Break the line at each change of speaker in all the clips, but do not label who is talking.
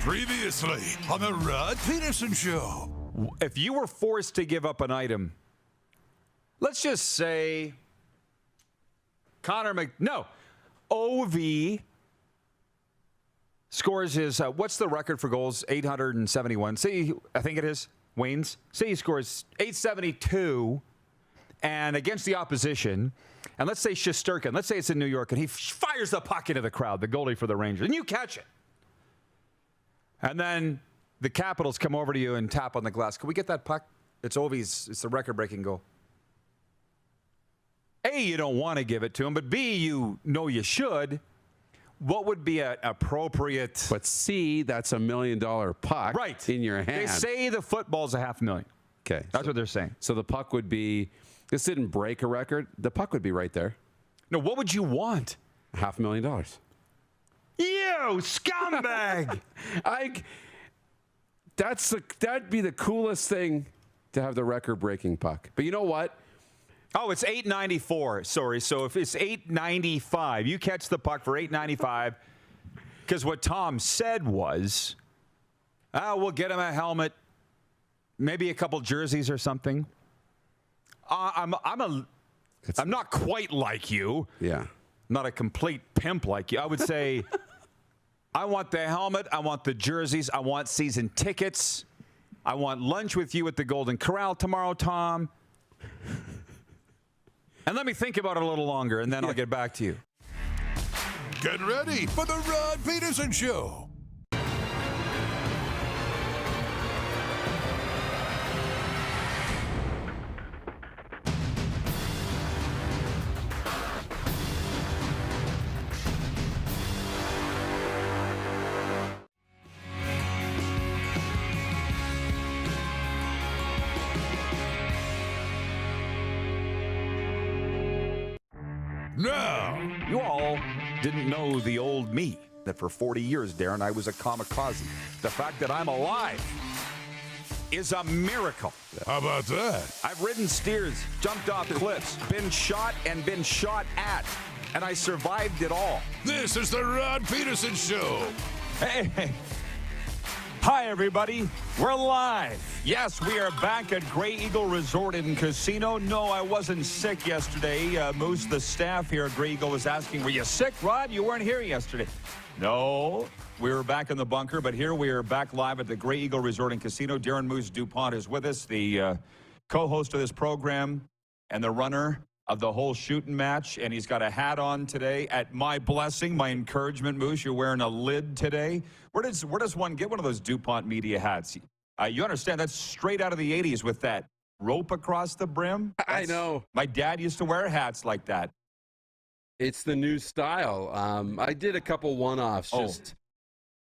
Previously on the Rod Pedersen Show.
If you were forced to give up an item, let's just say OV scores his, what's the record for goals? 871. Say, I think it is, Wayne's. Say he scores 872 and against the opposition, and let's say Shesterkin, let's say it's in New York, and he fires the puck into the crowd, the goalie for the Rangers, and you catch it. And then the Capitals come over to you and tap on the glass. Can we get that puck? It's Ovi's. It's the record-breaking goal. A, you don't want to give it to him, but B, you know you should. What would be an appropriate...
But C, that's $1 million puck in your hand.
They say the football's $500,000.
Okay.
That's what they're saying.
So the puck would be... This didn't break a record. The puck would be right there.
No, what would you want?
$500,000.
You scumbag!
That'd be the coolest thing to have the record-breaking puck. But you know what?
Oh, it's $894. Sorry. So if it's $895, you catch the puck for $895. Because what Tom said was, we'll get him a helmet, maybe a couple jerseys or something. I'm not quite like you.
Yeah.
Not a complete pimp like you. I would say, I want the helmet. I want the jerseys. I want season tickets. I want lunch with you at the Golden Corral tomorrow, Tom. And let me think about it a little longer, and then I'll get back to you.
Get ready for the Rod Pedersen Show. Now,
you all didn't know the old me, that for 40 years, Darren, I was a kamikaze. The fact that I'm alive is a miracle.
How about that?
I've ridden steers, jumped off cliffs, been shot and been shot at, and I survived it all.
This is the Rod Pedersen Show.
Hey. Hi, everybody. We're live. Yes, we are back at Grey Eagle Resort and Casino. No, I wasn't sick yesterday. Moose, the staff here at Grey Eagle, was asking, were you sick, Rod? You weren't here yesterday. No, we were back in the bunker, but here we are back live at the Grey Eagle Resort and Casino. Darren Moose DuPont is with us, the co-host of this program and the runner of the whole shooting match, and he's got a hat on today. At my blessing, my encouragement, Moose, you're wearing a lid today. Where does one get one of those DuPont media hats? You understand that's straight out of the 80s with that rope across the brim?
I know.
My dad used to wear hats like that.
It's the new style. I did a couple one-offs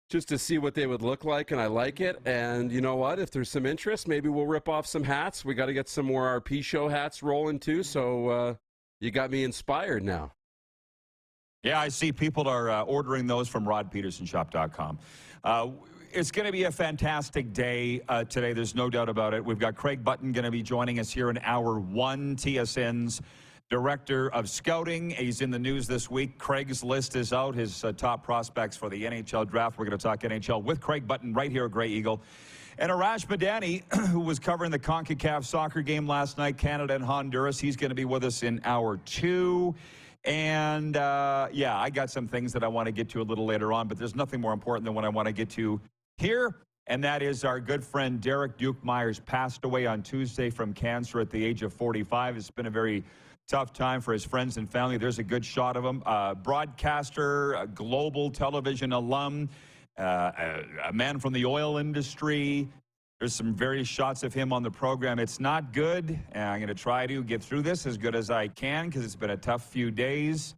just to see what they would look like, and I like it. And you know what? If there's some interest, maybe we'll rip off some hats. We got to get some more RP show hats rolling too. So you got me inspired now.
Yeah, I see people are ordering those from rodpedersenshop.com. It's going to be a fantastic day today. There's no doubt about it. We've got Craig Button going to be joining us here in hour one, TSN's Director of Scouting. He's in the news this week. Craig's list is out, his top prospects for the NHL draft. We're going to talk NHL with Craig Button right here at Grey Eagle. And Arash Madani, who was covering the CONCACAF soccer game last night, Canada and Honduras, he's going to be with us in hour two. And, yeah, I got some things that I want to get to a little later on, but there's nothing more important than what I want to get to here, and that is our good friend Derek Duke Myers passed away on Tuesday from cancer at the age of 45. It's been a very tough time for his friends and family. There's a good shot of him. Broadcaster, a global television alum, a man from the oil industry. There's some various shots of him on the program. It's not good, and I'm going to try to get through this as good as I can because it's been a tough few days.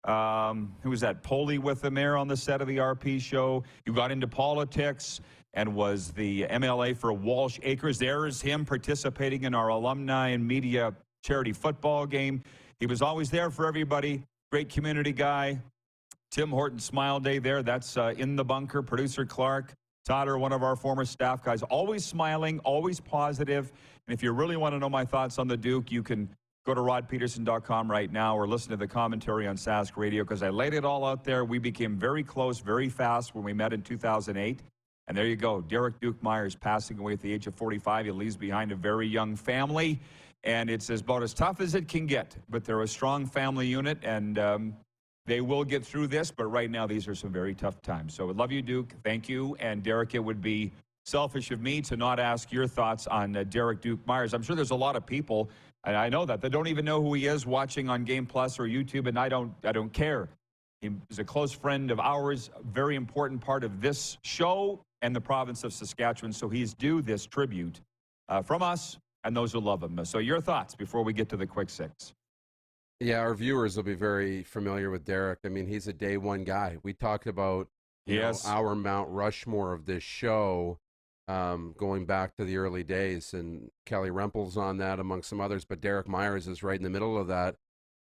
Who was that? Poley with him there on the set of the RP show. You got into politics and was the MLA for Walsh Acres. There is him participating in our alumni and media charity football game. He was always there for everybody. Great community guy. Tim Horton Smile Day there. That's in the bunker. Producer Clark. Totter, one of our former staff guys, always smiling, always positive. And if you really want to know my thoughts on the Duke, you can go to rodpedersen.com right now or listen to the commentary on Sask Radio because I laid it all out there. We became very close, very fast when we met in 2008. And there you go. Derek Duke Myers passing away at the age of 45. He leaves behind a very young family, and it's about as tough as it can get. But they're a strong family unit, and they will get through this. But right now, these are some very tough times. So I love you, Duke. Thank you. And Derek, it would be selfish of me to not ask your thoughts on Derek Duke Myers. I'm sure there's a lot of people, and I know that, they don't even know who he is watching on Game Plus or YouTube, and I don't care. He's a close friend of ours, a very important part of this show and the province of Saskatchewan, so he's due this tribute from us and those who love him. So your thoughts before we get to the quick six.
Yeah, our viewers will be very familiar with Derek. I mean, he's a day one guy. We talked about you know, our Mount Rushmore of this show going back to the early days, and Kelly Rempel's on that among some others, but Derek Myers is right in the middle of that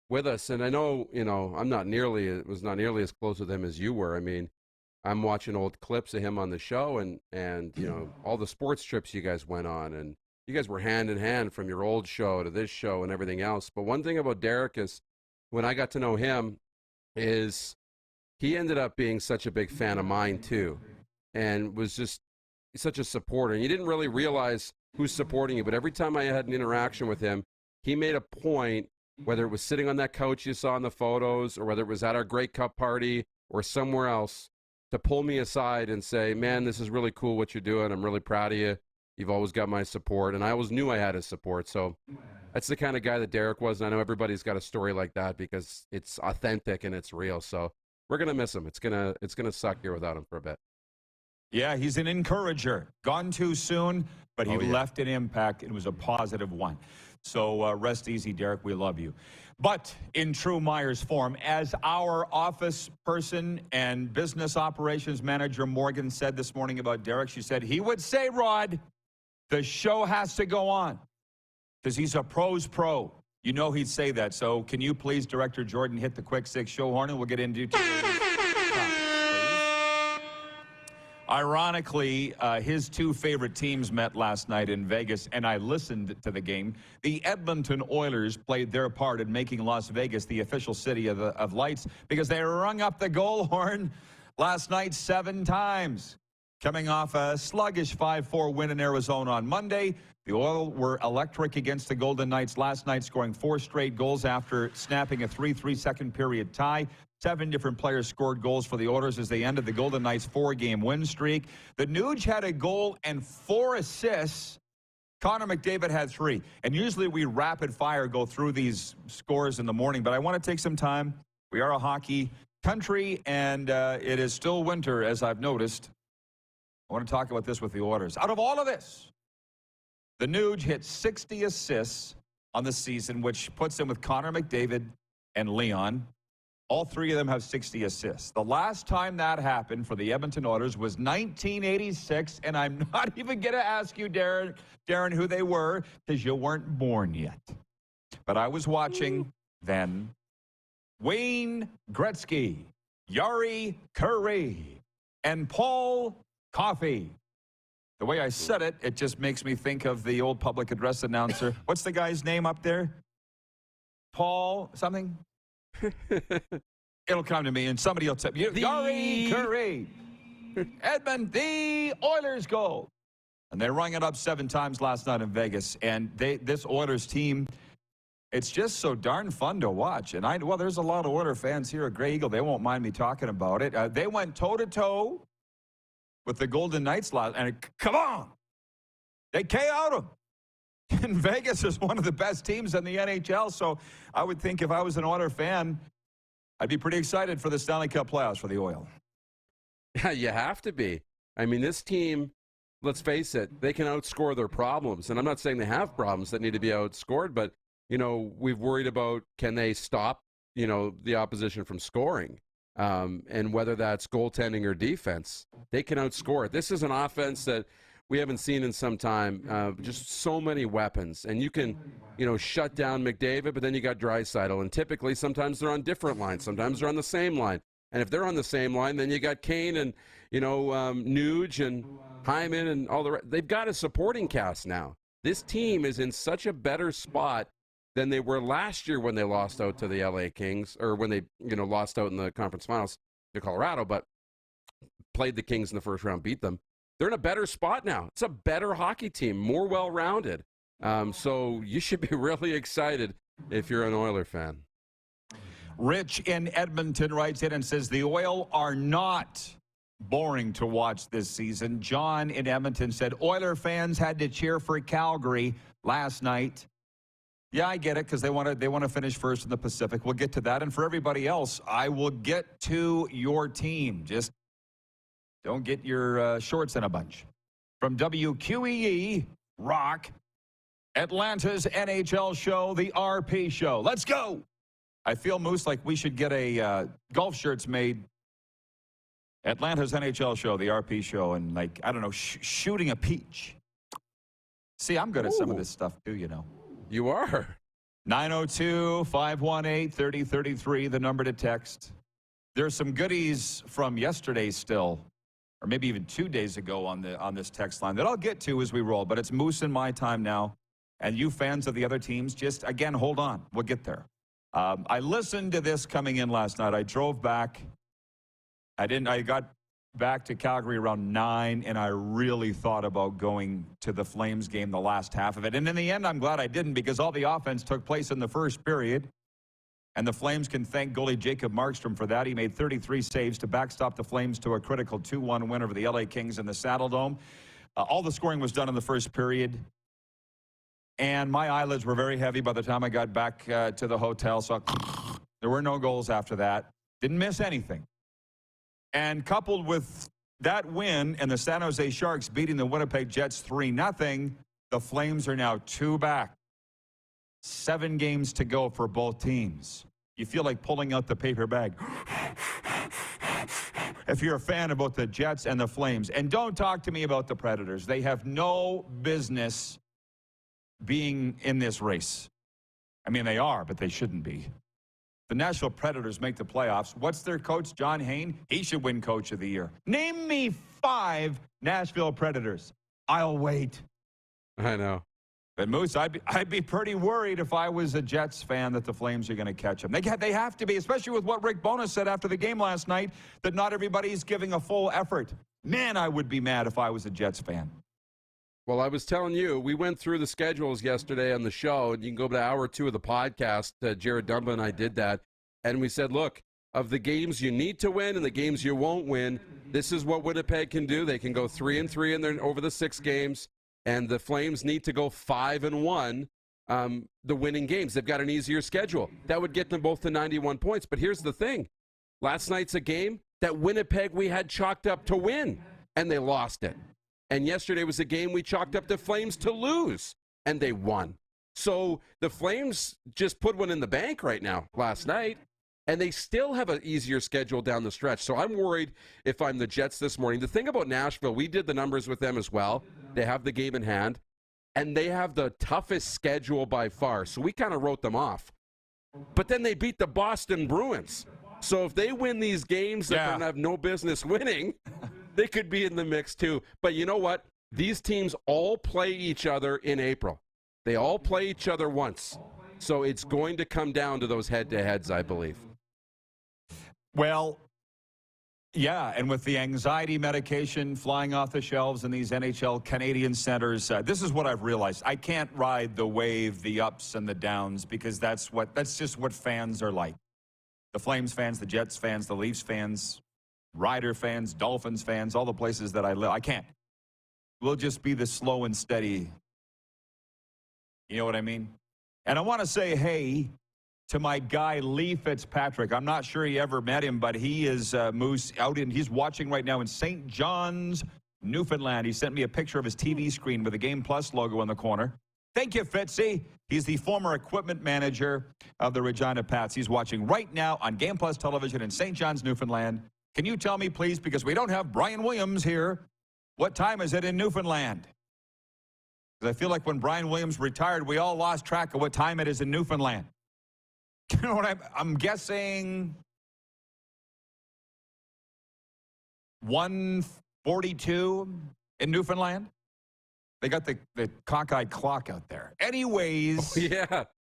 with us. And I know, you know, was not nearly as close with him as you were. I mean, I'm watching old clips of him on the show, and you know, all the sports trips you guys went on, and you guys were hand in hand from your old show to this show and everything else. But one thing about Derek is, when I got to know him, is he ended up being such a big fan of mine too, and was just such a supporter. And you didn't really realize who's supporting you, but every time I had an interaction with him, he made a point, whether it was sitting on that couch you saw in the photos, or whether it was at our Grey Cup party or somewhere else, to pull me aside and say, man, this is really cool what you're doing. I'm really proud of you. You've always got my support. And I always knew I had his support. So that's the kind of guy that Derek was. And I know everybody's got a story like that because it's authentic and it's real. So we're going to miss him. It's gonna suck here without him for a bit.
Yeah, he's an encourager. Gone too soon, but he left an impact. It was a positive one. So rest easy, Derek. We love you. But in true Myers form, as our office person and business operations manager Morgan said this morning about Derek, she said he would say, Rod, the show has to go on because he's a pro's pro. You know he'd say that. So can you please, Director Jordan, hit the quick six show horn, and we'll get into Ironically, his two favorite teams met last night in Vegas, and I listened to the game. The Edmonton Oilers played their part in making Las Vegas the official city of lights because they rung up the goal horn last night 7 times. Coming off a sluggish 5-4 win in Arizona on Monday, the Oil were electric against the Golden Knights last night, scoring 4 straight goals after snapping a 3-3 second period tie. 7 different players scored goals for the Oilers as they ended the Golden Knights' 4-game win streak. The Nuge had a goal and 4 assists. Connor McDavid had 3. And usually we rapid fire go through these scores in the morning, but I want to take some time. We are a hockey country, and it is still winter, as I've noticed. I want to talk about this with the Oilers. Out of all of this, the Nuge hit 60 assists on the season, which puts him with Connor McDavid and Leon. All 3 of them have 60 assists. The last time that happened for the Edmonton Oilers was 1986, and I'm not even going to ask you, Darren, who they were, because you weren't born yet. But I was watching then. Wayne Gretzky, Yari Curry, and Paul Coffey. The way I said it, it just makes me think of the old public address announcer. What's the guy's name up there? Paul something? It'll come to me, and somebody will tell me. Yari Curry. Edmund, the Oilers goal. And they rung it up 7 times last night in Vegas. And this Oilers team, it's just so darn fun to watch. And well, there's a lot of Oilers fans here at Grey Eagle. They won't mind me talking about it. They went toe-to-toe with the Golden Knights last, and come on, they KO'd them. And Vegas is one of the best teams in the NHL, so I would think if I was an Oilers fan, I'd be pretty excited for the Stanley Cup playoffs for the Oil.
Yeah, you have to be. I mean, this team, let's face it, they can outscore their problems. And I'm not saying they have problems that need to be outscored, but, you know, we've worried about can they stop, you know, the opposition from scoring. And whether that's goaltending or defense, they can outscore it. This is an offense that we haven't seen in some time. Just so many weapons. And you can, you know, shut down McDavid, but then you got Draisaitl. And typically, sometimes they're on different lines. Sometimes they're on the same line. And if they're on the same line, then you got Kane and, you know, Nuge and Hyman and all the rest. They've got a supporting cast now. This team is in such a better spot than they were last year when they lost out to the LA Kings, or when they, you know, lost out in the conference finals to Colorado, but played the Kings in the first round, beat them. they're in a better spot now. It's a better hockey team, more well-rounded. So you should be really excited if you're an Oiler fan.
Rich in Edmonton writes in and says, the Oil are not boring to watch this season. John in Edmonton said, Oiler fans had to cheer for Calgary last night. Yeah, I get it, because they want to finish first in the Pacific. We'll get to that. And for everybody else, I will get to your team. Just don't get your shorts in a bunch. From WQEE, Rock, Atlanta's NHL show, the RP show. Let's go! I feel, Moose, like we should get a golf shirts made. Atlanta's NHL show, the RP show, and, like, I don't know, shooting a peach. See, I'm good at some of this stuff, too, you know.
You are.
902-518-3033, the number to text. There's some goodies from yesterday still, or maybe even 2 days ago on this text line that I'll get to as we roll, but it's Moose and my time now. And you fans of the other teams, just, again, hold on. We'll get there. I listened to this coming in last night. I drove back. I got back to Calgary around 9, and I really thought about going to the Flames game, the last half of it. And in the end, I'm glad I didn't, because all the offense took place in the first period. And the Flames can thank goalie Jacob Markstrom for that. He made 33 saves to backstop the Flames to a critical 2-1 win over the LA Kings in the Saddledome. All the scoring was done in the first period. And my eyelids were very heavy by the time I got back to the hotel. So there were no goals after that. Didn't miss anything. And coupled with that win and the San Jose Sharks beating the Winnipeg Jets 3-0, the Flames are now 2 back. 7 games to go for both teams. You feel like pulling out the paper bag. If you're a fan of both the Jets and the Flames. And don't talk to me about the Predators. They have no business being in this race. I mean, they are, but they shouldn't be. The Nashville Predators make the playoffs. What's their coach, John Hayne? He should win Coach of the Year. Name me 5 Nashville Predators. I'll wait.
I know.
But, Moose, I'd be pretty worried if I was a Jets fan that the Flames are going to catch them. They have to be, especially with what Rick Bowness said after the game last night, that not everybody's giving a full effort. Man, I would be mad if I was a Jets fan.
Well, I was telling you, we went through the schedules yesterday on the show, and you can go to hour 2 of the podcast. Jared Dumba and I did that, and we said, look, of the games you need to win and the games you won't win, this is what Winnipeg can do. They can go 3-3 over the 6 games, and the Flames need to go 5-1, the winning games. They've got an easier schedule. That would get them both to 91 points. But here's the thing. Last night's a game that Winnipeg we had chalked up to win, and they lost it. And yesterday was a game we chalked up the Flames to lose, and they won. So the Flames just put one in the bank right now last night, and they still have an easier schedule down the stretch. So I'm worried if I'm the Jets this morning. The thing about Nashville, we did the numbers with them as well. They have the game in hand, and they have the toughest schedule by far. So we kind of wrote them off. But then they beat the Boston Bruins. So if they win these games that they have no business winning, they could be in the mix too. But you know what? These teams all play each other in April. They all play each other once. So it's going to come down to those head-to-heads, I believe.
Well, yeah, and with the anxiety medication flying off the shelves in these NHL Canadian centers, this is what I've realized. I can't ride the wave, the ups and the downs, because that's just what fans are like. The Flames fans, the Jets fans, the Leafs fans, Rider fans, Dolphins fans, all the places that I live. I can't. We'll just be the slow and steady. You know what I mean? And I want to say hey to my guy Lee Fitzpatrick. I'm not sure he ever met him, but he is Moose he's watching right now in St. John's, Newfoundland. He sent me a picture of his TV screen with the Game Plus logo in the corner. Thank you, Fitzy. He's the former equipment manager of the Regina Pats. He's watching right now on Game Plus television in St. John's, Newfoundland. Can you tell me, please, because we don't have Brian Williams here, what time is it in Newfoundland? Because I feel like when Brian Williams retired, we all lost track of what time it is in Newfoundland. You know what I'm guessing 1:42 in Newfoundland. They got the cockeyed clock out there. Anyways,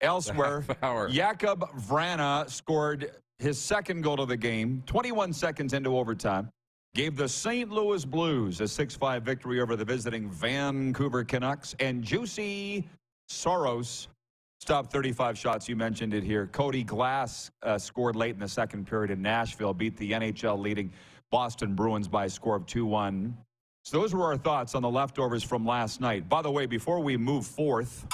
elsewhere, Jakub Vrana scored his second goal of the game, 21 seconds into overtime. gave the St. Louis Blues a 6-5 victory over the visiting Vancouver Canucks. And Juicy Soros stopped 35 shots. You mentioned it here. Cody Glass scored late in the second period in Nashville, beat the NHL-leading Boston Bruins by a score of 2-1. So those were our thoughts on the leftovers from last night. By the way, before we move forth,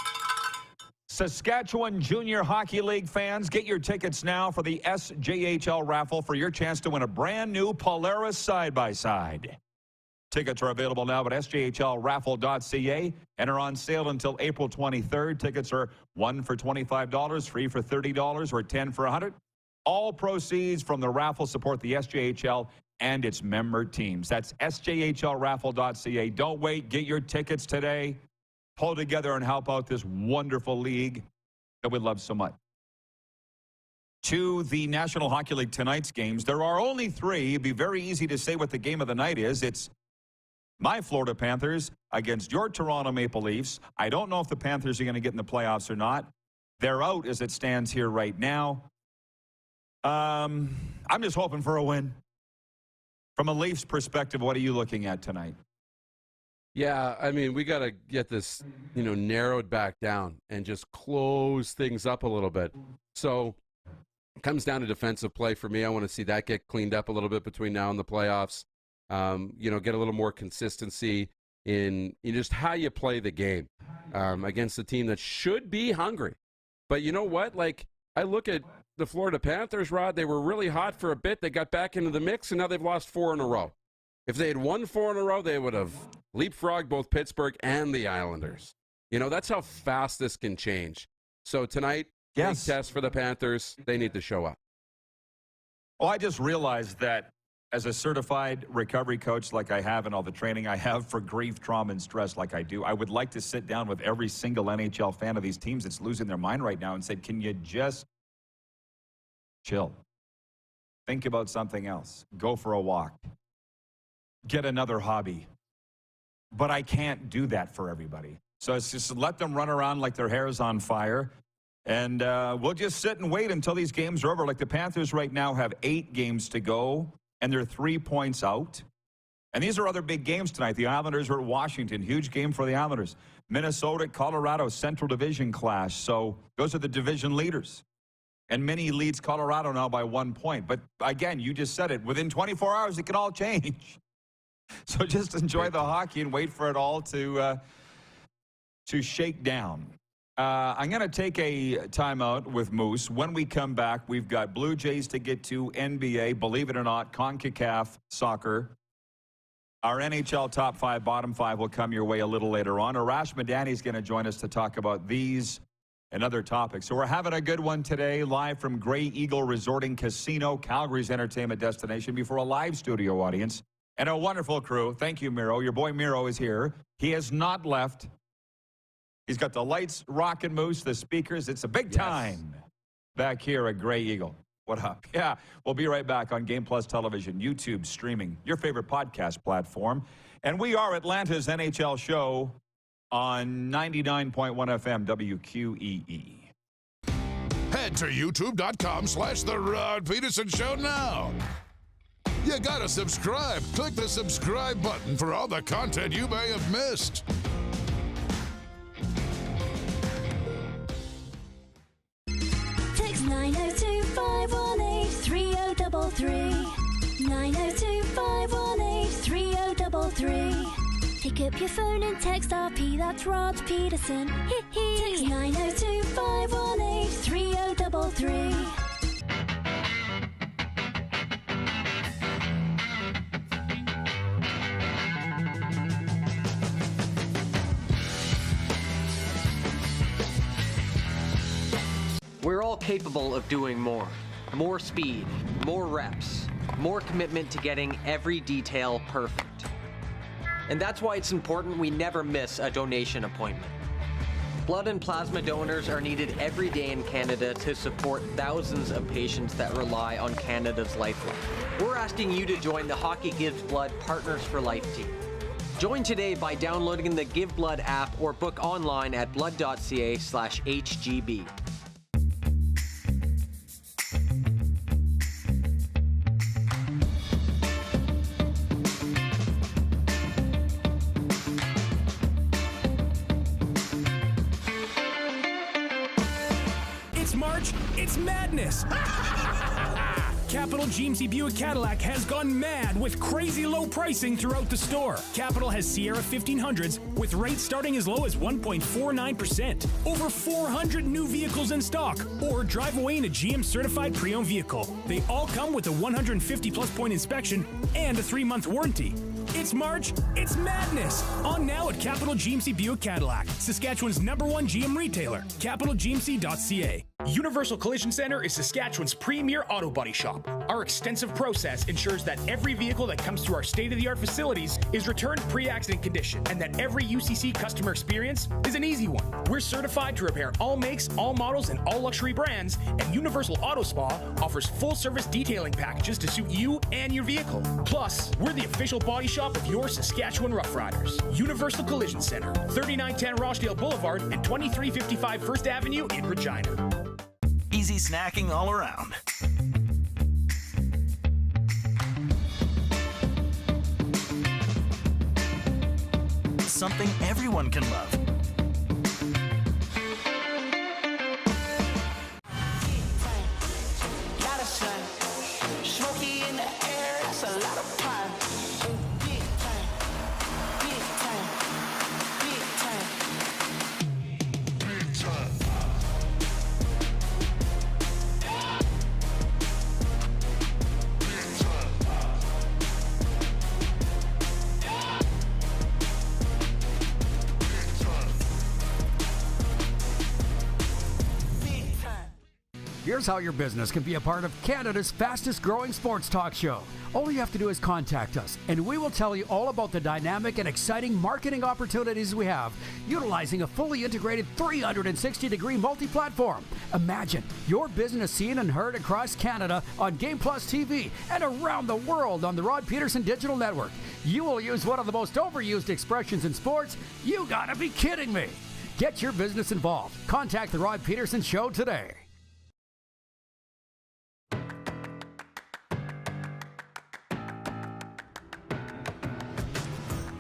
Saskatchewan Junior Hockey League fans, get your tickets now for the SJHL raffle for your chance to win a brand new Polaris side-by-side. Tickets are available now at sjhlraffle.ca and are on sale until April 23rd. Tickets are 1 for $25, 3 for $30, or 10 for $100. All proceeds from the raffle support the SJHL and its member teams. That's sjhlraffle.ca. Don't wait. Get your tickets today. Pull together and help out this wonderful league that we love so much. To the National Hockey League tonight's games, there are only 3. It'd be very easy to say what the game of the night is. It's my Florida Panthers against your Toronto Maple Leafs. I don't know if the Panthers are going to get in the playoffs or not. They're out as it stands here right now. I'm just hoping for a win. From a Leafs perspective, what are you looking at tonight?
Yeah, I mean, we got to get this, narrowed back down and just close things up a little bit. So it comes down to defensive play for me. I want to see that get cleaned up a little bit between now and the playoffs. Get a little more consistency in just how you play the game against a team that should be hungry. But you know what? Like, I look at the Florida Panthers, Rod. They were really hot for a bit. They got back into the mix, and now they've lost 4 in a row. If they had won 4 in a row, they would have leapfrogged both Pittsburgh and the Islanders. That's how fast this can change. So tonight, big test for the Panthers. They need to show up.
Oh, I just realized that as a certified recovery coach like I have and all the training I have for grief, trauma, and stress like I do, I would like to sit down with every single NHL fan of these teams that's losing their mind right now and say, can you just chill? Think about something else. Go for a walk. Get another hobby. But I can't do that for everybody. So it's just let them run around like their hair is on fire. And we'll just sit and wait until these games are over. Like the Panthers right now have 8 games to go, and they're 3 points out. And these are other big games tonight. The Islanders are at Washington. Huge game for the Islanders. Minnesota, Colorado, Central Division clash. So those are the division leaders. And Minnie leads Colorado now by 1 point. But again, you just said it. Within 24 hours, it can all change. So just enjoy the hockey and wait for it all to shake down. I'm going to take a timeout with Moose. When we come back, we've got Blue Jays to get to, NBA, believe it or not, CONCACAF soccer. Our NHL top 5, bottom 5 will come your way a little later on. Arash Madani is going to join us to talk about these and other topics. So we're having a good one today, live from Grey Eagle Resorting Casino, Calgary's entertainment destination, before a live studio audience. And a wonderful crew. Thank you, Miro. Your boy Miro is here. He has not left. He's got the lights rocking, Moose, the speakers. It's a big time back here at Grey Eagle. What up? Yeah, we'll be right back on Game Plus Television, YouTube, streaming, your favorite podcast platform. And we are Atlanta's NHL show on 99.1 FM WQEE.
Head to youtube.com/The Rod Pedersen Show now. You gotta subscribe. Click the subscribe button for all the content you may have missed.
Text 902-518-3033. 902-518-3033. Pick up your phone and text RP, that's Rod Pedersen. Text 902-518-3033.
We're all capable of doing more. More speed, more reps, more commitment to getting every detail perfect. And that's why it's important we never miss a donation appointment. Blood and plasma donors are needed every day in Canada to support thousands of patients that rely on Canada's lifeline. We're asking you to join the Hockey Gives Blood Partners for Life team. Join today by downloading the Give Blood app or book online at blood.ca/HGB.
It's madness! Capital GMC Buick Cadillac has gone mad with crazy low pricing throughout the store. Capital has Sierra 1500s with rates starting as low as 1.49%. Over 400 new vehicles in stock, or drive away in a GM certified pre-owned vehicle. They all come with a 150-plus point inspection and a 3-month warranty. It's March, it's madness! On now at Capital GMC Buick Cadillac, Saskatchewan's #1 GM retailer, capitalgmc.ca. Universal Collision Center is Saskatchewan's premier auto body shop. Our extensive process ensures that every vehicle that comes through our state-of-the-art facilities is returned pre-accident condition, and that every UCC customer experience is an easy one. We're certified to repair all makes, all models, and all luxury brands, and Universal Auto Spa offers full-service detailing packages to suit you and your vehicle. Plus, we're the official body shop of your Saskatchewan Rough Riders. Universal Collision Center, 3910 Rochdale Boulevard and 2355 First Avenue in Regina.
Easy snacking all around. Something everyone can love.
Smoky in the air, that's a lot of pine. Big time, big time, big time, big time.
Here's how your business can be a part of Canada's fastest growing sports talk show. All you have to do is contact us, and we will tell you all about the dynamic and exciting marketing opportunities we have, utilizing a fully integrated 360-degree multi-platform. Imagine your business seen and heard across Canada on Game Plus TV and around the world on the Rod Pedersen Digital Network. You will use one of the most overused expressions in sports. You gotta be kidding me. Get your business involved. Contact the Rod Pedersen Show today.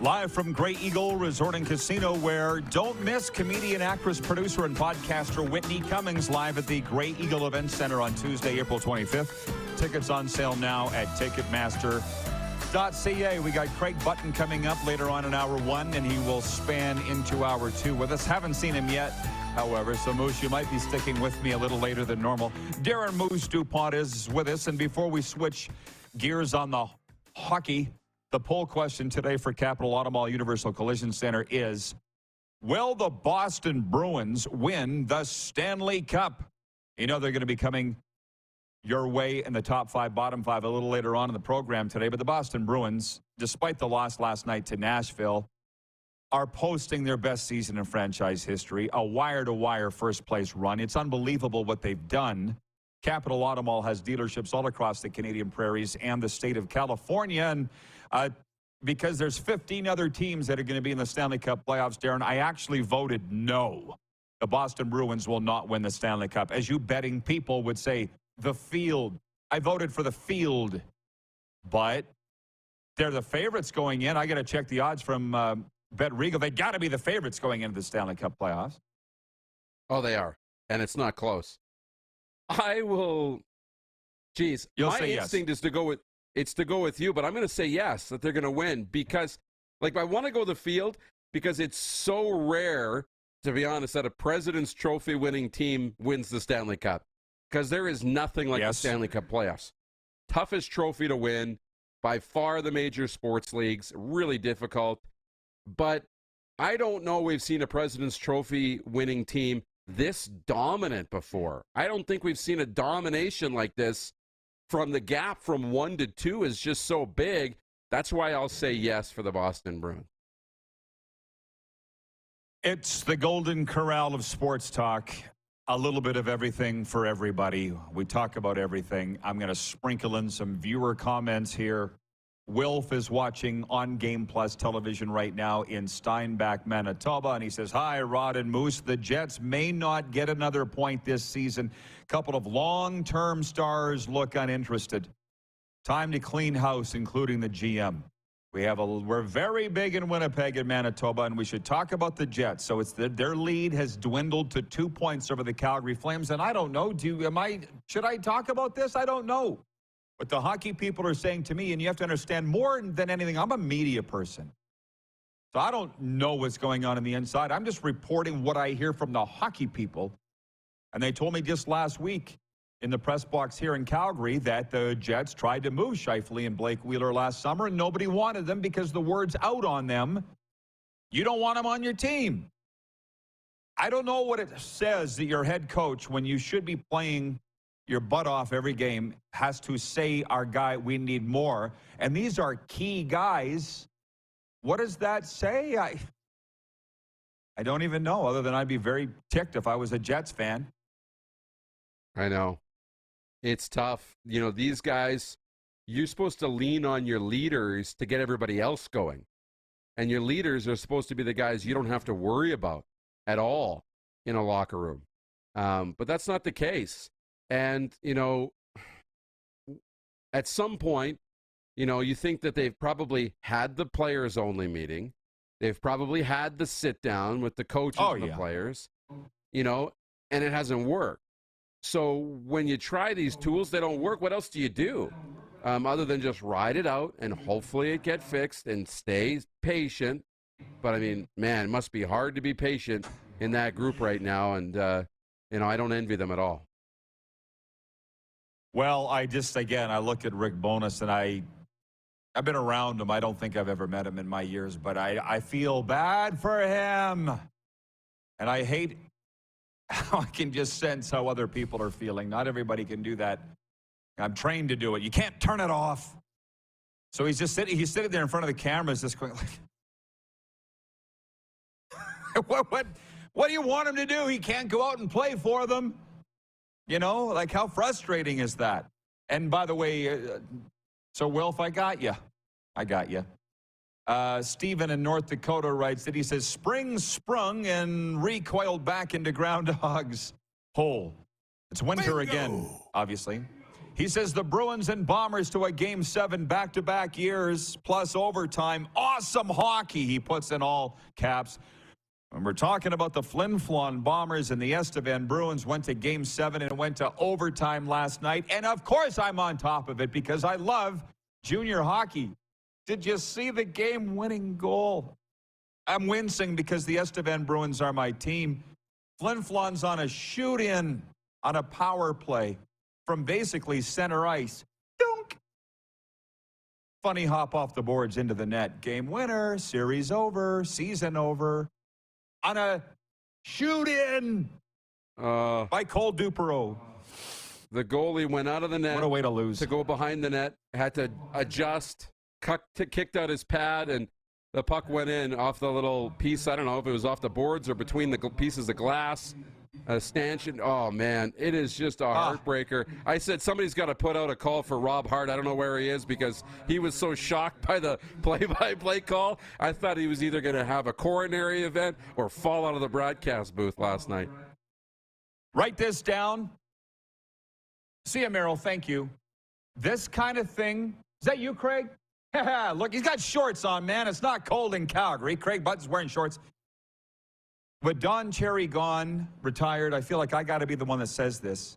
Live from Grey Eagle Resort and Casino, where don't miss comedian, actress, producer, and podcaster Whitney Cummings live at the Grey Eagle Event Center on Tuesday, April 25th. Tickets on sale now at Ticketmaster.ca. We got Craig Button coming up later on in Hour 1, and he will span into Hour 2 with us. Haven't seen him yet, however, so Moose, you might be sticking with me a little later than normal. Darren Moose DuPont is with us, and before we switch gears on the hockey, the poll question today for Capital Automall Universal Collision Center is, will the Boston Bruins win the Stanley Cup? You know they're going to be coming your way in the top 5, bottom 5 a little later on in the program today, but the Boston Bruins, despite the loss last night to Nashville, are posting their best season in franchise history, a wire-to-wire first-place run. It's unbelievable what they've done. Capital Automall has dealerships all across the Canadian prairies and the state of California, and because there's 15 other teams that are going to be in the Stanley Cup playoffs, Darren, I actually voted no. The Boston Bruins will not win the Stanley Cup. As you betting people would say, the field. I voted for the field, but they're the favorites going in. I got to check the odds from Bet Regal. They got to be the favorites going into the Stanley Cup playoffs.
Oh, they are, and it's not close. I will. Geez, my instinct is to go with. It's to go with you, but I'm going to say yes, that they're going to win because, I want to go the field because it's so rare, to be honest, that a President's Trophy winning team wins the Stanley Cup because there is nothing like the Stanley Cup playoffs. Toughest trophy to win, by far the major sports leagues, really difficult, but I don't know we've seen a President's Trophy winning team this dominant before. I don't think we've seen a domination like this. From the gap from 1 to 2 is just so big. That's why I'll say yes for the Boston Bruins.
It's the Golden Corral of sports talk. A little bit of everything for everybody. We talk about everything. I'm going to sprinkle in some viewer comments here. Wilf is watching on Game Plus television right now in Steinbach, Manitoba, and he says, hi, Rod and Moose. The Jets may not get another point this season. Couple of long-term stars look uninterested. Time to clean house, including the GM. We're very big in Winnipeg and Manitoba, and we should talk about the Jets. So it's their lead has dwindled to 2 points over the Calgary Flames, and I don't know. Should I talk about this? I don't know. But the hockey people are saying to me, and you have to understand more than anything, I'm a media person. So I don't know what's going on the inside. I'm just reporting what I hear from the hockey people. And they told me just last week in the press box here in Calgary that the Jets tried to move Scheifele and Blake Wheeler last summer, and nobody wanted them because the word's out on them. You don't want them on your team. I don't know what it says that your head coach, when you should be playing your butt off every game, has to say, our guy, we need more. And these are key guys. What does that say? I don't even know, other than I'd be very ticked if I was a Jets fan.
I know. It's tough. You know, these guys, you're supposed to lean on your leaders to get everybody else going. And your leaders are supposed to be the guys you don't have to worry about at all in a locker room. But that's not the case. And, you know, at some point, you know, you think that they've probably had the players only meeting. They've probably had the sit down with the coaches and the players, you know, and it hasn't worked. So when you try these tools, they don't work. What else do you do other than just ride it out and hopefully it get fixed and stay patient? But, I mean, man, it must be hard to be patient in that group right now. And, you know, I don't envy them at all.
Well, I look at Rick Bowness, and I've been around him. I don't think I've ever met him in my years, but I feel bad for him. And I hate how I can just sense how other people are feeling. Not everybody can do that. I'm trained to do it. You can't turn it off. So he's sitting there in front of the cameras just going like, what do you want him to do? He can't go out and play for them. You know, like, how frustrating is that? And by the way, so Wilf, I got you. Stephen in North Dakota writes that he says, spring sprung and recoiled back into groundhog's hole. It's winter again, obviously. He says the Bruins and Bombers to a Game 7 back-to-back years plus overtime. Awesome hockey, he puts in all caps. When we're talking about the Flin Flon Bombers and the Estevan Bruins went to Game 7 and went to overtime last night. And, of course, I'm on top of it because I love junior hockey. Did you see the game-winning goal? I'm wincing because the Estevan Bruins are my team. Flin Flon's on a shoot-in on a power play from basically center ice. Dunk! Funny hop off the boards into the net. Game winner, series over, season over. On a shoot-in by Cole Dupereau.
The goalie went out of the net.
What a way to lose.
To go behind the net, had to adjust, kicked out his pad, and the puck went in off the little piece. I don't know if it was off the boards or between the pieces of glass. Stanchion. Oh, man, it is just a heartbreaker. I said somebody's got to put out a call for Rob Hart. I don't know where he is because he was so shocked by the play-by-play call. I thought he was either going to have a coronary event or fall out of the broadcast booth last night.
Write this down. See you, Merrill. Thank you. This kind of thing. Is that you, Craig? Look, he's got shorts on, man. It's not cold in Calgary. Craig Button's wearing shorts. With Don Cherry gone, retired, I feel like I got to be the one that says this.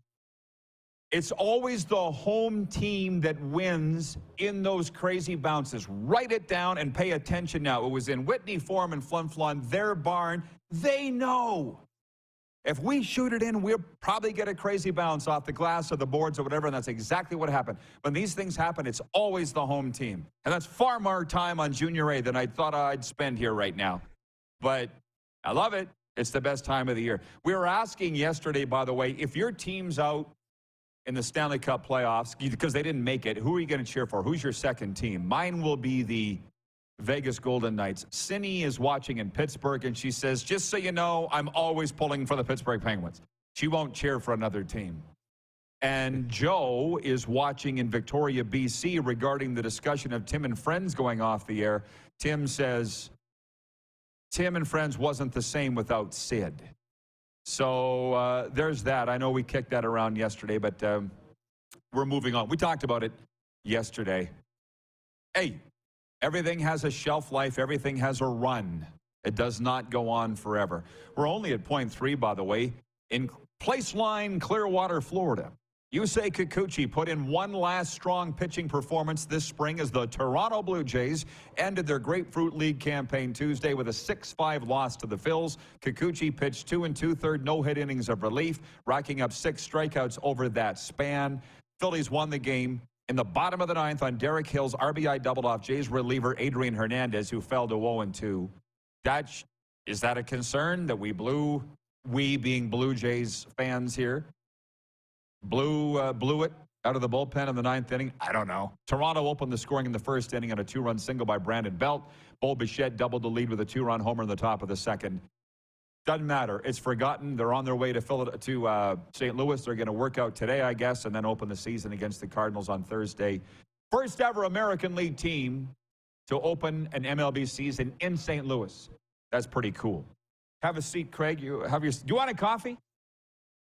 It's always the home team that wins in those crazy bounces. Write it down and pay attention now. It was in Whitney Forum and Flin Flon, their barn. They know. If we shoot it in, we'll probably get a crazy bounce off the glass or the boards or whatever, and that's exactly what happened. When these things happen, it's always the home team. And that's far more time on Junior A than I thought I'd spend here right now. But I love it. It's the best time of the year. We were asking yesterday, by the way, if your team's out in the Stanley Cup playoffs, because they didn't make it, who are you going to cheer for? Who's your second team? Mine will be the Vegas Golden Knights. Cindy is watching in Pittsburgh, and she says, just so you know, I'm always pulling for the Pittsburgh Penguins. She won't cheer for another team. And Joe is watching in Victoria, BC, regarding the discussion of Tim and Friends going off the air. Tim says, Tim and Friends wasn't the same without Sid. So there's that. I know we kicked that around yesterday, but we're moving on. We talked about it yesterday. Hey, Everything has a shelf life. Everything has a run. It does not go on forever. We're only at 0.3, by the way, in Placeline, Clearwater, Florida. Yusei Kikuchi put in one last strong pitching performance this spring as the Toronto Blue Jays ended their Grapefruit League campaign Tuesday with a 6-5 loss to the Phils. Kikuchi pitched 2 2/3 no-hit innings of relief, racking up 6 strikeouts over that span. Phillies won the game in the bottom of the 9th on Derek Hill's RBI doubled off Jays reliever Adrian Hernandez, who fell to 0-2. Is that a concern that we being Blue Jays fans here, blew it out of the bullpen in the 9th inning? I don't know. Toronto opened the scoring in the first inning on a 2-run single by Brandon Belt. Bo Bichette doubled the lead with a 2-run homer in the top of the second. Doesn't matter. It's forgotten. They're on their way to St. Louis. They're going to work out today, I guess, and then open the season against the Cardinals on Thursday. First ever American League team to open an MLB season in St. Louis. That's pretty cool. Have a seat, Craig. You want a coffee?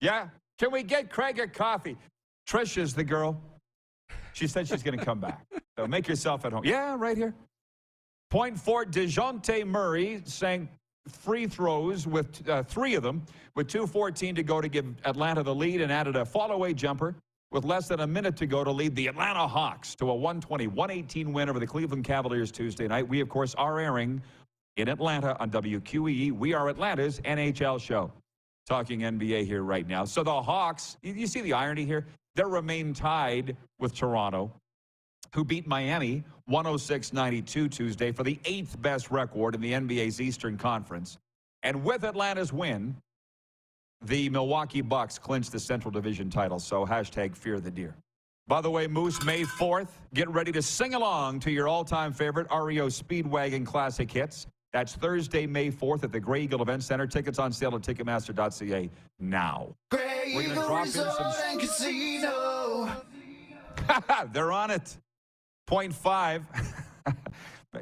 Yeah? Can we get Craig a coffee? Trish is the girl. She said she's going to come back. So make yourself at home. Yeah, right here. Point for DeJounte Murray sank free throws with 3 of them with 2:14 to go to give Atlanta the lead and added a fall-away jumper with less than a minute to go to lead the Atlanta Hawks to a 120-118 win over the Cleveland Cavaliers Tuesday night. We, of course, are airing in Atlanta on WQEE. We are Atlanta's NHL show. Talking NBA here right now. So the Hawks, you see the irony here? They remain tied with Toronto, who beat Miami 106-92 Tuesday for the 8th best record in the NBA's Eastern Conference. And with Atlanta's win, the Milwaukee Bucks clinched the Central Division title. So hashtag fear the deer. By the way, Moose, May 4th, get ready to sing along to your all-time favorite REO Speedwagon Classic hits. That's Thursday, May 4th at the Grey Eagle Event Center. Tickets on sale at Ticketmaster.ca now.
Grey Eagle Resort and Casino.
They're on it. 0.5.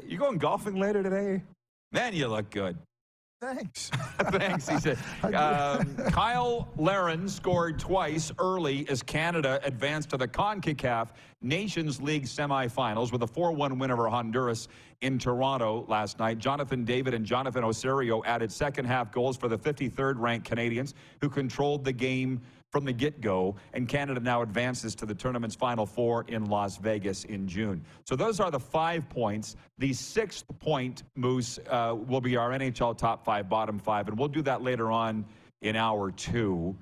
You going golfing later today? Man, you look good.
Thanks.
Thanks, he said. Kyle Larin scored twice early as Canada advanced to the CONCACAF Nations League semifinals with a 4-1 win over Honduras in Toronto last night. Jonathan David and Jonathan Osorio added second-half goals for the 53rd-ranked Canadians, who controlled the game from the get-go, and Canada now advances to the tournament's Final Four in Las Vegas in June. So those are the 5 points. The 6th point, Moose, will be our NHL top 5, bottom 5, and we'll do that later on in hour 2.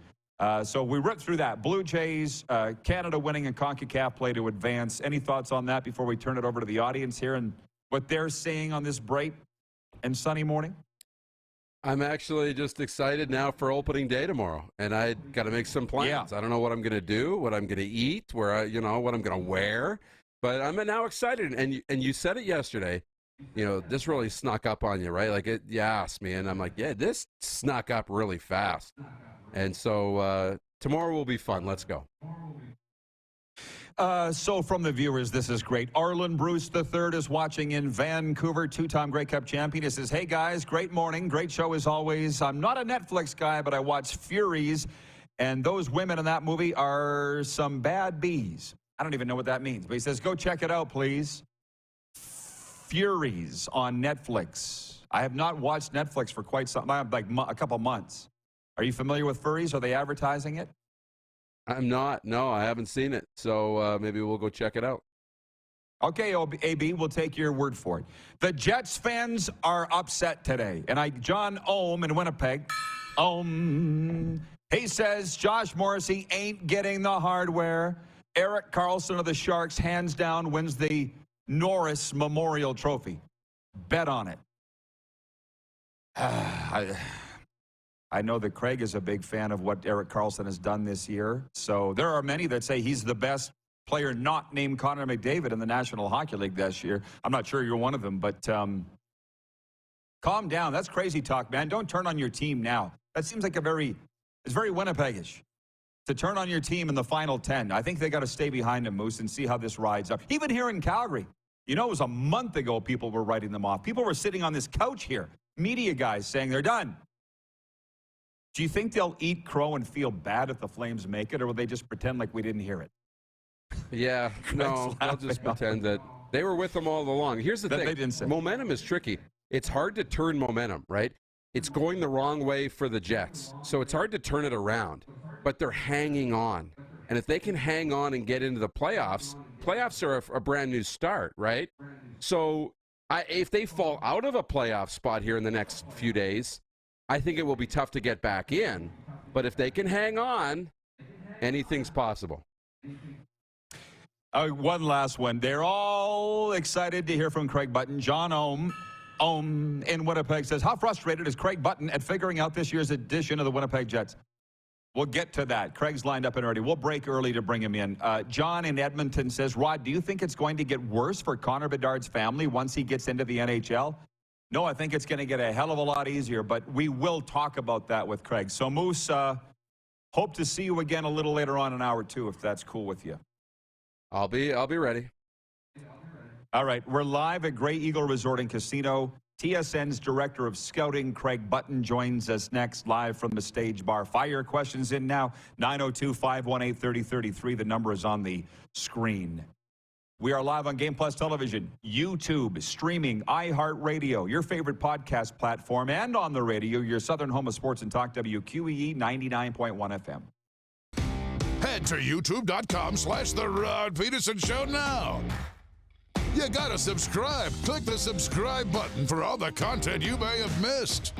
So we ripped through that. Blue Jays, Canada winning in CONCACAF play to advance. Any thoughts on that before we turn it over to the audience here and what they're seeing on this bright and sunny morning?
I'm actually just excited now for opening day tomorrow, and I got to make some plans.
Yeah.
I don't know what I'm going to do, what I'm going to eat, what I'm going to wear, but I'm now excited. And you said it yesterday, this really snuck up on you, right? Like you asked me, and I'm like, yeah, this snuck up really fast. And so tomorrow will be fun. Let's go.
So from the viewers, this is great. Arlen Bruce III is watching in Vancouver, 2-time Grey Cup champion. He says, hey, guys, great morning. Great show as always. I'm not a Netflix guy, but I watch Furies, and those women in that movie are some bad bees. I don't even know what that means, but he says, go check it out, please. Furies on Netflix. I have not watched Netflix for quite some time, like a couple months. Are you familiar with Furies? Are they advertising it?
I'm not. No, I haven't seen it. So maybe we'll go check it out.
Okay, AB, we'll take your word for it. The Jets fans are upset today. And John Ohm in Winnipeg, he says Josh Morrissey ain't getting the hardware. Erik Karlsson of the Sharks, hands down, wins the Norris Memorial Trophy. Bet on it. I know that Craig is a big fan of what Erik Karlsson has done this year. So there are many that say he's the best player not named Connor McDavid in the National Hockey League this year. I'm not sure you're one of them, but calm down. That's crazy talk, man. Don't turn on your team now. That seems like it's very Winnipegish to turn on your team in the final 10. I think they got to stay behind him, Moose, and see how this rides up. Even here in Calgary, it was a month ago people were writing them off. People were sitting on this couch here, media guys saying they're done. Do you think they'll eat crow and feel bad if the Flames make it, or will they just pretend like we didn't hear it?
Yeah, no, they'll just pretend that They were with them all along. Here's the thing.
They didn't say.
Momentum is tricky. It's hard to turn momentum, right? It's going the wrong way for the Jets. So it's hard to turn it around. But they're hanging on. And if they can hang on and get into the playoffs are a brand new start, right? So if they fall out of a playoff spot here in the next few days, I think it will be tough to get back in. But if they can hang on, anything's possible.
One last one. They're all excited to hear from Craig Button. John Ohm in Winnipeg says, how frustrated is Craig Button at figuring out this year's edition of the Winnipeg Jets? We'll get to that. Craig's lined up and ready. We'll break early to bring him in. John in Edmonton says, Rod, do you think it's going to get worse for Connor Bedard's family once he gets into the NHL? No, I think it's going to get a hell of a lot easier, but we will talk about that with Craig. So, Moose, hope to see you again a little later on in hour 2, if that's cool with you.
I'll be ready.
All right, we're live at Grey Eagle Resort and Casino. TSN's Director of Scouting, Craig Button, joins us next live from the Stage Bar. Fire your questions in now, 902-518-3033. The number is on the screen. We are live on Game Plus Television, YouTube, streaming, iHeartRadio, your favorite podcast platform, and on the radio, your southern home of sports and talk, WQEE 99.1 FM.
Head to youtube.com/The Rod Pedersen Show now. You gotta subscribe. Click the subscribe button for all the content you may have missed.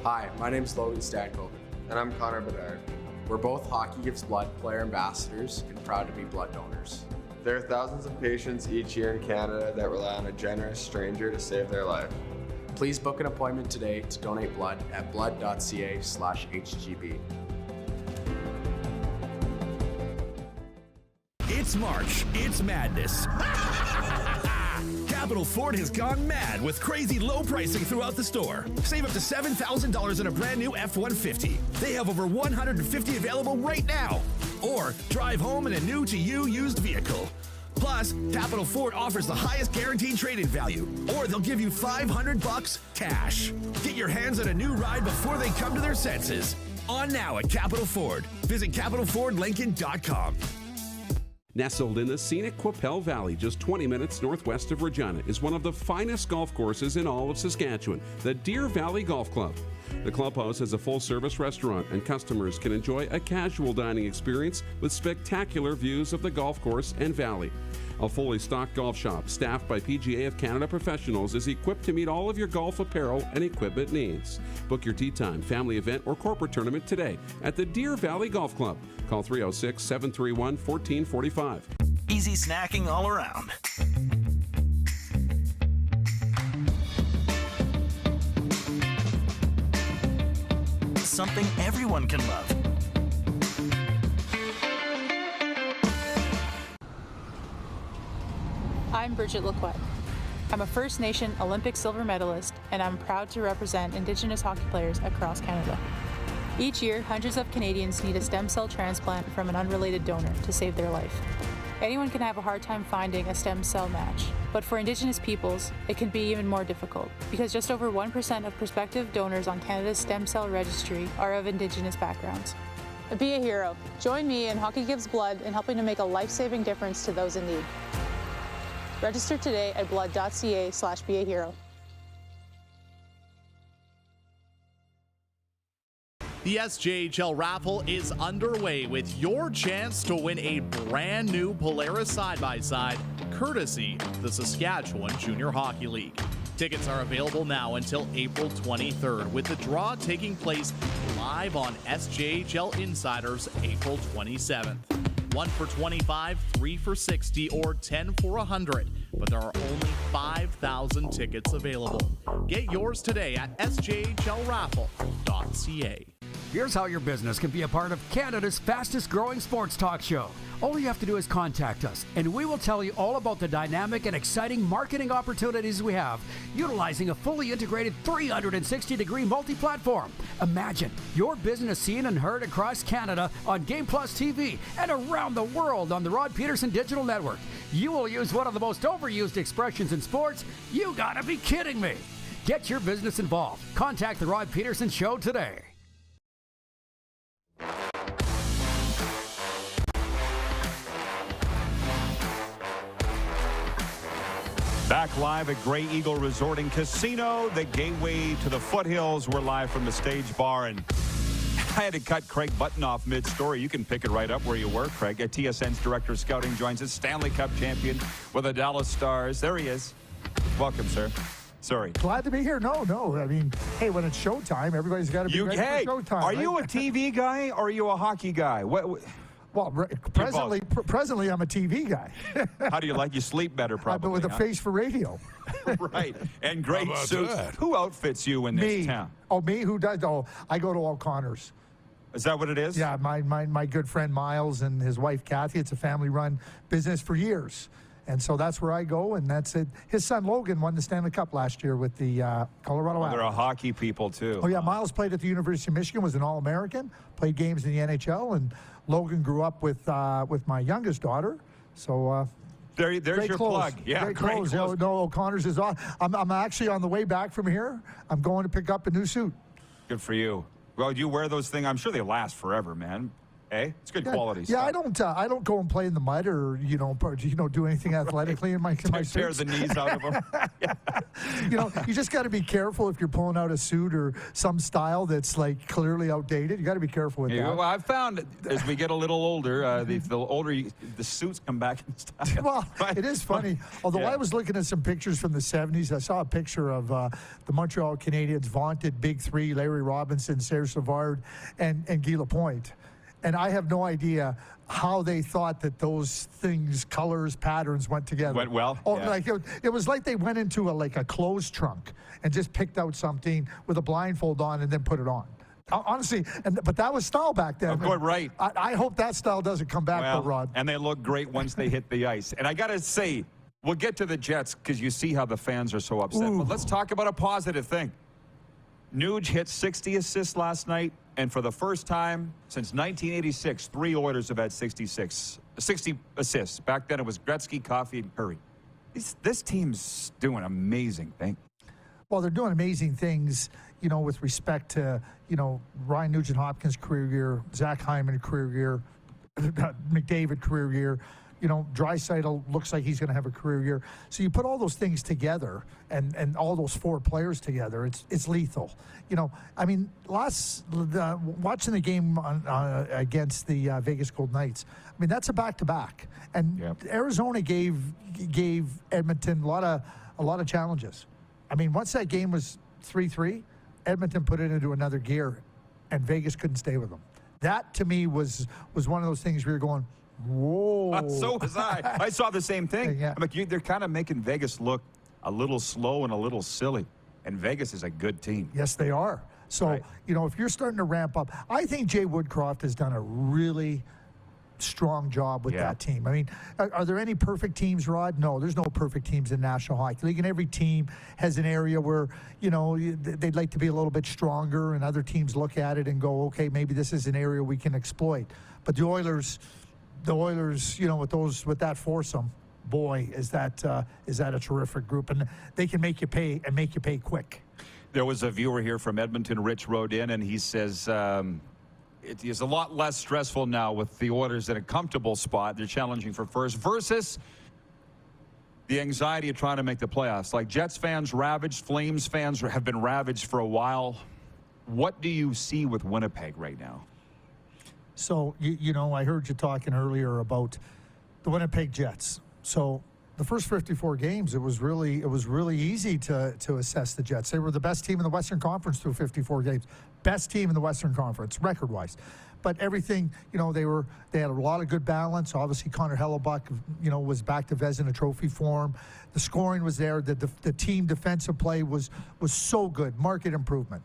Hi, my name's Logan Stankoven.
And I'm Connor Bedard.
We're both Hockey Gives Blood player ambassadors and proud to be blood donors.
There are thousands of patients each year in Canada that rely on a generous stranger to save their life.
Please book an appointment today to donate blood at blood.ca/HGB.
It's March. It's madness. Capital Ford has gone mad with crazy low pricing throughout the store. Save up to $7,000 on a brand new F-150. They have over 150 available right now. Or drive home in a new to you used vehicle. Plus, Capital Ford offers the highest guaranteed trade-in value, or they'll give you $500 cash. Get your hands on a new ride before they come to their senses. On now at Capital Ford. Visit CapitalFordLincoln.com.
Nestled in the scenic Qu'Appelle Valley, just 20 minutes northwest of Regina, is one of the finest golf courses in all of Saskatchewan, the Deer Valley Golf Club. The clubhouse has a full-service restaurant, and customers can enjoy a casual dining experience with spectacular views of the golf course and valley. A fully stocked golf shop, staffed by PGA of Canada professionals, is equipped to meet all of your golf apparel and equipment needs. Book your tee time, family event, or corporate tournament today at the Deer Valley Golf Club. Call 306-731-1445.
Easy snacking all around. Something everyone can love.
I'm Bridget Lacquette. I'm a First Nation Olympic silver medalist, and I'm proud to represent Indigenous hockey players across Canada. Each year, hundreds of Canadians need a stem cell transplant from an unrelated donor to save their life. Anyone can have a hard time finding a stem cell match, but for Indigenous peoples, it can be even more difficult because just over 1% of prospective donors on Canada's stem cell registry are of Indigenous backgrounds. Be a hero. Join me in Hockey Gives Blood in helping to make a life-saving difference to those in need. Register today at blood.ca/beahero.
The SJHL raffle is underway with your chance to win a brand new Polaris side-by-side, courtesy of the Saskatchewan Junior Hockey League. Tickets are available now until April 23rd, with the draw taking place live on SJHL Insiders April 27th. 1 for $25, 3 for $60, or 10 for $100. But there are only 5,000 tickets available. Get yours today at sjhlraffle.ca.
Here's how your business can be a part of Canada's fastest growing sports talk show. All you have to do is contact us, and we will tell you all about the dynamic and exciting marketing opportunities we have, utilizing a fully integrated 360-degree multi-platform. Imagine your business seen and heard across Canada on Game Plus TV and around the world on the Rod Pedersen Digital Network. You will use one of the most overused expressions in sports. You gotta be kidding me. Get your business involved. Contact the Rod Pedersen Show today.
Back live at Grey Eagle Resort and Casino, the gateway to the foothills. We're live from the Stage Bar, and I had to cut Craig Button off mid-story. You can pick it right up where you were, Craig. TSN's Director of Scouting joins us, Stanley Cup champion with the Dallas Stars. There he is. Welcome, sir. Sorry.
Glad to be here. No. I mean, hey, when it's showtime, everybody's got to be ready for showtime.
Are you a TV guy or are you a hockey guy?
Well, presently, I'm a TV guy.
How do you like? You sleep better, probably.
But with a face for radio.
Right. And great suits. Who outfits you in this town?
Oh, me? Who does? Oh, I go to O'Connor's.
Is that what it is?
Yeah, my good friend Miles and his wife Kathy. It's a family-run business for years. And so that's where I go, and that's it. His son Logan won the Stanley Cup last year with the Colorado Avalanche.
They're a hockey people, too.
Oh, yeah. Miles played at the University of Michigan, was an All-American, played games in the NHL, and Logan grew up with my youngest daughter. So
there's your plug. Yeah,
great clothes. No, O'Connor's is on. I'm actually on the way back from here. I'm going to pick up a new suit.
Good for you. Well, you wear those things. I'm sure they last forever, man. Hey, it's good quality stuff.
Yeah, I don't go and play in the mud or do anything athletically in my suits.
Tear the knees out of them.
You just got to be careful if you're pulling out a suit or some style that's like clearly outdated. You got to be careful with that.
Well, I've found that as we get a little older, the older the suits come back in style.
Well, it is funny. Although I was looking at some pictures from the 70s, I saw a picture of the Montreal Canadiens' vaunted big three: Larry Robinson, Serge Savard, and Guy Lapointe. And I have no idea how they thought that those things, colors, patterns went together.
Went well?
Oh, yeah. Like it was like they went into a clothes trunk and just picked out something with a blindfold on and then put it on. Honestly, but that was style back then.
Right.
I hope that style doesn't come back, though, Rod.
And they look great once they hit the ice. And I got to say, we'll get to the Jets because you see how the fans are so upset. Ooh. But let's talk about a positive thing. Nuge hit 60 assists last night, and for the first time since 1986, 3 Oilers have had 60 assists. Back then it was Gretzky, Coffey, and Curry. This team's doing amazing things.
Well, they're doing amazing things, with respect to, Ryan Nugent-Hopkins' career year, Zach Hyman career year, McDavid career year. Draisaitl looks like he's going to have a career year. So you put all those things together and all those 4 players together, it's lethal. Watching the game against the Vegas Golden Knights, that's a back-to-back. And Arizona gave Edmonton a lot of challenges. Once that game was 3-3, Edmonton put it into another gear, and Vegas couldn't stay with them. That, to me, was one of those things where you're going, whoa.
So was I. I saw the same thing.
Yeah.
They're kind of making Vegas look a little slow and a little silly. And Vegas is a good team.
Yes, they are. So, if you're starting to ramp up, I think Jay Woodcroft has done a really strong job with that team. Are there any perfect teams, Rod? No, there's no perfect teams in National Hockey League, and every team has an area where, they'd like to be a little bit stronger, and other teams look at it and go, okay, maybe this is an area we can exploit. But the Oilers, with that foursome, boy, is that a terrific group, and they can make you pay and make you pay quick.
There was a viewer here from Edmonton, Rich, wrote in, and he says it is a lot less stressful now with the Oilers in a comfortable spot. They're challenging for first versus the anxiety of trying to make the playoffs. Like Jets fans ravaged, Flames fans have been ravaged for a while. What do you see with Winnipeg right now?
So, I heard you talking earlier about the Winnipeg Jets. So the first 54 games, it was really easy to assess the Jets. They were the best team in the Western Conference through 54 games. Best team in the Western Conference, record-wise. But everything, they had a lot of good balance. Obviously, Connor Hellebuck, was back to Vezina Trophy form. The scoring was there. The team defensive play was so good, market improvement.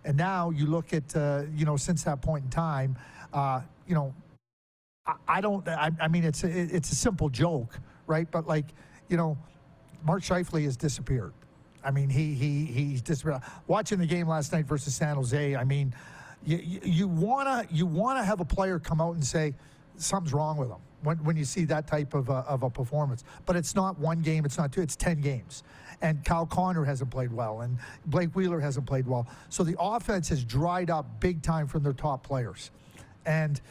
And now you look at, since that point in time, I mean, it's a simple joke, right? But Mark Scheifele has disappeared. I mean, he's disappeared. Watching the game last night versus San Jose, I mean, you wanna have a player come out and say something's wrong with him when you see that type of a performance. But it's not one game, it's not two, it's 10 games. And Kyle Connor hasn't played well, and Blake Wheeler hasn't played well. So the offense has dried up big time from their top players. And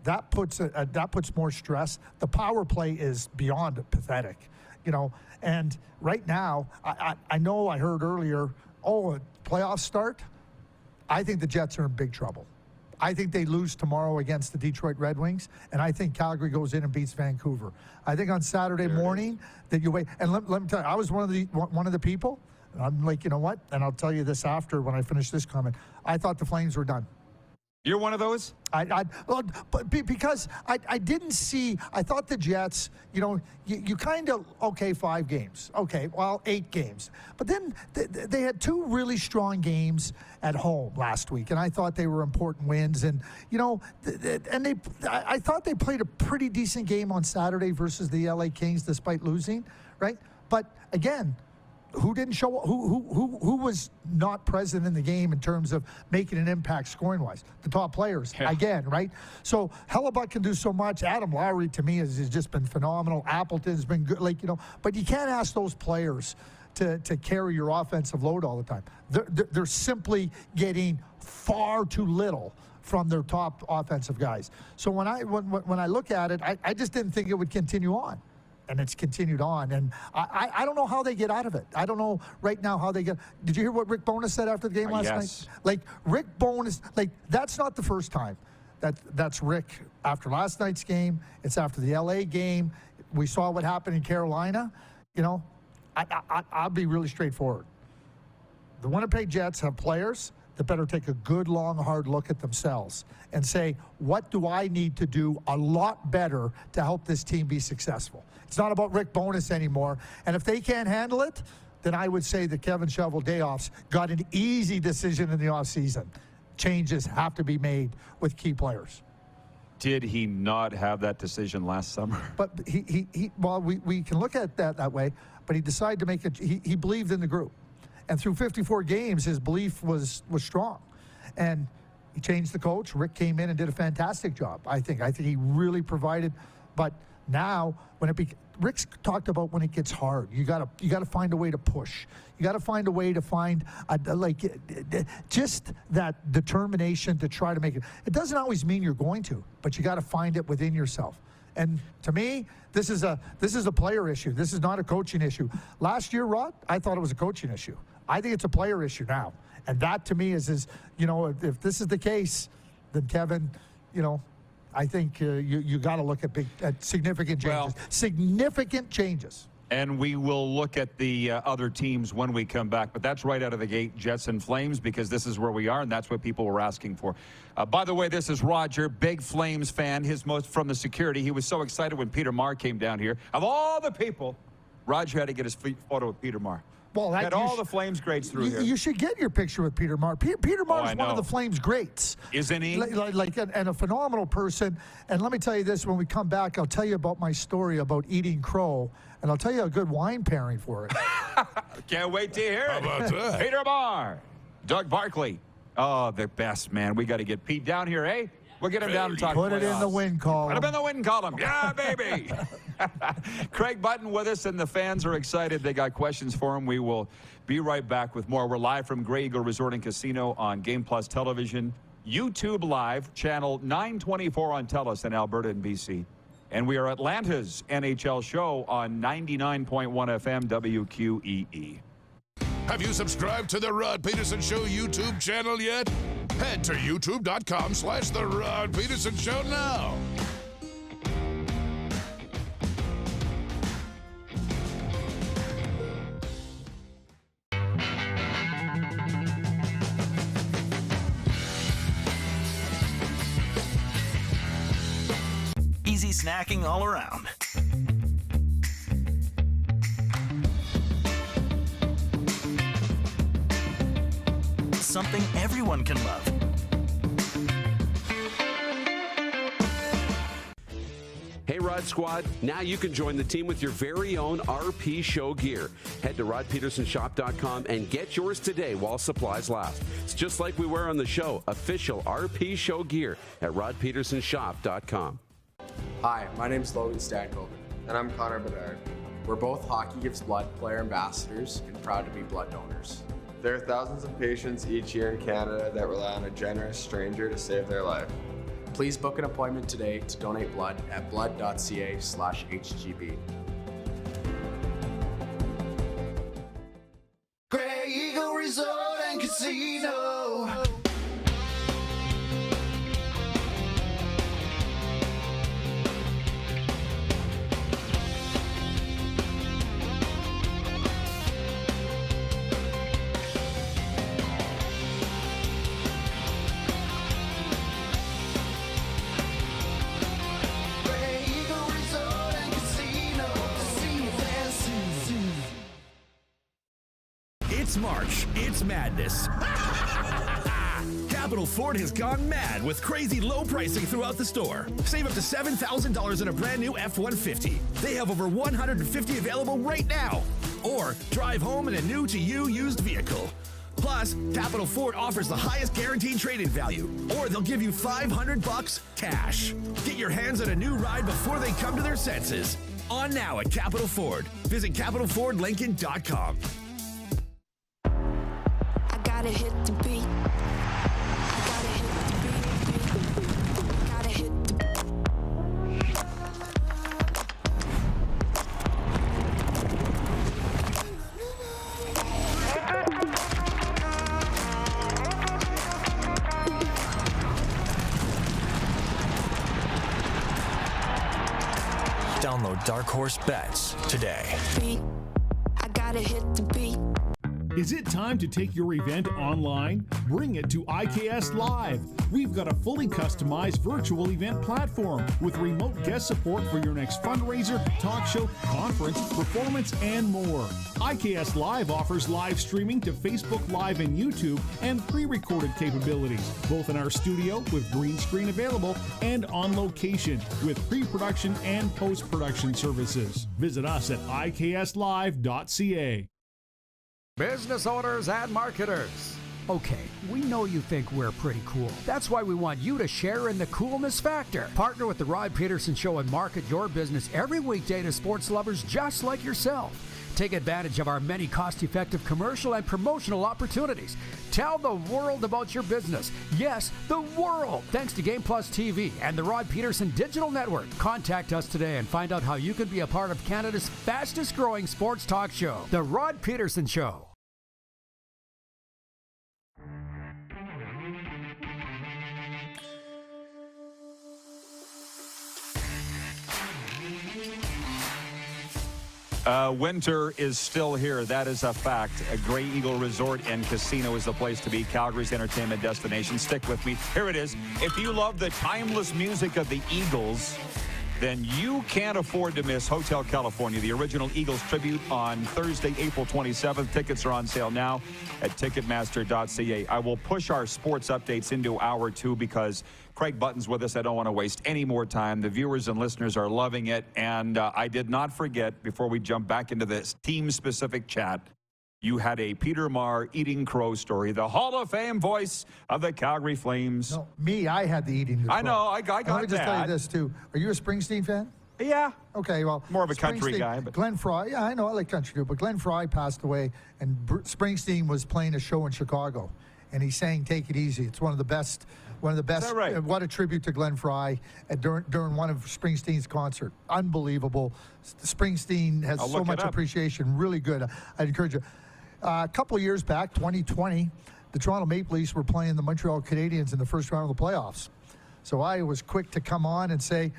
that puts more stress. The power play is beyond pathetic, And right now, I know I heard earlier, a playoff start. I think the Jets are in big trouble. I think they lose tomorrow against the Detroit Red Wings, and I think Calgary goes in and beats Vancouver. I think on Saturday morning that you wait. And let me tell you, I was one of the people. And I'm like, you know what? And I'll tell you this after when I finish this comment. I thought the Flames were done.
You're one of those?
Because I didn't see, I thought the Jets, you kind of, 5 games. 8 games. But then they had 2 really strong games at home last week, and I thought they were important wins. And, I thought they played a pretty decent game on Saturday versus the LA Kings despite losing, right? But again, who didn't show up? Who was not present in the game in terms of making an impact scoring wise? The top players again, right? So Hellebuck can do so much. Adam Lowry to me has just been phenomenal. Appleton's been good, but you can't ask those players to carry your offensive load all the time. They're simply getting far too little from their top offensive guys. So when I look at it, I just didn't think it would continue on. And it's continued on. And I don't know how they get out of it. I don't know right now how they get. Did you hear what Rick Bowness said after the game last night? Rick Bowness, that's not the first time. That's Rick after last night's game. It's after the LA game. We saw what happened in Carolina. I'll be really straightforward. The Winnipeg Jets have players that better take a good, long, hard look at themselves and say, what do I need to do a lot better to help this team be successful? It's not about Rick Bowness anymore. And if they can't handle it, then I would say that Kevin Shovel-Dayoff's got an easy decision in the offseason. Changes have to be made with key players.
Did he not have that decision last summer?
But we can look at that way, but he decided to make it. He believed in the group. And through 54 games, his belief was strong. And he changed the coach. Rick came in and did a fantastic job, I think. I think he really provided. But now, Rick's talked about when it gets hard, you gotta find a way to push. You gotta find a way to find just that determination to try to make it. It doesn't always mean you're going to, but you gotta find it within yourself. And to me, this is a player issue. This is not a coaching issue. Last year, Rod, I thought it was a coaching issue. I think it's a player issue now. And that to me is if this is the case, then Kevin, I think you got to look at significant changes. Significant changes.
And we will look at the other teams when we come back. But that's right out of the gate, Jets and Flames, because this is where we are, and that's what people were asking for. By the way, this is Roger, big Flames fan, from the security. He was so excited when Peter Marr came down here. Of all the people, Roger had to get his photo with Peter Marr.
Well,
had all the Flames greats through here.
You should get your picture with Peter Marr. Peter Marr is one of the Flames greats.
Isn't he?
And a phenomenal person. And let me tell you this, when we come back, I'll tell you about my story about eating crow, and I'll tell you a good wine pairing for it.
Can't wait to hear it.
How about that?
Peter Marr, Doug Barkley. Oh, the best, man. We got to get Pete down here, eh? We'll get him down and talk.
Put it in the win column.
Put him in the win column. Yeah, baby. Craig Button with us, and the fans are excited. They got questions for him. We will be right back with more. We're live from Grey Eagle Resort and Casino on Game Plus Television, YouTube Live, channel 924 on TELUS in Alberta and BC. And we are Atlanta's NHL show on 99.1 FM WQEE.
Have you subscribed to the Rod Pedersen Show YouTube channel yet? Head to youtube.com/The Rod Pedersen Show now.
Easy snacking all around. something everyone can love.
Hey Rod Squad, now you can join the team with your very own RP Show gear. Head to rodpetersonshop.com and get yours today while supplies last. It's just like we wear on the show, official RP Show gear at rodpetersonshop.com.
Hi, my name's Logan Stankoven.
And I'm Connor Bedard.
We're both Hockey Gives Blood player ambassadors and proud to be blood donors.
There are thousands of patients each year in Canada that rely on a generous stranger to save their life.
Please book an appointment today to donate blood at blood.ca/HGB.
Grey Eagle Resort and Casino.
It's March. It's madness. Capital Ford has gone mad with crazy low pricing throughout the store. Save up to $7,000 on a brand new F-150. They have over 150 available right now. Or drive home in a new to you used vehicle. Plus, Capital Ford offers the highest guaranteed trade-in value, or they'll give you $500 cash. Get your hands on a new ride before they come to their senses. On now at Capital Ford. Visit CapitalFordLincoln.com.
Gotta hit the beat. Gotta hit the beat. Gotta hit the
Download Dark Horse Bets today.
beat. I gotta hit the beat.
Is it time to take your event online? Bring it to IKS Live. We've got a fully customized virtual event platform with remote guest support for your next fundraiser, talk show, conference, performance, and more. IKS Live offers live streaming to Facebook Live and YouTube and pre-recorded capabilities, both in our studio with green screen available and on location with pre-production and post-production services. Visit us at ikslive.ca.
Business owners and marketers. Okay, we know you think we're pretty cool. That's why we want you to share in the coolness factor. Partner with the Rod Pedersen Show and market your business every weekday to sports lovers just like yourself. Take advantage of our many cost-effective commercial and promotional opportunities. Tell the world about your business. Yes, the world. Thanks to Game Plus TV and the Rod Pedersen Digital Network. Contact us today and find out how you can be a part of Canada's fastest-growing sports talk show, The Rod Pedersen Show.
Winter is still here. That is a fact. A Grey Eagle Resort and Casino is the place to be. Calgary's entertainment destination. Stick with me. Here it is. If you love the timeless music of the Eagles, then you can't afford to miss Hotel California, the original Eagles tribute on Thursday, April 27th. Tickets are on sale now at Ticketmaster.ca. I will push our sports updates into hour 2 because Craig Button's with us. I don't want to waste any more time. The viewers and listeners are loving it. And I did not forget, before we jump back into this team-specific chat, you had a Peter Marr eating crow story, the Hall of Fame voice of the Calgary Flames.
No, me, I had the eating the crow.
I know, I got that.
Let me just tell you this, too. Are you a Springsteen fan?
Yeah.
Okay, well.
More of a country guy. But
Glenn Fry, yeah, I know, I like country too, but Glenn Fry passed away, and Springsteen was playing a show in Chicago, and he sang Take It Easy. It's one of the best. Is that right? What a tribute to Glenn Fry during one of Springsteen's concert. Unbelievable. Springsteen has so much appreciation. Really good. I'd encourage you. A couple of years back, 2020, the Toronto Maple Leafs were playing the Montreal Canadiens in the first round of the playoffs. So I was quick to come on and say,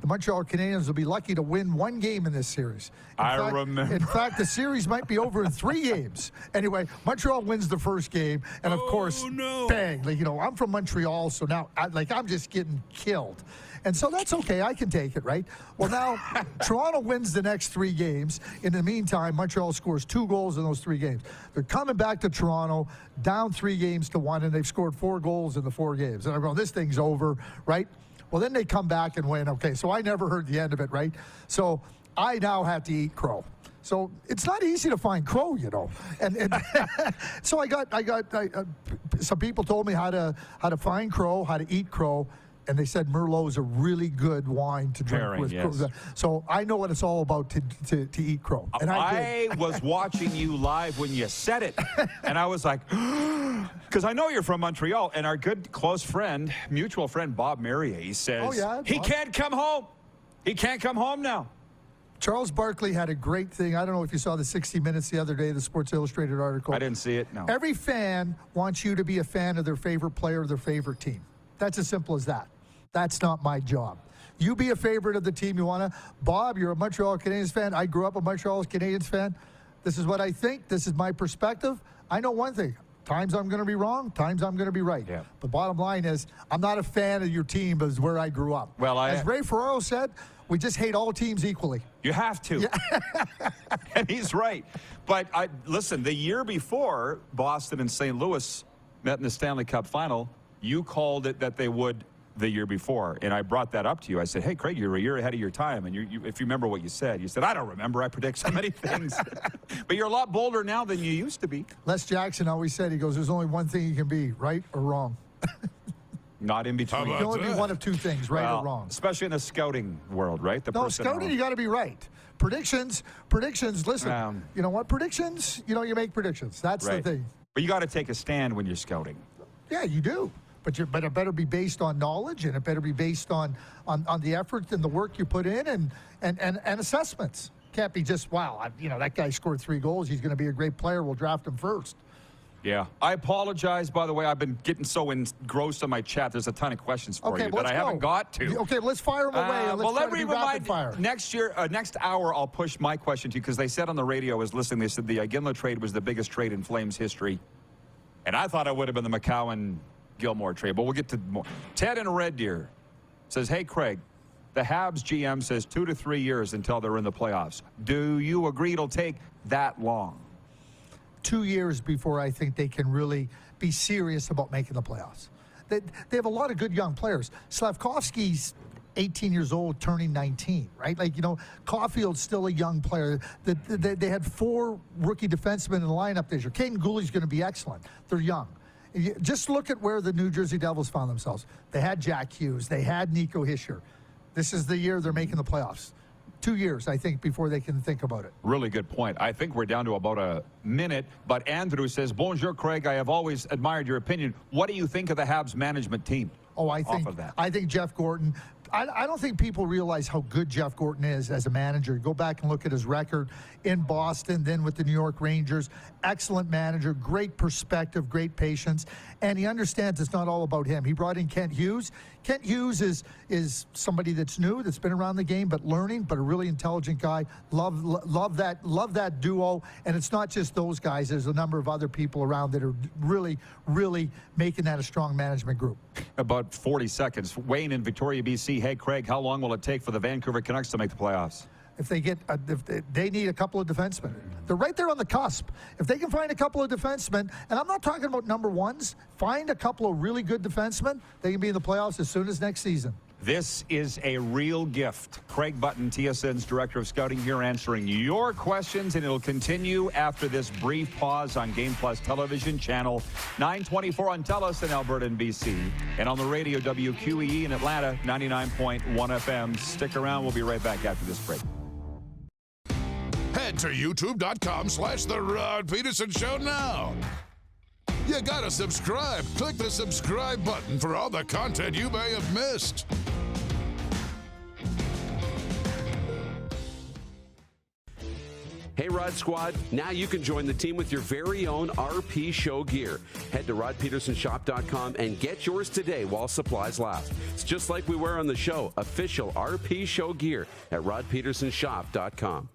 The Montreal Canadiens will be lucky to win one game in this series.
I remember.
In fact, the series might be over in 3 games. Anyway, Montreal wins the first game, and of course, bang! Like, I'm from Montreal, so now I'm just getting killed. And so that's okay. I can take it, right? Well, now Toronto wins the next 3 games. In the meantime, Montreal scores 2 goals in those 3 games. They're coming back to Toronto, down 3 games to 1, and they've scored 4 goals in the 4 games. And I'm going, this thing's over, right? Well, then they come back and win. Okay, so I never heard the end of it, right? So I now have to eat crow. So it's not easy to find crow, And so I got some people told me how to find crow, how to eat crow. And they said Merlot is a really good wine to drink with crow. So I know what it's all about to eat crow. And
I was watching you live when you said it, and I was like, because I know you're from Montreal, and our good close friend, mutual friend Bob Merrier, he says, he can't come home. He can't come home now.
Charles Barkley had a great thing. I don't know if you saw the 60 Minutes the other day, the Sports Illustrated article.
I didn't see it, no.
Every fan wants you to be a fan of their favorite player or their favorite team. That's as simple as that. That's not my job. You be a favorite of the team you want to. Bob, you're a Montreal Canadiens fan. I grew up a Montreal Canadiens fan. This is what I think. This is my perspective. I know one thing. Times I'm going to be wrong. Times I'm going to be right. Yeah. But bottom line is, I'm not a fan of your team, but it's where I grew up.
Well,
as Ray Ferraro said, we just hate all teams equally.
You have to. Yeah. And he's right. But listen, the year before Boston and St. Louis met in the Stanley Cup final, you called it that they would the year before, and I brought that up to you. I said, hey, Craig, you're a year ahead of your time, and if you remember what you said, I don't remember. I predict so many things. But you're a lot bolder now than you used to be.
Les Jackson always said, he goes, there's only one thing you can be, right or wrong.
Not in between.
You can only be one of 2 things, right or wrong.
Especially in the scouting world, right?
Scouting, you got to be right. Predictions, listen, you know what? Predictions, you make predictions. That's the thing.
But you got to take a stand when you're scouting.
Yeah, you do. But it better be based on knowledge, and it better be based on the effort and the work you put in and assessments. Can't be just, wow, that guy scored 3 goals. He's going to be a great player. We'll draft him first.
Yeah. I apologize, by the way. I've been getting so engrossed in my chat. There's a ton of questions for you, but I haven't got to.
Okay, let's fire them away. And let's try to be rapid fire.
Next hour, I'll push my question to you, because they said on the radio, I was listening, they said the Iginla trade was the biggest trade in Flames history. And I thought it would have been the McCowan-Gilmore trade, but we'll get to more. Ted in Red Deer says, hey, Craig, the Habs GM says 2 to 3 years until they're in the playoffs. Do you agree it'll take that long?
2 years before I think they can really be serious about making the playoffs. They have a lot of good young players. Slavkovsky's 18 years old, turning 19, right? Caulfield's still a young player. They had 4 rookie defensemen in the lineup this year. Caden Gooley's going to be excellent. They're young. Just look at where the New Jersey Devils found themselves. They had Jack Hughes. They had Nico Hischier. This is the year they're making the playoffs. 2 years, I think, before they can think about it.
Really good point. I think we're down to about a minute, but Andrew says, bonjour, Craig. I have always admired your opinion. What do you think of the Habs management team?
Oh, I think Jeff Gorton. I don't think people realize how good Jeff Gorton is as a manager. Go back and look at his record in Boston, then with the New York Rangers. Excellent manager, great perspective, great patience, and he understands it's not all about him. He brought in Kent Hughes. Kent Hughes is somebody that's new, that's been around the game, but learning, but a really intelligent guy. Love that duo, and it's not just those guys. There's a number of other people around that are really, really making that a strong management group.
About 40 seconds. Wayne in Victoria, BC. Hey, Craig, how long will it take for the Vancouver Canucks to make the playoffs?
If they need a couple of defensemen. They're right there on the cusp. If they can find a couple of defensemen, and I'm not talking about number ones, find a couple of really good defensemen, they can be in the playoffs as soon as next season.
This is a real gift. Craig Button, TSN's Director of Scouting, here answering your questions, and it'll continue after this brief pause on Game Plus Television, channel 924 on TELUS in Alberta and BC, and on the radio WQEE in Atlanta, 99.1 FM. Stick around. We'll be right back after this break.
Head to youtube.com/The Rod Pedersen Show now. You gotta subscribe. Click the subscribe button for all the content you may have missed.
Hey Rod Squad, now you can join the team with your very own RP Show gear. Head to rodpetersonshop.com and get yours today while supplies last. It's just like we wear on the show, official RP Show gear at rodpetersonshop.com.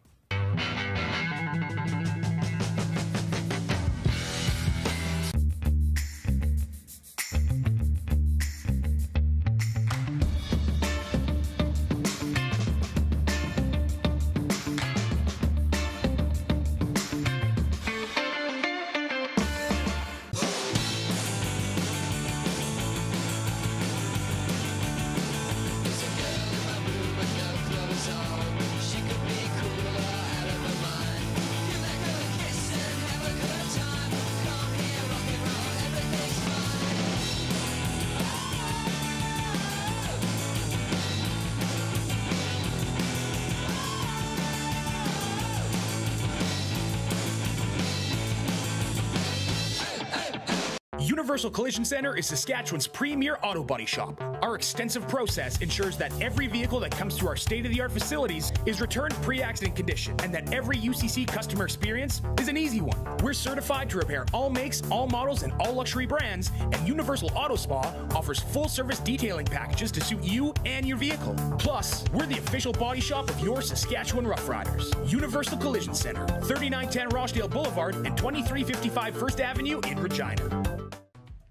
Universal Collision Center is Saskatchewan's premier auto body shop. Our extensive process ensures that every vehicle that comes through our state-of-the-art facilities is returned pre-accident condition, and that every UCC customer experience is an easy one. We're certified to repair all makes, all models, and all luxury brands, and Universal Auto Spa offers full-service detailing packages to suit you and your vehicle. Plus, we're the official body shop of your Saskatchewan Rough Riders. Universal Collision Center, 3910 Rochdale Boulevard and 2355 First Avenue in Regina.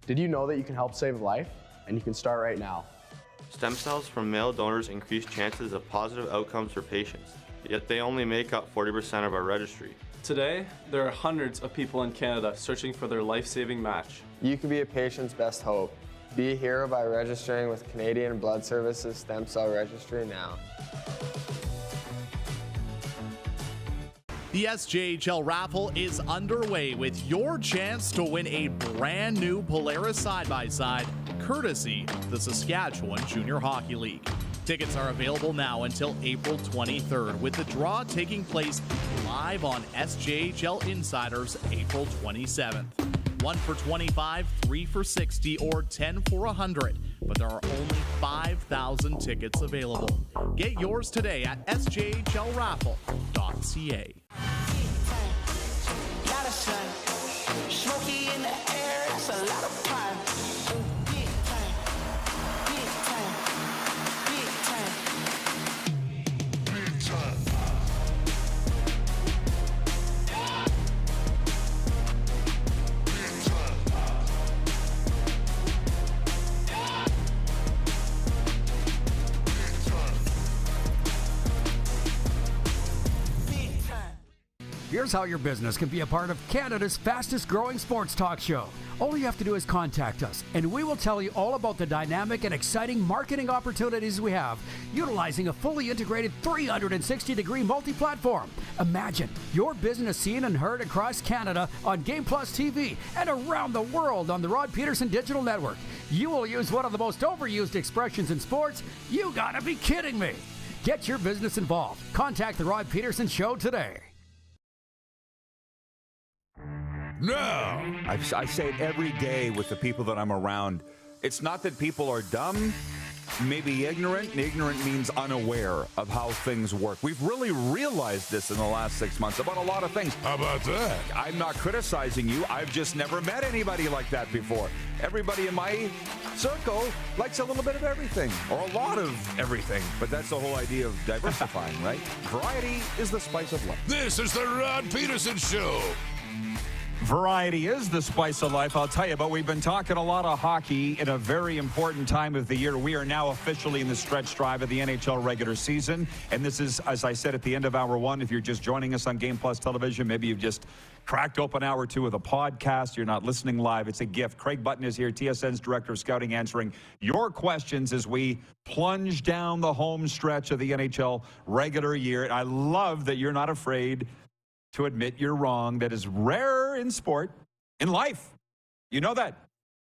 Did you know that you can help save a life? And you can start right now.
Stem cells from male donors increase chances of positive outcomes for patients, yet they only make up 40% of our registry.
Today, there are hundreds of people in Canada searching for their life-saving match.
You can be a patient's best hope. Be a hero by registering with Canadian Blood Services Stem Cell Registry now.
The SJHL raffle is underway with your chance to win a brand new Polaris side-by-side, courtesy the Saskatchewan Junior Hockey League. Tickets are available now until April 23rd, with the draw taking place live on SJHL Insiders April 27th. 1 for 25, 3 for 60, or 10 for 100. But there are only 5,000 tickets available. Get yours today at sjhlraffle.ca.
Smoky in the air, that's a lot of fun. Big time, big time, big time, big time.
Here's how your business can be a part of Canada's fastest growing sports talk show. All you have to do is contact us, and we will tell you all about the dynamic and exciting marketing opportunities we have, utilizing a fully integrated 360-degree multi-platform. Imagine your business seen and heard across Canada on Game Plus TV and around the world on the Rod Pedersen Digital Network. You will use one of the most overused expressions in sports. You gotta be kidding me. Get your business involved. Contact the Rod Pedersen Show today.
Now,
I say it every day with the people that I'm around. It's not that people are dumb, maybe ignorant. Ignorant means unaware of how things work. We've really realized this in the last 6 months about a lot of things.
How about that?
I'm not criticizing you. I've just never met anybody like that before. Everybody in my circle likes a little bit of everything, or a lot of everything. But that's the whole idea of diversifying, right? Variety is the spice of life.
This is the Rod Pedersen Show.
Variety is the spice of life, I'll tell you, but we've been talking a lot of hockey in a very important time of the year. We are now officially in the stretch drive of the NHL regular season, and this is, as I said, at the end of hour one. If you're just joining us on Game Plus Television, maybe you've just cracked open hour two of the podcast, you're not listening live, it's a gift. Craig Button is here, TSN's Director of Scouting, answering your questions as we plunge down the home stretch of the NHL regular year. And I love that you're not afraid to admit you're wrong. That is rare in sport, in life. You know that.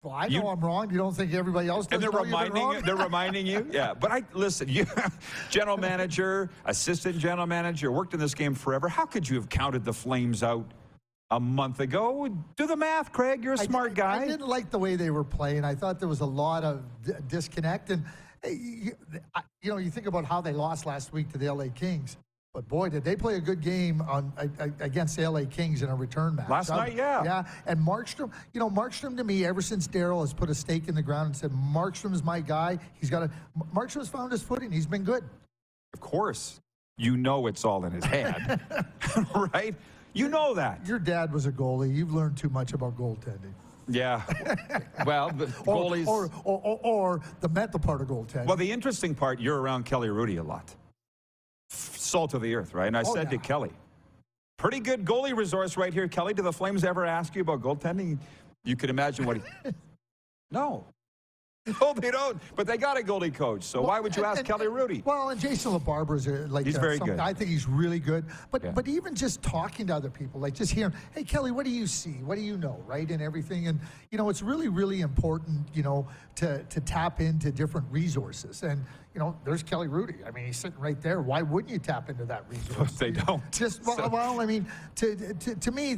Well, I know I'm wrong. You don't think everybody else does?
And they're reminding you. They're reminding you. Yeah, but listen. You, general manager, assistant general manager, worked in this game forever. How could you have counted the Flames out a month ago? Do the math, Craig. You're a smart guy.
I didn't like the way they were playing. I thought there was a lot of disconnect. And you think about how they lost last week to the LA Kings. But boy, did they play a good game against the LA Kings in a return match.
Last night, yeah.
Yeah, and Markstrom, Markstrom to me, ever since Darryl has put a stake in the ground and said, Markstrom is my guy, Markstrom's found his footing. He's been good.
Of course. You know it's all in his head, right? You know that.
Your dad was a goalie. You've learned too much about goaltending.
Yeah. Well, the goalies...
Or the mental part of goaltending.
Well, the interesting part, you're around Kelly Rudy a lot. Salt of the earth, right? And I said to Kelly, pretty good goalie resource right here, Kelly. Do the Flames ever ask you about goaltending? You could imagine what he... No. No, they don't. But they got a goalie coach, so why would you ask Kelly Rudy?
Well, and Jason LaBarber's
he's very good.
I think he's really good. But even just talking to other people, like just hearing, hey, Kelly, what do you see? What do you know, right? And everything. And, it's really, really important, to tap into different resources. And, there's Kelly Rudy. I mean, he's sitting right there. Why wouldn't you tap into that resource?
They don't.
Well, I mean, to me,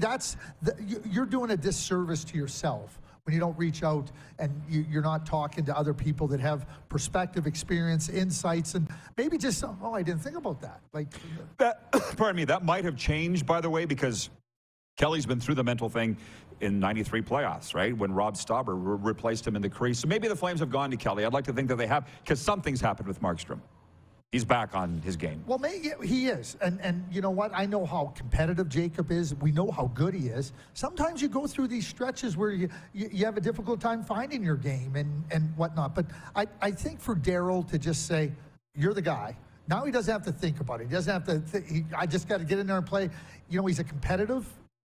you're doing a disservice to yourself when you don't reach out and you're not talking to other people that have perspective, experience, insights, and maybe just, I didn't think about that. Like
that, pardon me, that might have changed, by the way, because Kelly's been through the mental thing in '93 playoffs, right? When Rob Stauber replaced him in the crease. So maybe the Flames have gone to Kelly. I'd like to think that they have, because something's happened with Markstrom. He's back on his game.
Well, he is. And you know what? I know how competitive Jacob is. We know how good he is. Sometimes you go through these stretches where you have a difficult time finding your game and whatnot. But I think for Darryl to just say, you're the guy. Now he doesn't have to think about it. He doesn't have to I just got to get in there and play. He's a competitive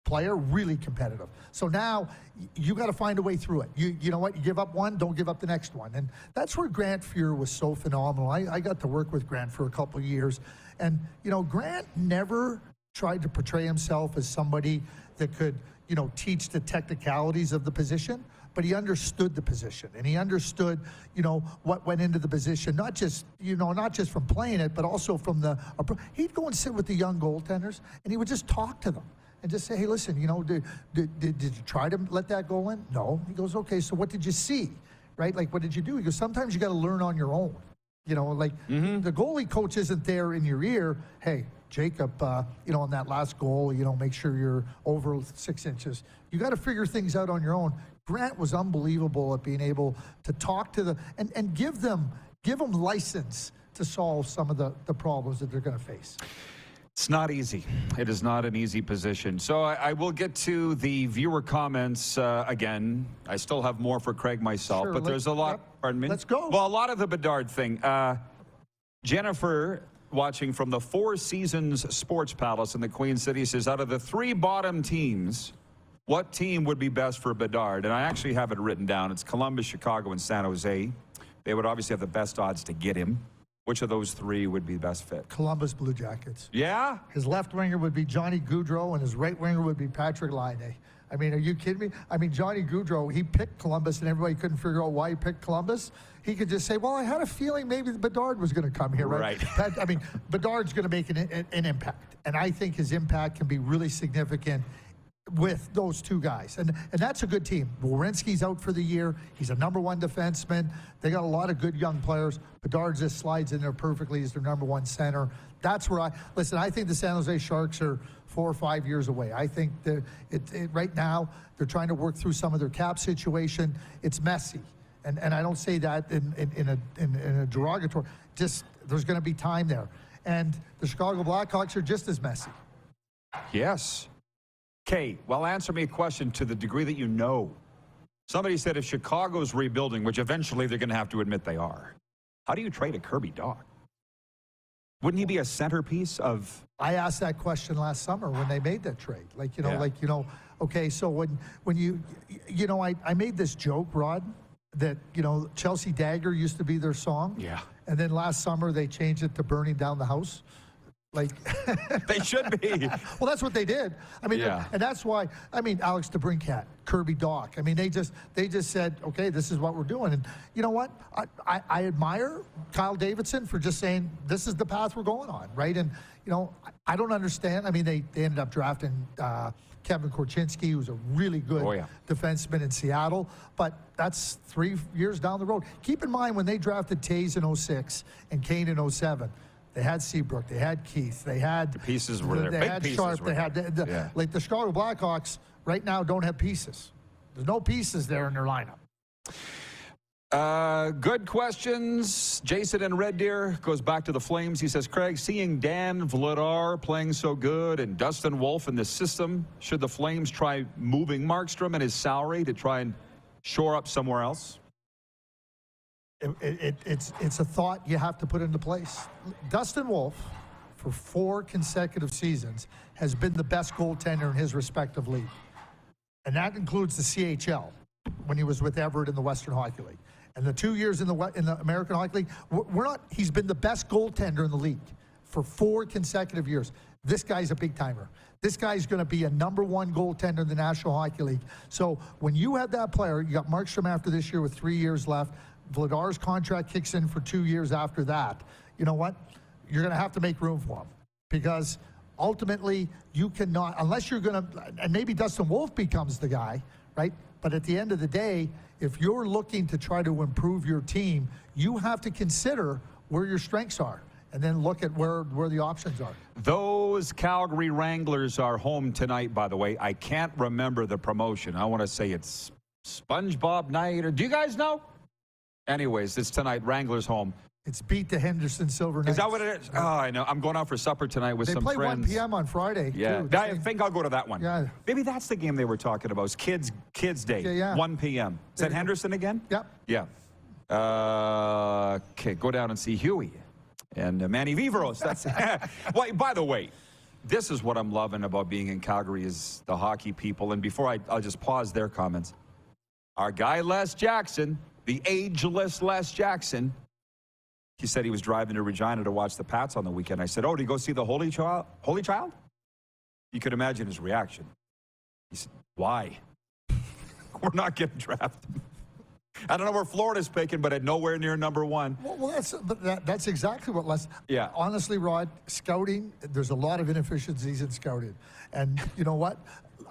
player, really competitive. So now you got to find a way through it. You know what? You give up one, don't give up the next one. And that's where Grant Fuhr was so phenomenal. I got to work with Grant for a couple of years. And, Grant never tried to portray himself as somebody that could, teach the technicalities of the position, but he understood the position and he understood, what went into the position, not just from playing it, but also from he'd go and sit with the young goaltenders and he would just talk to them. And just say, hey, listen, did you try to let that go in? No. He goes, okay, so what did you see? Right? Like, what did you do? He goes, sometimes you got to learn on your own. The goalie coach isn't there in your ear. Hey, Jacob, on that last goal, make sure you're over 6 inches. You got to figure things out on your own. Grant was unbelievable at being able to talk to and give them license to solve some of the problems that they're going to face.
It's not easy. It is not an easy position. So I will get to the viewer comments again. I still have more for Craig myself, but there's a lot. Pardon me?
Let's go.
Well, a lot of the Bedard thing. Jennifer, watching from the Four Seasons Sports Palace in the Queen City, says, out of the 3 bottom teams, what team would be best for Bedard? And I actually have it written down. It's Columbus, Chicago, and San Jose. They would obviously have the best odds to get him. Which of those 3 would be best fit?
Columbus Blue Jackets.
Yeah?
His left winger would be Johnny Gaudreau, and his right winger would be Patrick Laine. I mean, are you kidding me? I mean, Johnny Gaudreau, he picked Columbus, and everybody couldn't figure out why he picked Columbus. He could just say, well, I had a feeling maybe Bedard was going to come here, right? I mean, Bedard's going to make an impact, and I think his impact can be really significant with those 2 guys. And that's a good team. Werenski's out for the year. He's a #1 defenseman. They got a lot of good young players. Bedard just slides in there perfectly as their #1 center. That's where I think the San Jose Sharks are 4 or 5 years away. I think right now they're trying to work through some of their cap situation. It's messy. And I don't say that in a derogatory. Just there's going to be time there. And the Chicago Blackhawks are just as messy.
Yes. Okay, well, answer me a question to the degree that you know. Somebody said if Chicago's rebuilding, which eventually they're going to have to admit they are, how do you trade a Kirby Dach? Wouldn't he be a centerpiece of...
I asked that question last summer when they made that trade. Okay, so when I made this joke, Rod, that, Chelsea Dagger used to be their song.
Yeah.
And then last summer they changed it to Burning Down the House.
They should be.
Well, that's what they did. I mean, and that's why. I mean, Alex DeBrincat, Kirby Dach. I mean, they just said, okay, this is what we're doing. And you know what? I admire Kyle Davidson for just saying this is the path we're going on, right? And I don't understand. I mean, they ended up drafting Kevin Korchinski, who's a really good defenseman in Seattle, but that's 3 years down the road. Keep in mind when they drafted Taves in 06 and Kane in 07. They had Seabrook. They had Keith. They had
the pieces were there.
They
Big
had
pieces
Sharp.
were
They had
yeah.
like the Chicago Blackhawks right now don't have pieces. There's no pieces there in their lineup.
Good questions. Jason in Red Deer goes back to the Flames. He says, Craig, seeing Dan Vladar playing so good and Dustin Wolf in the system, should the Flames try moving Markstrom and his salary to try and shore up somewhere else?
It's a thought you have to put into place. Dustin Wolf, for 4 consecutive seasons, has been the best goaltender in his respective league. And that includes the CHL when he was with Everett in the Western Hockey League. And the 2 years in the American Hockey League, he's been the best goaltender in the league for 4 consecutive years. This guy's a big timer. This guy's going to be a #1 goaltender in the National Hockey League. So when you have that player, you got Markstrom after this year with 3 years left. Vladar's contract kicks in for 2 years after that. You know what? You're going to have to make room for him because ultimately you cannot, unless you're going to, and maybe Dustin Wolf becomes the guy, right? But at the end of the day, if you're looking to try to improve your team, you have to consider where your strengths are and then look at where the options are.
Those Calgary Wranglers are home tonight, by the way. I can't remember the promotion. I want to say it's SpongeBob night, or do you guys know? Anyways, it's tonight. Wranglers home.
It's beat the Henderson Silver Knights.
Is that what it is? Oh, I know. I'm going out for supper tonight with some friends.
They play 1 p.m. on Friday.
Yeah,
too.
I think I'll go to that one.
Yeah.
Maybe that's the game they were talking about. It's Kids Day,
yeah.
1 p.m. Is that Henderson again?
Yep.
Yeah. Okay, go down and see Huey and Manny Vivros. That's well, by the way, this is what I'm loving about being in Calgary is the hockey people. And before I'll just pause their comments. Our guy Les Jackson, the ageless Les Jackson, he said he was driving to Regina to watch the Pats on the weekend. I said, oh, did he go see the Holy Child? Holy Child? You could imagine his reaction. He said, why? We're not getting drafted. I don't know where Florida's picking, but at nowhere near #1.
Well, that's exactly what Les.
Yeah.
Honestly, Rod, scouting, there's a lot of inefficiencies in scouting. And you know what?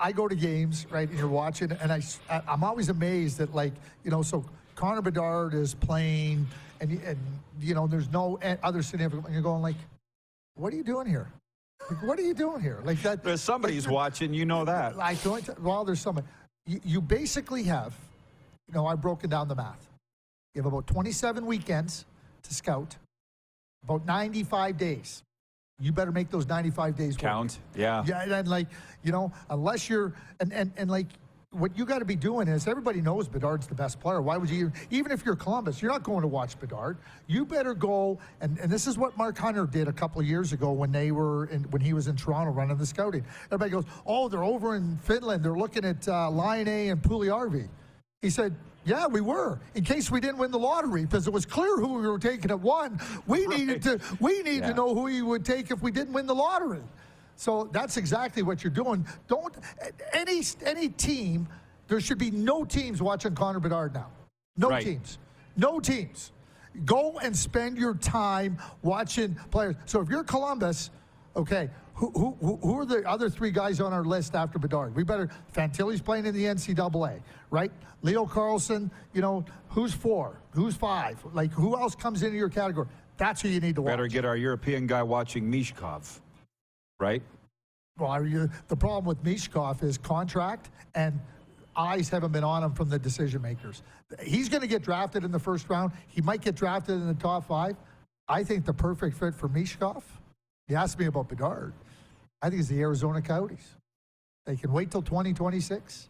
I go to games, right, and you're watching, and I'm always amazed that, like, so Connor Bedard is playing, and there's no other significant, and you're going like, what are you doing here? Like, what are you doing here? Like that.
There's somebody's watching, you know that.
Well, there's somebody. You basically have, I've broken down the math. You have about 27 weekends to scout, about 95 days. You better make those 95 days
count.
Work.
Yeah.
Yeah, and like, unless you're, and like, what you got to be doing is, everybody knows Bedard's the best player. Why would you, even if you're Columbus, you're not going to watch Bedard. You better go, and this is what Mark Hunter did a couple of years ago when he was in Toronto running the scouting. Everybody goes, oh, they're over in Finland. They're looking at Line A and Puljujärvi. He said, yeah, we were, in case we didn't win the lottery, because it was clear who we were taking at 1. We needed to know who we would take if we didn't win the lottery. So that's exactly what you're doing. Don't any team. There should be no teams watching Connor Bedard now. No teams. No teams. Go and spend your time watching players. So if you're Columbus, okay, who are the other 3 guys on our list after Bedard? Fantilli's playing in the NCAA, right? Leo Carlson, who's 4? Who's 5? Like, who else comes into your category? That's who you need to watch.
Better get our European guy watching Mishkov, right?
Well, the problem with Mishkov is contract, and eyes haven't been on him from the decision makers. He's going to get drafted in the first round. He might get drafted in the top 5. I think the perfect fit for Mishkov, you asked me about Bedard, I think it's the Arizona Coyotes. They can wait till 2026.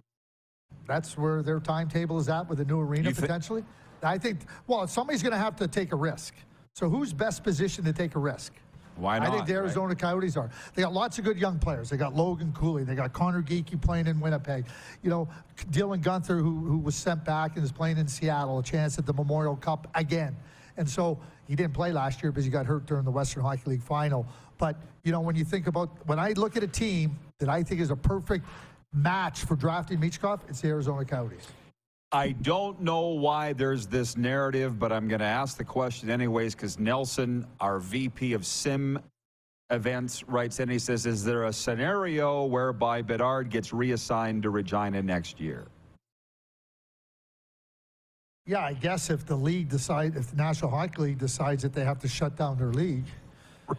That's where their timetable is at with a new arena potentially. I think, somebody's going to have to take a risk. So who's best positioned to take a risk?
Why not?
I think the Arizona Coyotes are. They got lots of good young players. They got Logan Cooley. They got Connor Geekie playing in Winnipeg. Dylan Gunther, who was sent back and is playing in Seattle, a chance at the Memorial Cup again. And so he didn't play last year because he got hurt during the Western Hockey League final. But, when I look at a team that I think is a perfect match for drafting Michkov, it's the Arizona Coyotes.
I don't know why there's this narrative, but I'm going to ask the question anyways, because Nelson, our VP of Sim Events, writes in, he says, is there a scenario whereby Bedard gets reassigned to Regina next year?
Yeah, I guess if the National Hockey League decides that they have to shut down their league.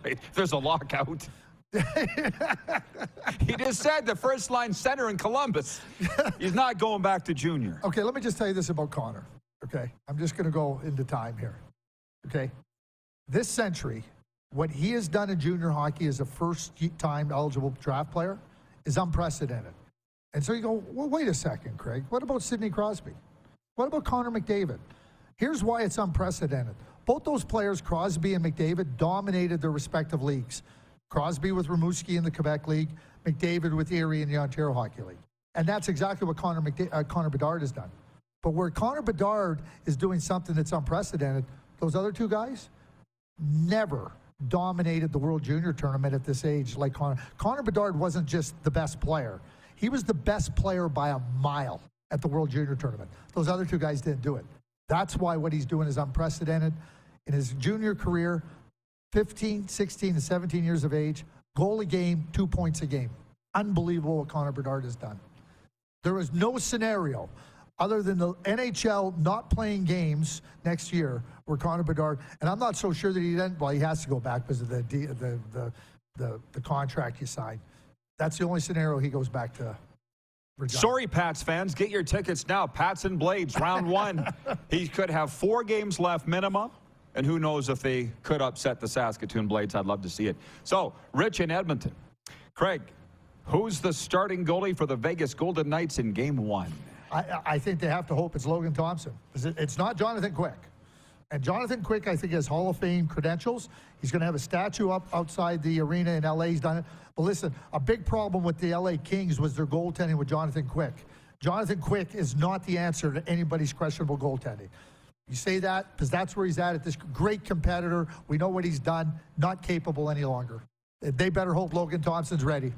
Right. There's a lockout. He just said the first-line center in Columbus. He's not going back to junior.
Okay, let me just tell you this about Connor. Okay, I'm just going to go into time here. Okay, this century, what he has done in junior hockey as a first-time eligible draft player is unprecedented. And so you go, well, wait a second, Craig. What about Sidney Crosby? What about Connor McDavid? Here's why it's unprecedented. Both those players, Crosby and McDavid, dominated their respective leagues. Crosby with Rimouski in the Quebec League, McDavid with Erie in the Ontario Hockey League. And that's exactly what Connor Bedard has done. But where Connor Bedard is doing something that's unprecedented, those other two guys never dominated the World Junior Tournament at this age like Connor. Connor Bedard wasn't just the best player. He was the best player by a mile at the World Junior Tournament. Those other two guys didn't do it. That's why what he's doing is unprecedented. In his junior career, 15, 16, and 17 years of age, goal a game, 2 points a game. Unbelievable what Connor Bedard has done. There is no scenario other than the NHL not playing games next year where Connor Bedard, and I'm not so sure that he didn't, well, he has to go back because of the contract he signed. That's the only scenario he goes back to Regina.
Sorry, Pats fans. Get your tickets now. Pats and Blades, round 1. He could have 4 games left minimum. And who knows if they could upset the Saskatoon Blades. I'd love to see it. So, Rich in Edmonton. Craig, who's the starting goalie for the Vegas Golden Knights in Game 1?
I think they have to hope it's Logan Thompson. It's not Jonathan Quick. And Jonathan Quick, I think, has Hall of Fame credentials. He's going to have a statue up outside the arena in L.A. He's done it. But listen, a big problem with the L.A. Kings was their goaltending with Jonathan Quick. Jonathan Quick is not the answer to anybody's questionable goaltending. You say that because that's where he's at this great competitor. We know what he's done. Not capable any longer. They better hope Logan Thompson's ready.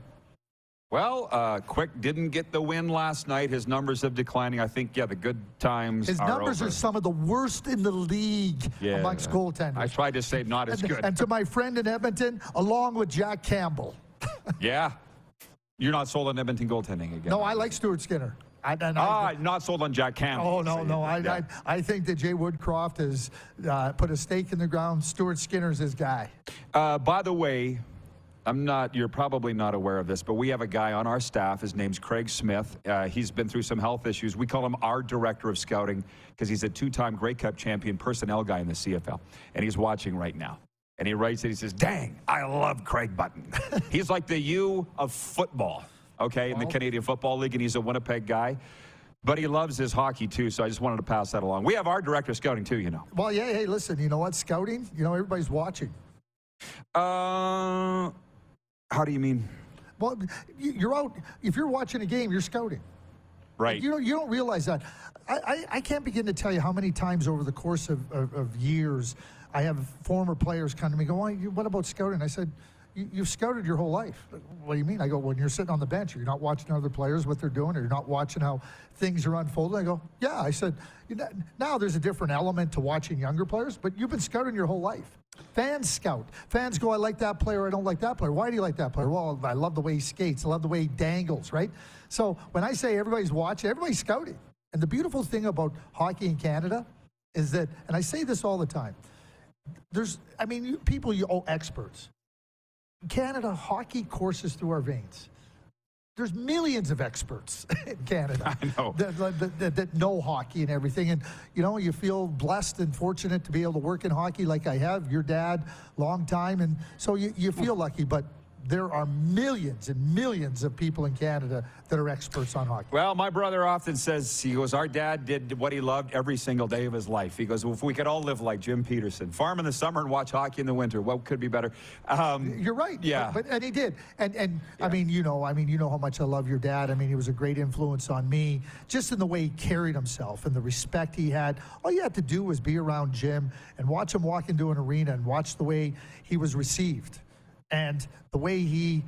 Well, Quick didn't get the win last night. His numbers have declining. I think, yeah, the good times
His numbers are some of the worst in the league amongst goaltenders.
I tried to say not as good.
And to my friend in Edmonton, along with Jack Campbell.
Yeah. You're not sold on Edmonton goaltending again.
No, I like Stuart Skinner.
Not sold on Jack Campbell.
Oh, no. I think that Jay Woodcroft has put a stake in the ground. Stuart Skinner's his guy.
By the way, you're probably not aware of this, but we have a guy on our staff. His name's Craig Smith. He's been through some health issues. We call him our director of scouting because he's a 2-time Grey Cup champion personnel guy in the CFL. And he's watching right now. And he writes it. He says, dang, I love Craig Button. He's like the U of football. Okay, in the Canadian Football League, and he's a Winnipeg guy. But he loves his hockey, too, so I just wanted to pass that along. We have our director of scouting, too, you know.
Well, yeah, hey, listen, you know what? Scouting, everybody's watching.
How do you mean?
Well, you're out. If you're watching a game, you're scouting.
Right.
You don't realize that. I can't begin to tell you how many times over the course of years I have former players come to me and go, what about scouting? I said, you've scouted your whole life. What do you mean? I go, when you're sitting on the bench, you're not watching other players, what they're doing, or you're not watching how things are unfolding. I go, yeah. I said, now there's a different element to watching younger players, but you've been scouting your whole life. Fans scout. Fans go, I like that player, I don't like that player. Why do you like that player? Well, I love the way he skates. I love the way he dangles, right? So when I say everybody's watching, everybody's scouting. And the beautiful thing about hockey in Canada is that, and I say this all the time, experts. Canada, hockey courses through our veins. There's millions of experts in Canada
I know.
that know hockey and everything. And, you feel blessed and fortunate to be able to work in hockey like I have. Your dad, long time. And so you feel lucky. But there are millions and millions of people in Canada that are experts on hockey.
Well, my brother often says, he goes, our dad did what he loved every single day of his life. He goes, well, if we could all live like Jim Pedersen, farm in the summer and watch hockey in the winter, what could be better?
You're right.
Yeah.
And he did. And yeah. You know how much I love your dad. He was a great influence on me, just in the way he carried himself and the respect he had. All you had to do was be around Jim and watch him walk into an arena and watch the way he was received. And the way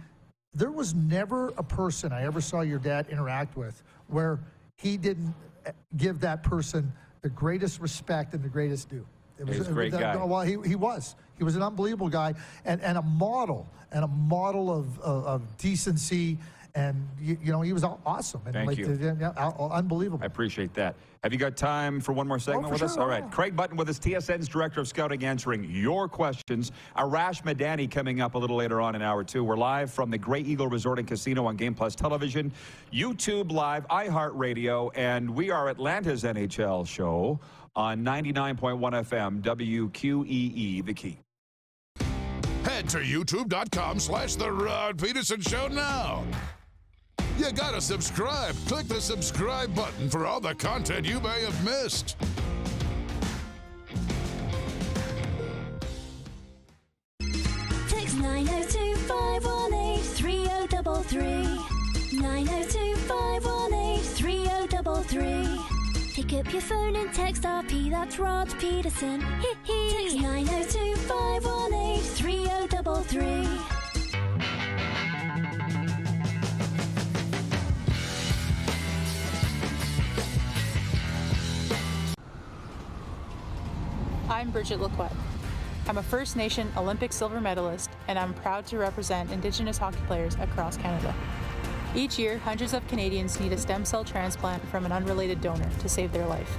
there was never a person I ever saw your dad interact with where he didn't give that person the greatest respect and the greatest due.
He was a great guy.
Well, he was. He was an unbelievable guy and a model of decency And you know, he was awesome. And
Thank you.
Unbelievable.
I appreciate that. Have you got time for one more segment with us?
Sure.
All right. Craig Button with us, TSN's Director of Scouting, answering your questions. Arash Madani coming up a little later on in hour 2. We're live from the Grey Eagle Resort and Casino on Game Plus Television, YouTube Live, iHeartRadio, and we are Atlanta's NHL show on 99.1 FM, WQEE, The Key.
Head to youtube.com/The Rod Pedersen Show now. You gotta subscribe. Click the subscribe button for all the content you may have missed.
Text 902-518-3033. 902-518-3033. Pick up your phone and text RP, that's Rod Pedersen. Text 902-518-3033.
I'm Bridget Lacquette. I'm a First Nation Olympic silver medalist, and I'm proud to represent Indigenous hockey players across Canada. Each year, hundreds of Canadians need a stem cell transplant from an unrelated donor to save their life.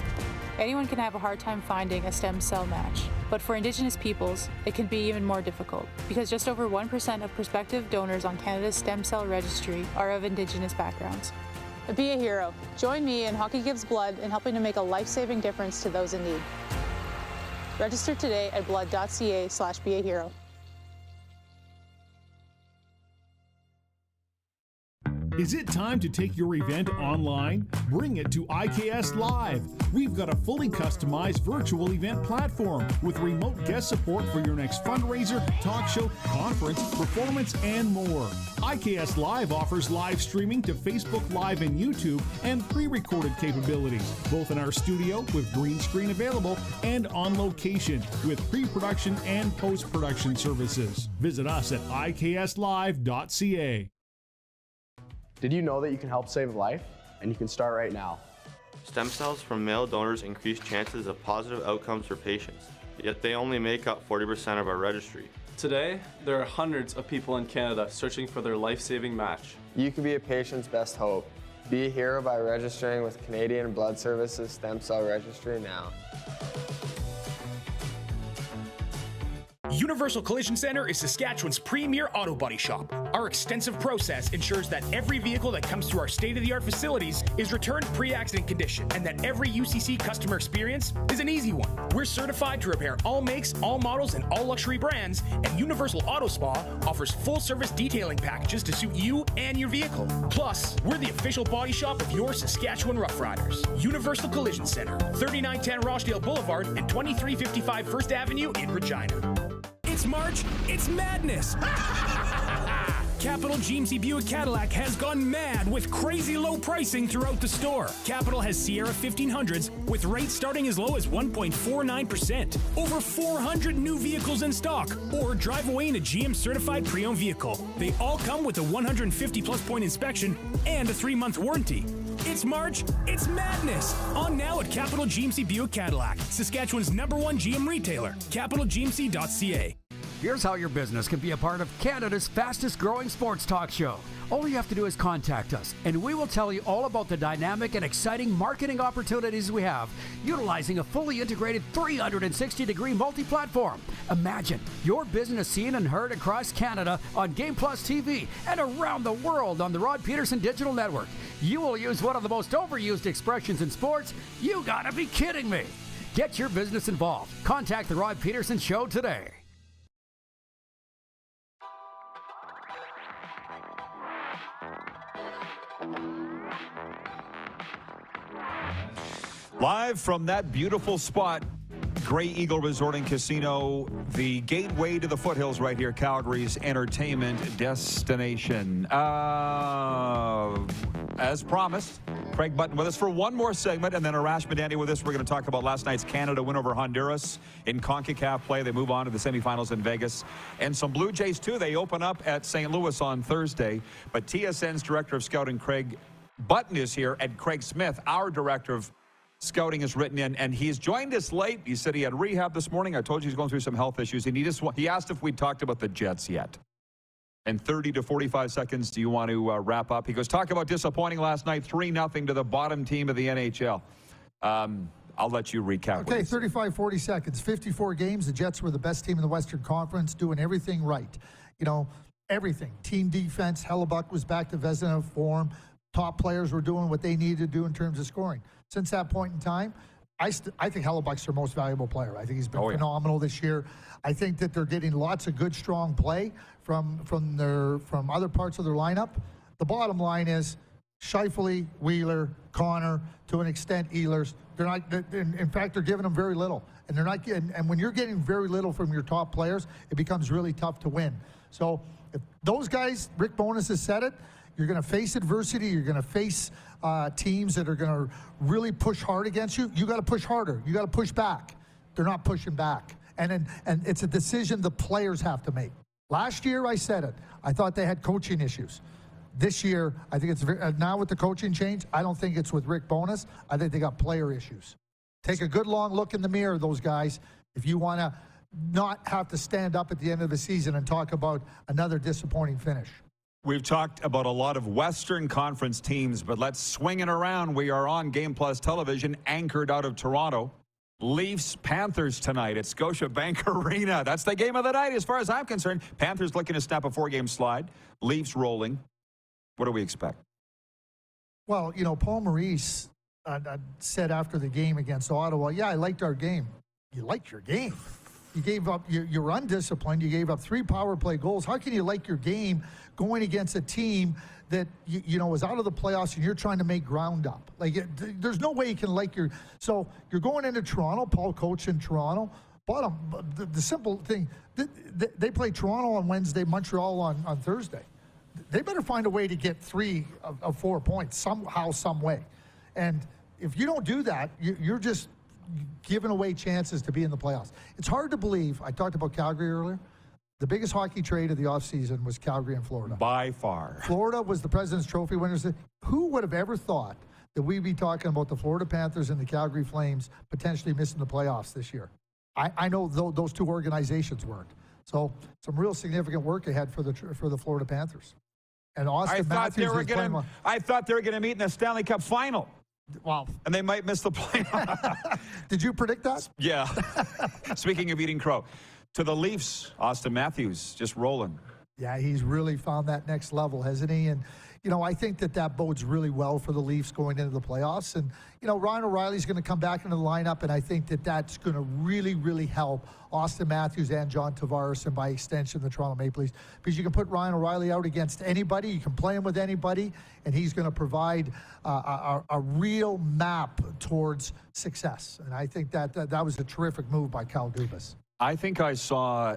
Anyone can have a hard time finding a stem cell match, but for Indigenous peoples, it can be even more difficult because just over 1% of prospective donors on Canada's stem cell registry are of Indigenous backgrounds. Be a hero. Join me in Hockey Gives Blood in helping to make a life-saving difference to those in need. Register today at blood.ca/beahero.
Is it time to take your event online? Bring it to IKS Live. We've got a fully customized virtual event platform with remote guest support for your next fundraiser, talk show, conference, performance, and more. IKS Live offers live streaming to Facebook Live and YouTube and pre-recorded capabilities, both in our studio with green screen available and on location with pre-production and post-production services. Visit us at ikslive.ca.
Did you know that you can help save a life? And you can start right now.
Stem cells from male donors increase chances of positive outcomes for patients, yet they only make up 40% of our registry.
Today, there are hundreds of people in Canada searching for their life-saving match.
You can be a patient's best hope. Be a hero by registering with Canadian Blood Services Stem Cell Registry now.
Universal Collision Center is Saskatchewan's premier auto body shop. Our extensive process ensures that every vehicle that comes through our state-of-the-art facilities is returned pre-accident condition, and that every UCC customer experience is an easy one. We're certified to repair all makes, all models, and all luxury brands, and Universal Auto Spa offers full-service detailing packages to suit you and your vehicle. Plus, we're the official body shop of your Saskatchewan Roughriders. Universal Collision Center, 3910 Rochdale Boulevard and 2355 First Avenue in Regina. It's March, it's madness! Capital GMC Buick Cadillac has gone mad with crazy low pricing throughout the store. Capital has Sierra 1500s with rates starting as low as 1.49%. Over 400 new vehicles in stock, or drive away in a GM certified pre-owned vehicle. They all come with a 150 plus point inspection and a 3-month warranty. It's March, it's madness! On now at Capital GMC Buick Cadillac, Saskatchewan's #1 GM retailer, capitalgmc.ca.
Here's how your business can be a part of Canada's fastest growing sports talk show. All you have to do is contact us, and we will tell you all about the dynamic and exciting marketing opportunities we have, utilizing a fully integrated 360-degree multi-platform. Imagine your business seen and heard across Canada on Game Plus TV and around the world on the Rod Pedersen Digital Network. You will use one of the most overused expressions in sports. You gotta be kidding me. Get your business involved. Contact the Rod Pedersen Show today.
Live from that beautiful spot, Grey Eagle Resort and Casino, the gateway to the foothills right here, Calgary's entertainment destination. As promised, Craig Button with us for one more segment, and then Arash Madani with us. We're going to talk about last night's Canada win over Honduras in CONCACAF play. They move on to the semifinals in Vegas. And some Blue Jays, too. They open up at St. Louis on Thursday. But TSN's Director of Scouting, Craig Button, is here, and Craig Smith, our Director of Scouting, is written in, and he's joined us late. He said he had rehab this morning. I told you he's going through some health issues, and he asked if we'd talked about the Jets yet. And 30 to 45 seconds, do you want to wrap up? He goes, talk about disappointing last night, 3-0 to the bottom team of the NHL. I'll let you recap.
Okay, 35, 40 seconds. 54 games. The Jets were the best team in the Western Conference, doing everything right. You know, everything. Team defense. Hellebuck was back to Vezina form. Top players were doing what they needed to do in terms of scoring. Since that point in time, I think Hellebuck's their most valuable player. I think he's been phenomenal this year. I think that they're getting lots of good, strong play from other parts of their lineup. The bottom line is Scheifele, Wheeler, Connor, to an extent Ehlers. They're not. In fact, they're giving them very little, and they're not getting. And when you're getting very little from your top players, it becomes really tough to win. So if those guys, Rick Bowness has said it. You're going to face adversity. You're going to face teams that are going to really push hard against you. You got to push harder. You got to push back. They're not pushing back, and it's a decision the players have to make. Last year, I said it. I thought they had coaching issues. This year, I think it's now with the coaching change. I don't think it's with Rick Bowness. I think they got player issues. Take a good long look in the mirror, those guys, if you want to not have to stand up at the end of the season and talk about another disappointing finish.
We've talked about a lot of Western Conference teams, but let's swing it around. We are on Game Plus Television, anchored out of Toronto. Leafs, Panthers tonight at Scotiabank Arena. That's the game of the night as far as I'm concerned. Panthers looking to snap a 4-game slide. Leafs rolling. What do we expect?
Well, you know, Paul Maurice said after the game against Ottawa, yeah, I liked our game. You liked your game. You gave up, you were undisciplined. You gave up 3 power play goals. How can you like your game going against a team that, you know, was out of the playoffs and you're trying to make ground up? Like, there's no way you can like your... So you're going into Toronto, Paul coached in Toronto. The simple thing, they play Toronto on Wednesday, Montreal on Thursday. They better find a way to get 3 of 4 points somehow, some way. And if you don't do that, you're just giving away chances to be in the playoffs. It's hard to believe. I talked about Calgary earlier. The biggest hockey trade of the offseason was Calgary and Florida.
By far.
Florida was the President's Trophy winners. Who would have ever thought that we'd be talking about the Florida Panthers and the Calgary Flames potentially missing the playoffs this year? I know those 2 organizations weren't. So some real significant work ahead for the Florida Panthers. And Austin Matthews
I thought they were going to meet in the Stanley Cup final.
Wow.
And they might miss the playoff.
Did you predict that?
Yeah. Speaking of eating crow. To the Leafs, Austin Matthews just rolling.
Yeah, he's really found that next level, hasn't he? And, you know, I think that bodes really well for the Leafs going into the playoffs. And, you know, Ryan O'Reilly's going to come back into the lineup, and I think that's going to really, really help Austin Matthews and John Tavares, and by extension, the Toronto Maple Leafs. Because you can put Ryan O'Reilly out against anybody, you can play him with anybody, and he's going to provide a real map towards success. And I think that was a terrific move by Kyle Dubas.
I think I saw,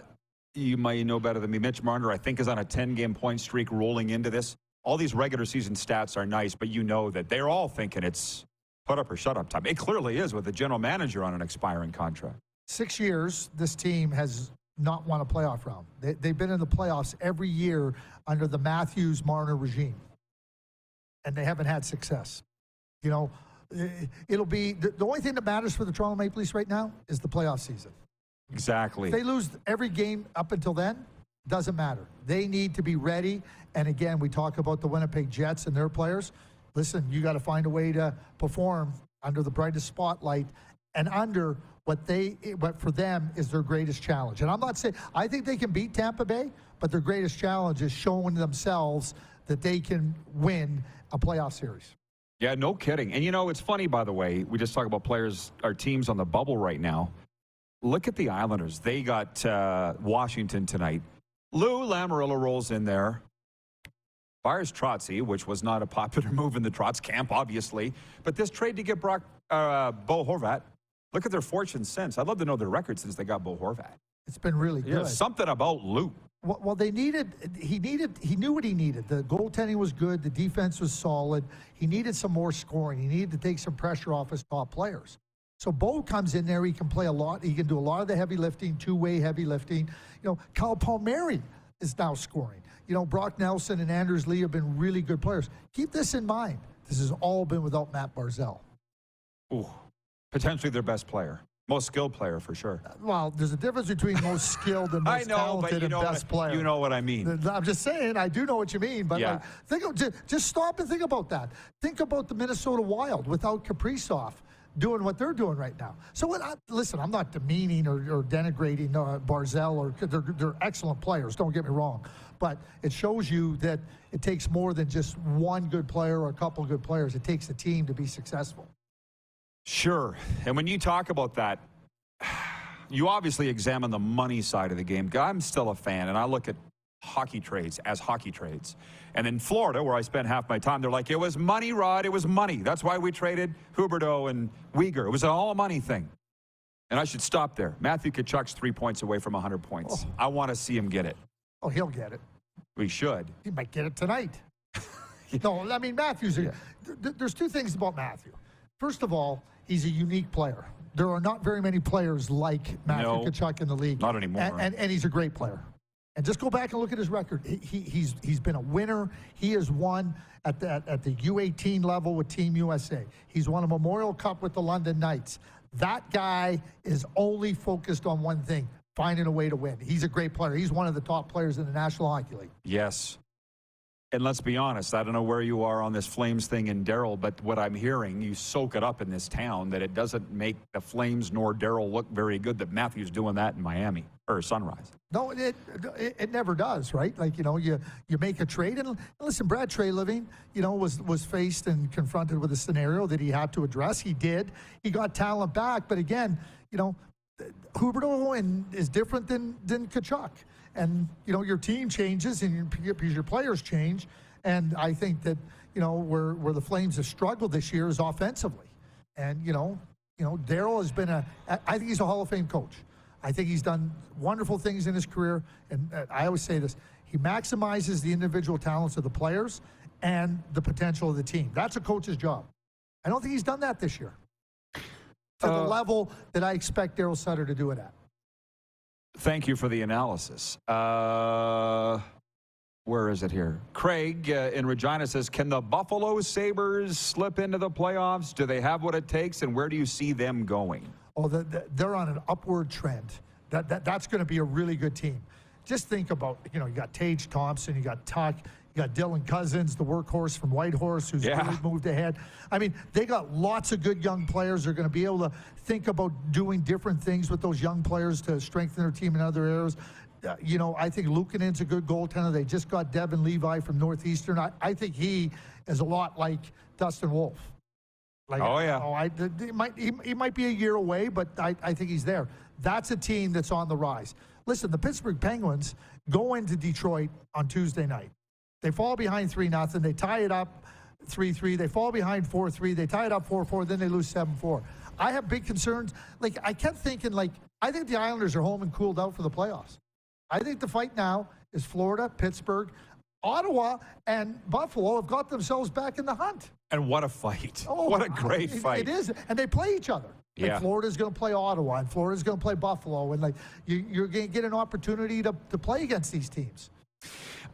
you might know better than me, Mitch Marner, I think, is on a 10-game point streak rolling into this. All these regular season stats are nice, but you know that they're all thinking it's put up or shut up time. It clearly is with the general manager on an expiring contract.
6 years, this team has not won a playoff round. They've been in the playoffs every year under the Matthews-Marner regime, and they haven't had success. You know, it'll be the only thing that matters for the Toronto Maple Leafs right now is the playoff season.
Exactly.
If they lose every game up until then, doesn't matter. They need to be ready. And again, we talk about the Winnipeg Jets and their players. Listen, you got to find a way to perform under the brightest spotlight and under what for them is their greatest challenge. And I'm not saying, I think they can beat Tampa Bay, but their greatest challenge is showing themselves that they can win a playoff series.
Yeah, no kidding. And you know, it's funny, by the way, we just talk about players, our teams on the bubble right now. Look at the Islanders. They got Washington tonight. Lou Lamoriello rolls in there. Fires Trotzy, which was not a popular move in the Trotz camp, obviously. But this trade to get Bo Horvat, look at their fortune since. I'd love to know their record since they got Bo Horvat.
It's been really good.
Yeah, something about Lou.
Well, he knew what he needed. The goaltending was good. The defense was solid. He needed some more scoring. He needed to take some pressure off his top players. So Bo comes in there. He can play a lot. He can do a lot of the heavy lifting, two-way heavy lifting. You know, Kyle Palmieri is now scoring. You know, Brock Nelson and Anders Lee have been really good players. Keep this in mind. This has all been without Matt Barzal.
Ooh, potentially their best player. Most skilled player for sure.
Well, there's a difference between most skilled and most talented and best player.
You know what I mean.
I'm just saying, I do know what you mean, but
Yeah.
just stop and think about that. Think about the Minnesota Wild without Kaprizov doing what they're doing right now. So listen, I'm not demeaning or denigrating Barzal, or they're excellent players, don't get me wrong, but it shows you that it takes more than just one good player or a couple good players. It takes a team to be successful.
Sure. And when you talk about that, you obviously examine the money side of the game. I'm still a fan, and I look at hockey trades as hockey trades. And in Florida, where I spent half my time, they're like, it was money, Rod. It was money. That's why we traded Huberdeau and Weegar. It was an all-money thing. And I should stop there. Matthew Tkachuk's 3 points away from 100 points. I want to see him get it.
Oh, he'll get it.
We should.
He might get it tonight. No, I mean, there's two things about Matthew. First of all, he's a unique player. There are not very many players like Matthew Tkachuk in the league.
Not anymore.
And he's a great player. And just go back and look at his record. He's been a winner. He has won at the U18 level with Team USA. He's won a Memorial Cup with the London Knights. That guy is only focused on one thing, finding a way to win. He's a great player. He's one of the top players in the National Hockey League.
Yes. And let's be honest, I don't know where you are on this Flames thing in Darryl, but what I'm hearing, you soak it up in this town, that it doesn't make the Flames nor Darryl look very good that Matthew's doing that in Miami or Sunrise.
No, it never does, right? Like, you make a trade. And listen, Brad Treliving, was faced and confronted with a scenario that he had to address. He did. He got talent back. But again, Huberdeau is different than Tkachuk. And, your team changes and your players change. And I think that, where the Flames have struggled this year is offensively. And, Darryl has been I think he's a Hall of Fame coach. I think he's done wonderful things in his career. And I always say this, he maximizes the individual talents of the players and the potential of the team. That's a coach's job. I don't think he's done that this year to the level that I expect Darryl Sutter to do it at.
Thank you for the analysis. Where is it here? Craig in Regina says, can the Buffalo Sabres slip into the playoffs? Do they have what it takes, and where do you see them going?
Oh, they're on an upward trend. That's going to be a really good team. Just think about, you got Tage Thompson, you got Tuck, you got Dylan Cousins, the workhorse from Whitehorse, who's really moved ahead. I mean, they got lots of good young players. They're going to be able to think about doing different things with those young players to strengthen their team in other areas. I think Luukkonen's a good goaltender. They just got Devin Levi from Northeastern. I think he is a lot like Dustin Wolf. He might be a year away, but I think he's there. That's a team that's on the rise. Listen, the Pittsburgh Penguins go into Detroit on Tuesday night. They fall behind 3-0. They tie it up 3-3. They fall behind 4-3. They tie it up 4-4. Then they lose 7-4. I have big concerns. I kept thinking, I think the Islanders are home and cooled out for the playoffs. I think the fight now is Florida, Pittsburgh, Ottawa, and Buffalo have got themselves back in the hunt.
And what a fight. Oh, what a great fight.
It is. And they play each other.
Yeah.
Florida's going to play Ottawa, and Florida's going to play Buffalo. And you're going to get an opportunity to play against these teams.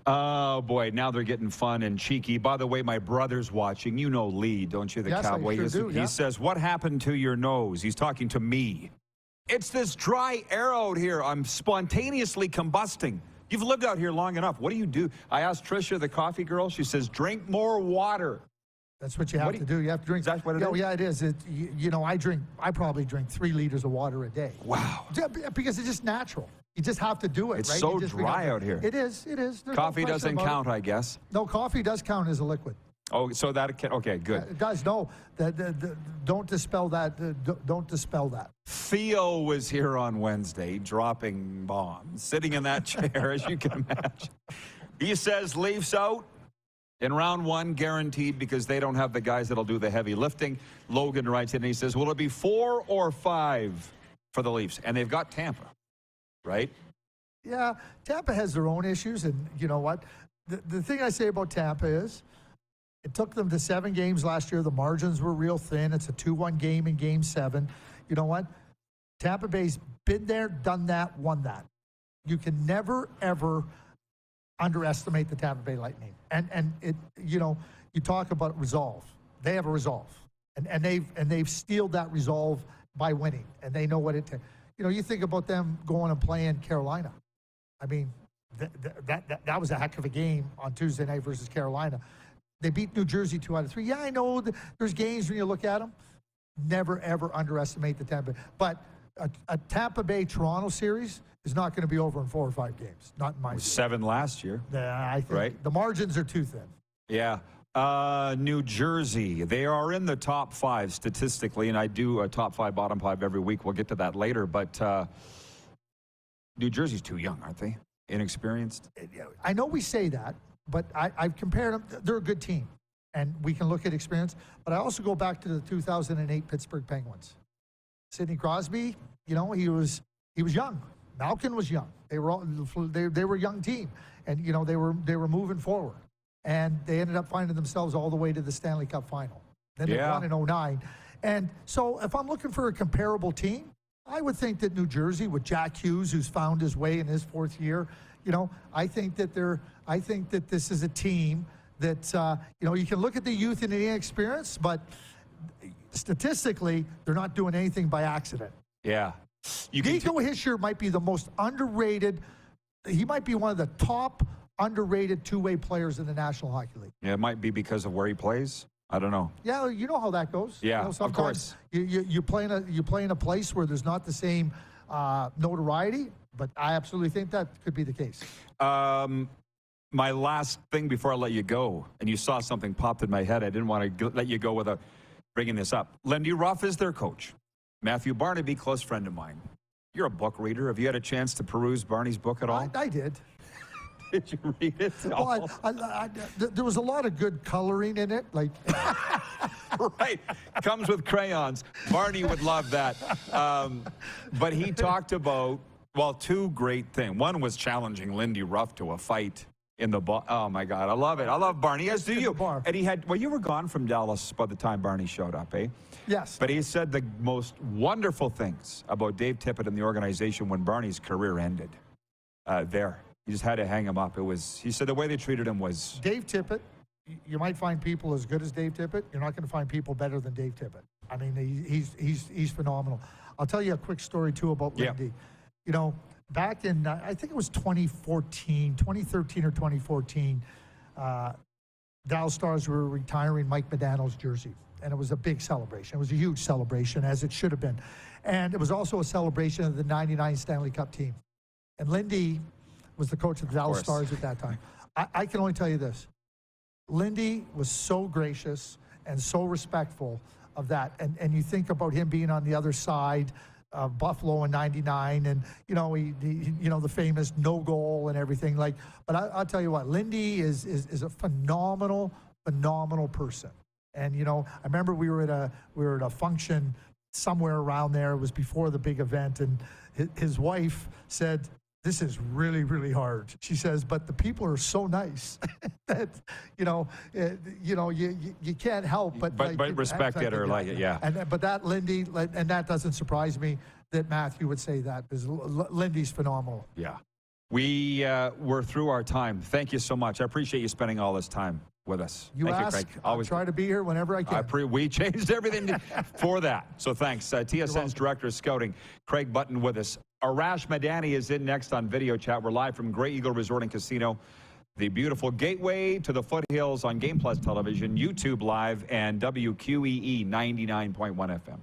Oh, boy, now they're getting fun and cheeky. By the way, my brother's watching. You know Lee, don't you, the Cowboy?
I sure do,
He says, what happened to your nose? He's talking to me. It's this dry air out here. I'm spontaneously combusting. You've lived out here long enough. What do you do? I asked Tricia, the coffee girl. She says, drink more water.
That's what you have to do. You have to drink.
Is that what it is?
Yeah, it is. I probably drink 3 liters of water a day.
Wow.
Because it's just natural. You just have to do it,
it's
right?
So dry out here.
It is. There's
coffee doesn't count, I guess.
No, coffee does count as a liquid.
Oh, so that can, okay, good.
It does. No, don't dispel that. Don't dispel that.
Theo was here on Wednesday dropping bombs, sitting in that chair, as you can imagine. He says Leafs out in round 1, guaranteed, because they don't have the guys that'll do the heavy lifting. Logan writes in and he says, will it be 4 or 5 for the Leafs? And they've got Tampa, right?
Yeah, Tampa has their own issues, and you know what? The thing I say about Tampa is it took them to 7 games last year. The margins were real thin. It's a 2-1 game in Game 7. You know what? Tampa Bay's been there, done that, won that. You can never, ever underestimate the Tampa Bay Lightning. And it, you talk about resolve. They have a resolve, and they've steeled that resolve by winning, and they know what it takes. You know, you think about them going and playing Carolina. I mean, that was a heck of a game on Tuesday night versus Carolina. They beat New Jersey 2 out of 3. Yeah, I know there's games when you look at them. Never, ever underestimate the Tampa Bay. But a Tampa Bay-Toronto series is not going to be over in 4 or 5 games. Not in my view.
7 last year.
Yeah, I think
right?
The margins are too thin.
Yeah. New Jersey, they are in the top 5 statistically, and I do a top 5, bottom 5 every week. We'll get to that later, but New Jersey's too young, aren't they? Inexperienced?
I know we say that, but I've compared them. They're a good team, and we can look at experience. But I also go back to the 2008 Pittsburgh Penguins. Sidney Crosby, you know, he was young. Malkin was young. They were a young team, and you know they were moving forward, and they ended up finding themselves all the way to the Stanley Cup final. Then they won in 2009, and so if I'm looking for a comparable team, I would think that New Jersey with Jack Hughes, who's found his way in his 4th year, you know, I think that this is a team that you know, you can look at the youth and the inexperience, but statistically, they're not doing anything by accident.
Yeah.
Nico Hischier might be the most underrated. He might be one of the top underrated two-way players in the National Hockey League.
Yeah, it might be because of where he plays. I don't know.
Yeah, you know how that goes.
Yeah,
you know,
of course.
You play in a place where there's not the same notoriety, but I absolutely think that could be the case.
My last thing before I let you go, and you saw something popped in my head. I didn't want to let you go without bringing this up. Lindy Ruff is their coach. Matthew Barnaby, close friend of mine. You're a book reader. Have you had a chance to peruse Barney's book at all?
I did.
Did you read it?
Well, there was a lot of good coloring in it. Like,
right. Comes with crayons. Barney would love that. But he talked about, well, 2 great things. One was challenging Lindy Ruff to a fight in the bar. Oh, my God. I love it. I love Barney. As do you. And he had, well, you were gone from Dallas by the time Barney showed up, eh?
Yes.
But he said the most wonderful things about Dave Tippett and the organization when Barney's career ended there. You just had to hang him up. It was, he said the way they treated him was...
Dave Tippett, you might find people as good as Dave Tippett. You're not going to find people better than Dave Tippett. I mean, he's phenomenal. I'll tell you a quick story, too, about Lindy. You know, back in, I think it was 2013 or 2014, Dallas Stars were retiring Mike Modano's jersey. And it was a big celebration. It was a huge celebration, as it should have been. And it was also a celebration of the 99 Stanley Cup team. And Lindy was the coach of the Dallas Stars at that time. I can only tell you this. Lindy was so gracious and so respectful of that. And you think about him being on the other side of Buffalo in 99 and, you know, he you know, the famous no goal and everything. Like, but I'll tell you what, Lindy is a phenomenal person. And, you know, I remember we were at a function somewhere around there. It was before the big event. And his wife said, "This is really, really hard." She says, "But the people are so nice that, you can't help but
respect it or like it, yeah."
But that Lindy, and that doesn't surprise me that Matthew would say that, because Lindy's phenomenal.
Yeah. We're through our time. Thank you so much. I appreciate you spending all this time with us.
You
Thank
ask,
you, Craig.
I'll try to be here whenever I can.
We changed everything for that. So thanks. TSN's Director of Scouting, Craig Button, with us. Arash Madani is in next on Video Chat. We're live from Grey Eagle Resort and Casino, the beautiful gateway to the foothills on Game Plus Television, YouTube Live, and WQEE 99.1 FM.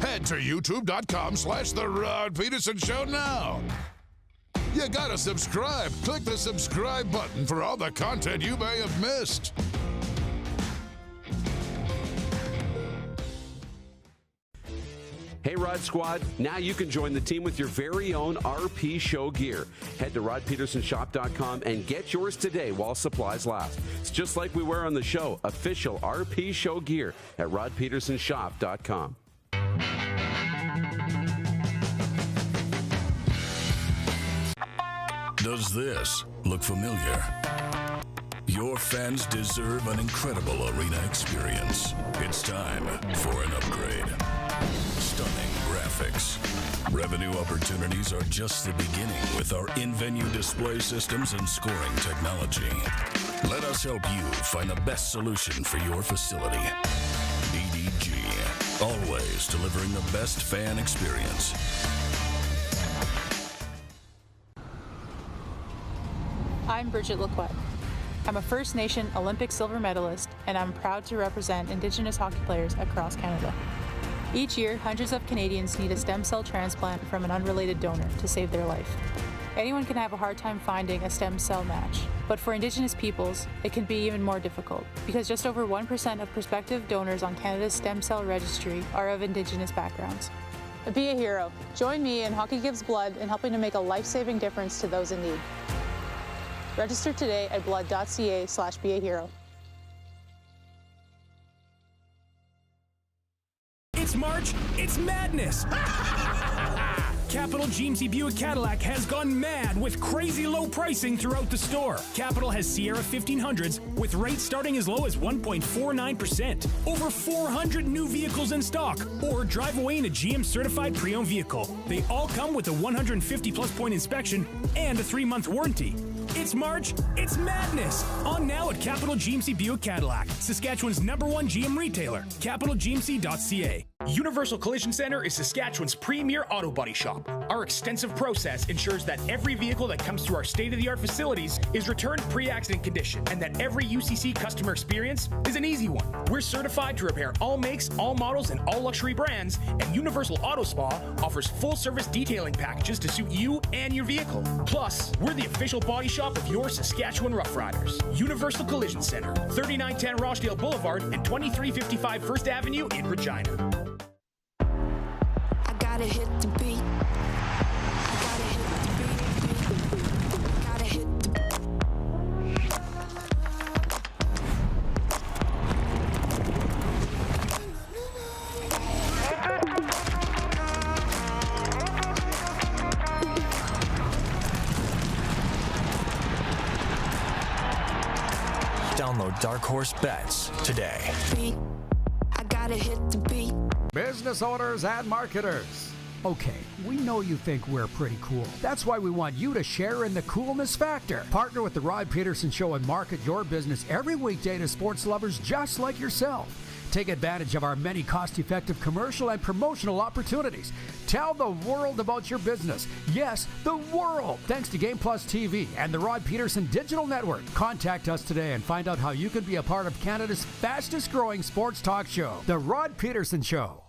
Head to youtube.com/The Rod Pedersen Show now. You gotta subscribe. Click the subscribe button for all the content you may have missed.
Hey, Rod Squad, now you can join the team with your very own RP Show gear. Head to rodpetersenshop.com and get yours today while supplies last. It's just like we wear on the show, official RP Show gear at rodpetersenshop.com.
Does this look familiar? Your fans deserve an incredible arena experience. It's time for an upgrade. Stunning graphics. Revenue opportunities are just the beginning with our in-venue display systems and scoring technology. Let us help you find the best solution for your facility. EDG. Always delivering the best fan experience.
I'm Bridget Lacquette. I'm a First Nation Olympic silver medalist, and I'm proud to represent Indigenous hockey players across Canada. Each year, hundreds of Canadians need a stem cell transplant from an unrelated donor to save their life. Anyone can have a hard time finding a stem cell match, but for Indigenous peoples, it can be even more difficult because just over 1% of prospective donors on Canada's stem cell registry are of Indigenous backgrounds. Be a hero. Join me in Hockey Gives Blood in helping to make a life-saving difference to those in need. Register today at blood.ca/beahero.
It's March, it's madness! Capital GMC Buick Cadillac has gone mad with crazy low pricing throughout the store. Capital has Sierra 1500s with rates starting as low as 1.49%. Over 400 new vehicles in stock. Or drive away in a GM certified pre-owned vehicle. They all come with a 150-plus point inspection and a 3-month warranty. It's March, it's madness! On now at Capital GMC Buick Cadillac, Saskatchewan's #1 GM retailer, capitalgmc.ca. Universal Collision Center is Saskatchewan's premier auto body shop. Our extensive process ensures that every vehicle that comes through our state-of-the-art facilities is returned pre-accident condition, and that every UCC customer experience is an easy one. We're certified to repair all makes, all models, and all luxury brands, and Universal Auto Spa offers full-service detailing packages to suit you and your vehicle. Plus, we're the official body shop of your Saskatchewan Rough Riders. Universal Collision Center, 3910 Rochdale Boulevard and 2355 First Avenue in Regina.
I gotta hit the beat. I gotta hit the beat. Gotta hit the
Download Dark Horse Bets today.
I gotta hit the beat.
Business owners and marketers. Okay, we know you think we're pretty cool. That's why we want you to share in the coolness factor. Partner with the Rod Pedersen Show and market your business every weekday to sports lovers just like yourself. Take advantage of our many cost-effective commercial and promotional opportunities. Tell the world about your business. Yes, the world. Thanks to Game Plus TV and the Rod Pedersen Digital Network. Contact us today and find out how you can be a part of Canada's fastest-growing sports talk show, The Rod Pedersen Show.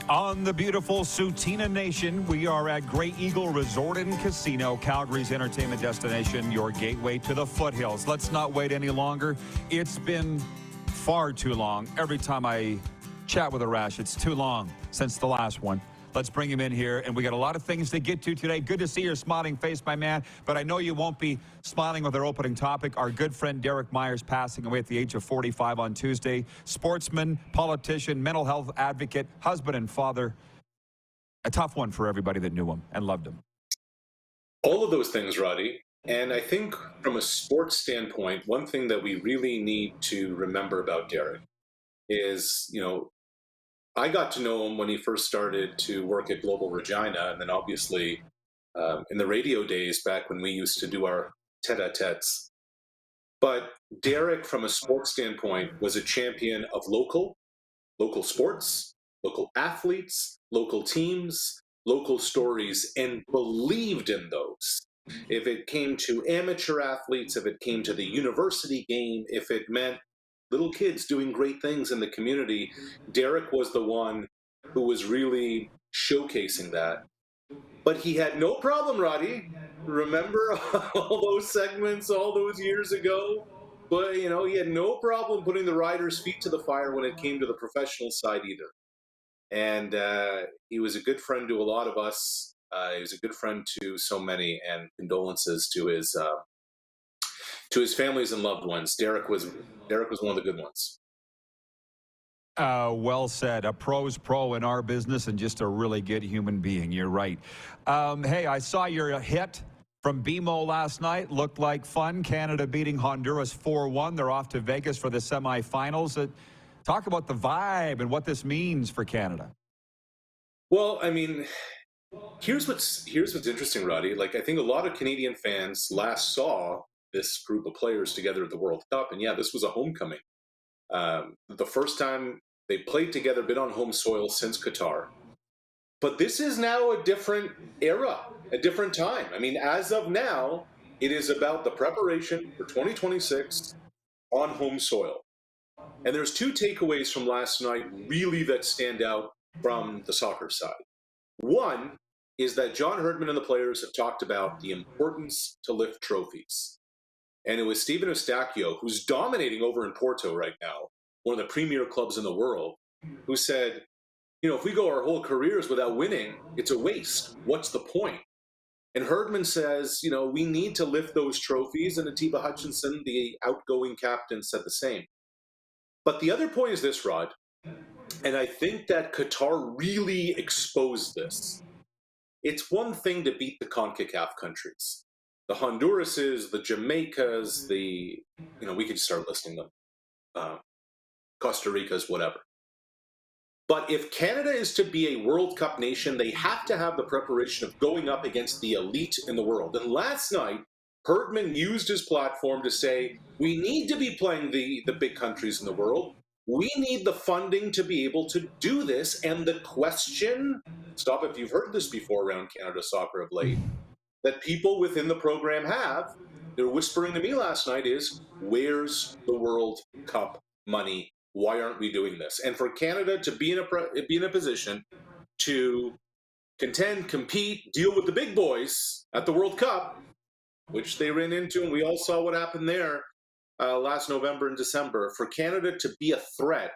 On the beautiful Tsuut'ina Nation, we are at Grey Eagle Resort and Casino, Calgary's entertainment destination, your gateway to the foothills. Let's not wait any longer. It's been far too long. Every time I chat with Arash, it's too long since the last one. Let's bring him in here, and we got a lot of things to get to today. Good to see your smiling face, my man, but I know you won't be smiling with our opening topic. Our good friend Derek Myers passing away at the age of 45 on Tuesday. Sportsman, politician, mental health advocate, husband and father. A tough one for everybody that knew him and loved him.
All of those things, Roddy. And I think from a sports standpoint, one thing that we really need to remember about Derek is, I got to know him when he first started to work at Global Regina, and then obviously in the radio days back when we used to do our tete-a-tetes. But Derek, from a sports standpoint, was a champion of local sports, local athletes, local teams, local stories, and believed in those. If it came to amateur athletes, if it came to the university game, if it meant little kids doing great things in the community, Derek was the one who was really showcasing that. But he had no problem, Roddy. Remember all those segments all those years ago? But, he had no problem putting the riders' feet to the fire when it came to the professional side either. And he was a good friend to a lot of us. He was a good friend to so many, and condolences to his families and loved ones. Derek was one of the good ones.
Well said. A pro's pro in our business and just a really good human being. You're right. Hey, I saw your hit from BMO last night. Looked like fun. Canada beating Honduras 4-1. They're off to Vegas for the semifinals. Talk about the vibe and what this means for Canada.
Well, I mean, here's what's interesting, Roddy. Like, I think a lot of Canadian fans last saw this group of players together at the World Cup, and yeah, this was a homecoming. The first time they played together, been on home soil since Qatar. But this is now a different era, a different time. I mean, as of now, it is about the preparation for 2026 on home soil. And there's two takeaways from last night really that stand out from the soccer side. One is that John Herdman and the players have talked about the importance to lift trophies. And it was Stephen Eustáquio, who's dominating over in Porto right now, one of the premier clubs in the world, who said, if we go our whole careers without winning, it's a waste. What's the point? And Herdman says, we need to lift those trophies, and Atiba Hutchinson, the outgoing captain, said the same. But the other point is this, Rod, and I think that Qatar really exposed this. It's one thing to beat the CONCACAF countries. The Hondurases, the Jamaicas, we could start listing them. Costa Rica's, whatever. But if Canada is to be a World Cup nation, they have to have the preparation of going up against the elite in the world. And last night, Herdman used his platform to say, we need to be playing the big countries in the world. We need the funding to be able to do this. And the question, stop if you've heard this before around Canada soccer of late, that people within the program have, they're whispering to me last night is, where's the World Cup money? Why aren't we doing this? And for Canada to be in a position to contend, compete, deal with the big boys at the World Cup, which they ran into, and we all saw what happened there last November and December. For Canada to be a threat,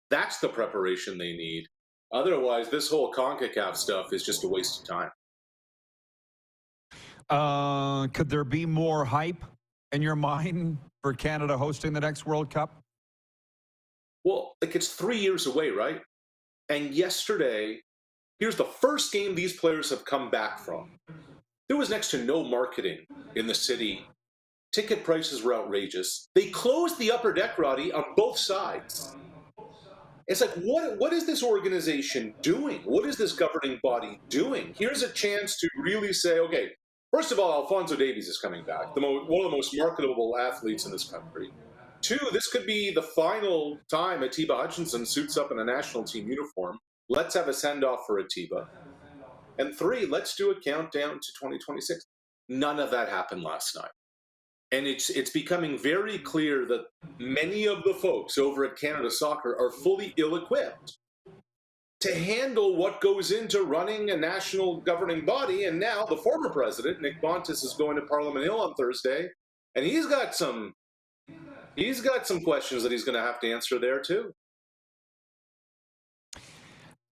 that's the preparation they need. Otherwise, this whole CONCACAF stuff is just a waste of time.
Could there be more hype in your mind for Canada hosting the next World Cup?
Well, it's 3 years away, right? And yesterday, here's the first game these players have come back from. There was next to no marketing in the city. Ticket prices were outrageous. They closed the upper deck, Roddy, on both sides. It's like, what is this organization doing? What is this governing body doing? Here's a chance to really say, okay, first of all, Alphonso Davies is coming back, one of the most marketable athletes in this country. 2, this could be the final time Atiba Hutchinson suits up in a national team uniform. Let's have a send-off for Atiba. And 3, let's do a countdown to 2026. None of that happened last night. And it's becoming very clear that many of the folks over at Canada Soccer are fully ill-equipped to handle what goes into running a national governing body. And now the former president, Nick Bontis, is going to Parliament Hill on Thursday, and he's got some questions that he's going to have to answer there too.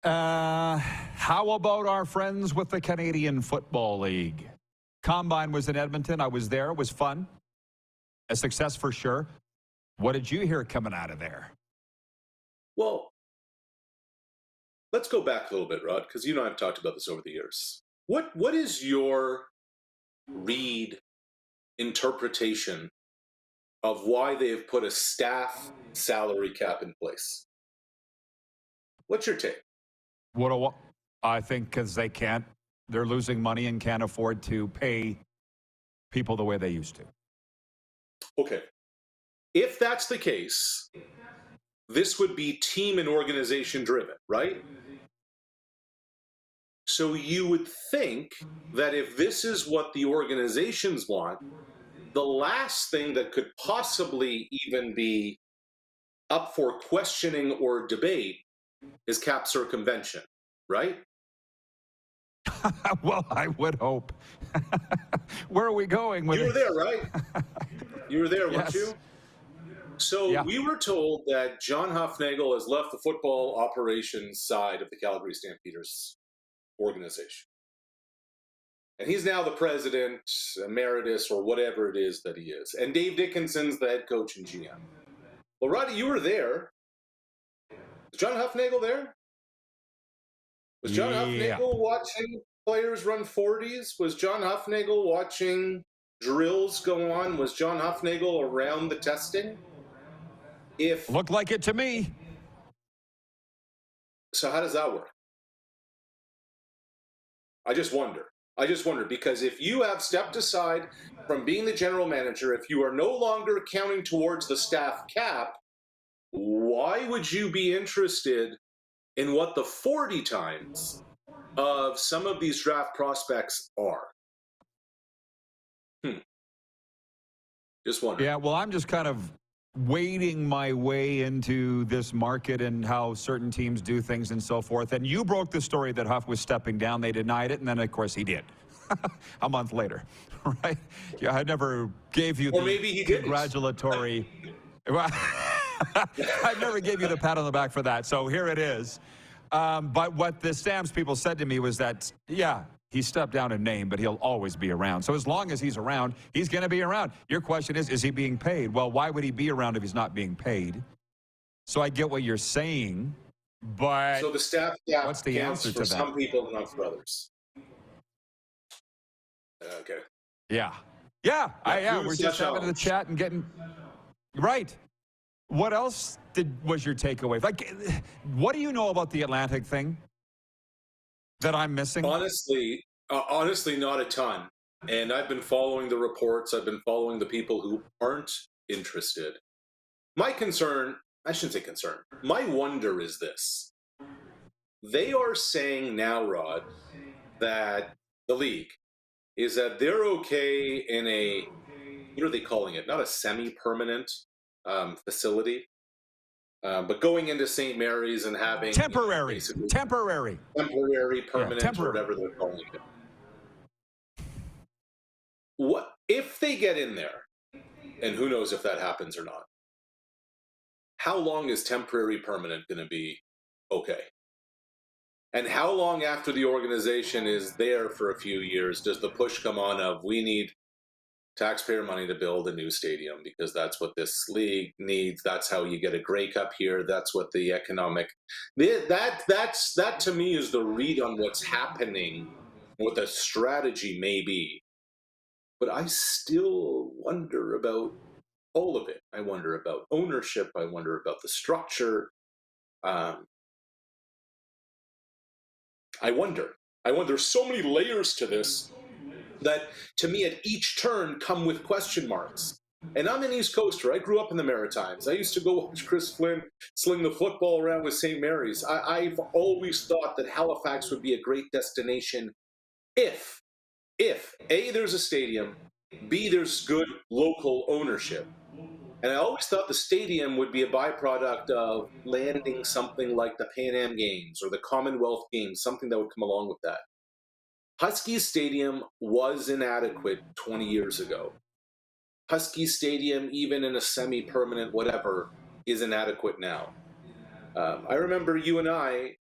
How about our friends with the Canadian Football League? Combine was in Edmonton. I was there. It was fun. A success for sure. What did you hear coming out of there?
Well, let's go back a little bit, Rod, because I've talked about this over the years. What is your read, interpretation of why they have put a staff salary cap in place? What's your take?
I think because they can't. They're losing money and can't afford to pay people the way they used to.
Okay. If that's the case, this would be team and organization driven, right? So you would think that if this is what the organizations want, the last thing that could possibly even be up for questioning or debate is cap circumvention, right?
Well, I would hope. Where are we going with it?
You were there, right? You were there, weren't
Yes.
you? So we were told that John Hufnagel has left the football operations side of the Calgary Stampeders organization. And he's now the president, emeritus, or whatever it is that he is. And Dave Dickinson's the head coach and GM. Well, Roddy, you were there. Was John Hufnagel there? Was John Hufnagel watching players run 40s? Was John Hufnagel watching drills go on? Was John Hufnagel around the testing?
Looked like it to me.
So how does that work? I just wonder. Because if you have stepped aside from being the general manager, if you are no longer counting towards the staff cap, why would you be interested in what the 40 times of some of these draft prospects are? Just wondering.
Yeah, well, I'm just kind of wading my way into this market and how certain teams do things and so forth. And you broke the story that Huff was stepping down. They denied it, and then, of course, he did. A month later, right? Yeah, I never gave you the congratulatory... I never gave you the pat on the back for that, so here it is. But what the Stamps people said to me was that, yeah, he stepped down in name, but he'll always be around. So as long as he's around, he's going to be around. Your question is he being paid? Well, why would he be around if he's not being paid? So I get what you're saying, but
so the staff gap
what's the answer to that?
For some people and not for others. Okay.
Yeah. Yeah. We're just having the chat and getting right. What else was your takeaway? Like, what do you know about the Atlantic thing that I'm missing?
Honestly, not a ton. And I've been following the reports. I've been following the people who aren't interested. My concern, I shouldn't say concern. My wonder is this. They are saying now, Rod, that the league is that they're okay in a, what are they calling it? Not a semi-permanent facility, but going into St. Mary's and having
temporary,
permanent, or whatever they're calling it. What if they get in there, and who knows if that happens or not? How long is temporary permanent going to be okay? And how long after the organization is there for a few years does the push come on of we need taxpayer money to build a new stadium because that's what this league needs. That's how you get a Grey Cup here. That's what the economic... That to me is the read on what's happening, what the strategy may be. But I still wonder about all of it. I wonder about ownership. I wonder about the structure. I wonder. There's so many layers to this that, to me, at each turn come with question marks. And I'm an East Coaster. I grew up in the Maritimes. I used to go watch Chris Flynn sling the football around with St. Mary's. I've always thought that Halifax would be a great destination if A, there's a stadium, B, there's good local ownership. And I always thought the stadium would be a byproduct of landing something like the Pan Am Games or the Commonwealth Games, something that would come along with that. Huskies Stadium was inadequate 20 years ago. Huskies Stadium, even in a semi-permanent whatever, is inadequate now. I remember you and I,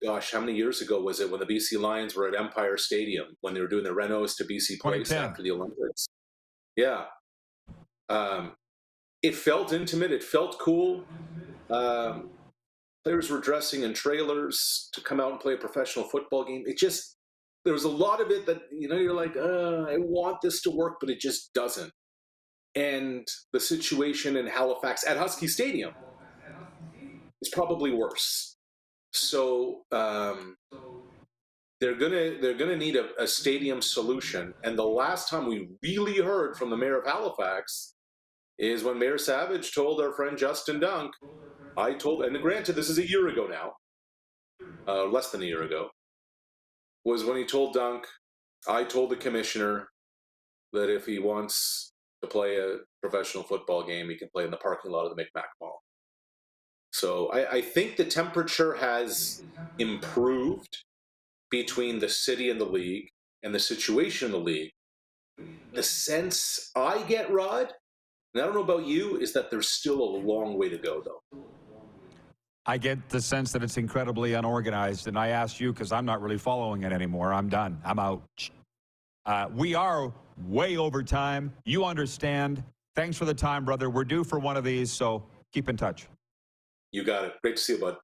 gosh, how many years ago was it when the BC Lions were at Empire Stadium, when they were doing the renos to BC Place after the Olympics? Yeah. It felt intimate. It felt cool. Players were dressing in trailers to come out and play a professional football game. There was a lot of it that, you're like, I want this to work, but it just doesn't. And the situation in Halifax at Husky Stadium is probably worse. So they're gonna need a stadium solution. And the last time we really heard from the mayor of Halifax is when Mayor Savage told our friend Justin Dunk, and granted, this is a year ago now, less than a year ago, was when he told Dunk, I told the commissioner that if he wants to play a professional football game, he can play in the parking lot of the Micmac Mall. So I think the temperature has improved between the city and the league and the situation in the league. The sense I get, Rod, and I don't know about you, is that there's still a long way to go, though.
I get the sense that it's incredibly unorganized, and I asked you because I'm not really following it anymore. I'm done. I'm out. We are way over time. You understand. Thanks for the time, brother. We're due for one of these, so keep in touch.
You got it. Great to see you, bud.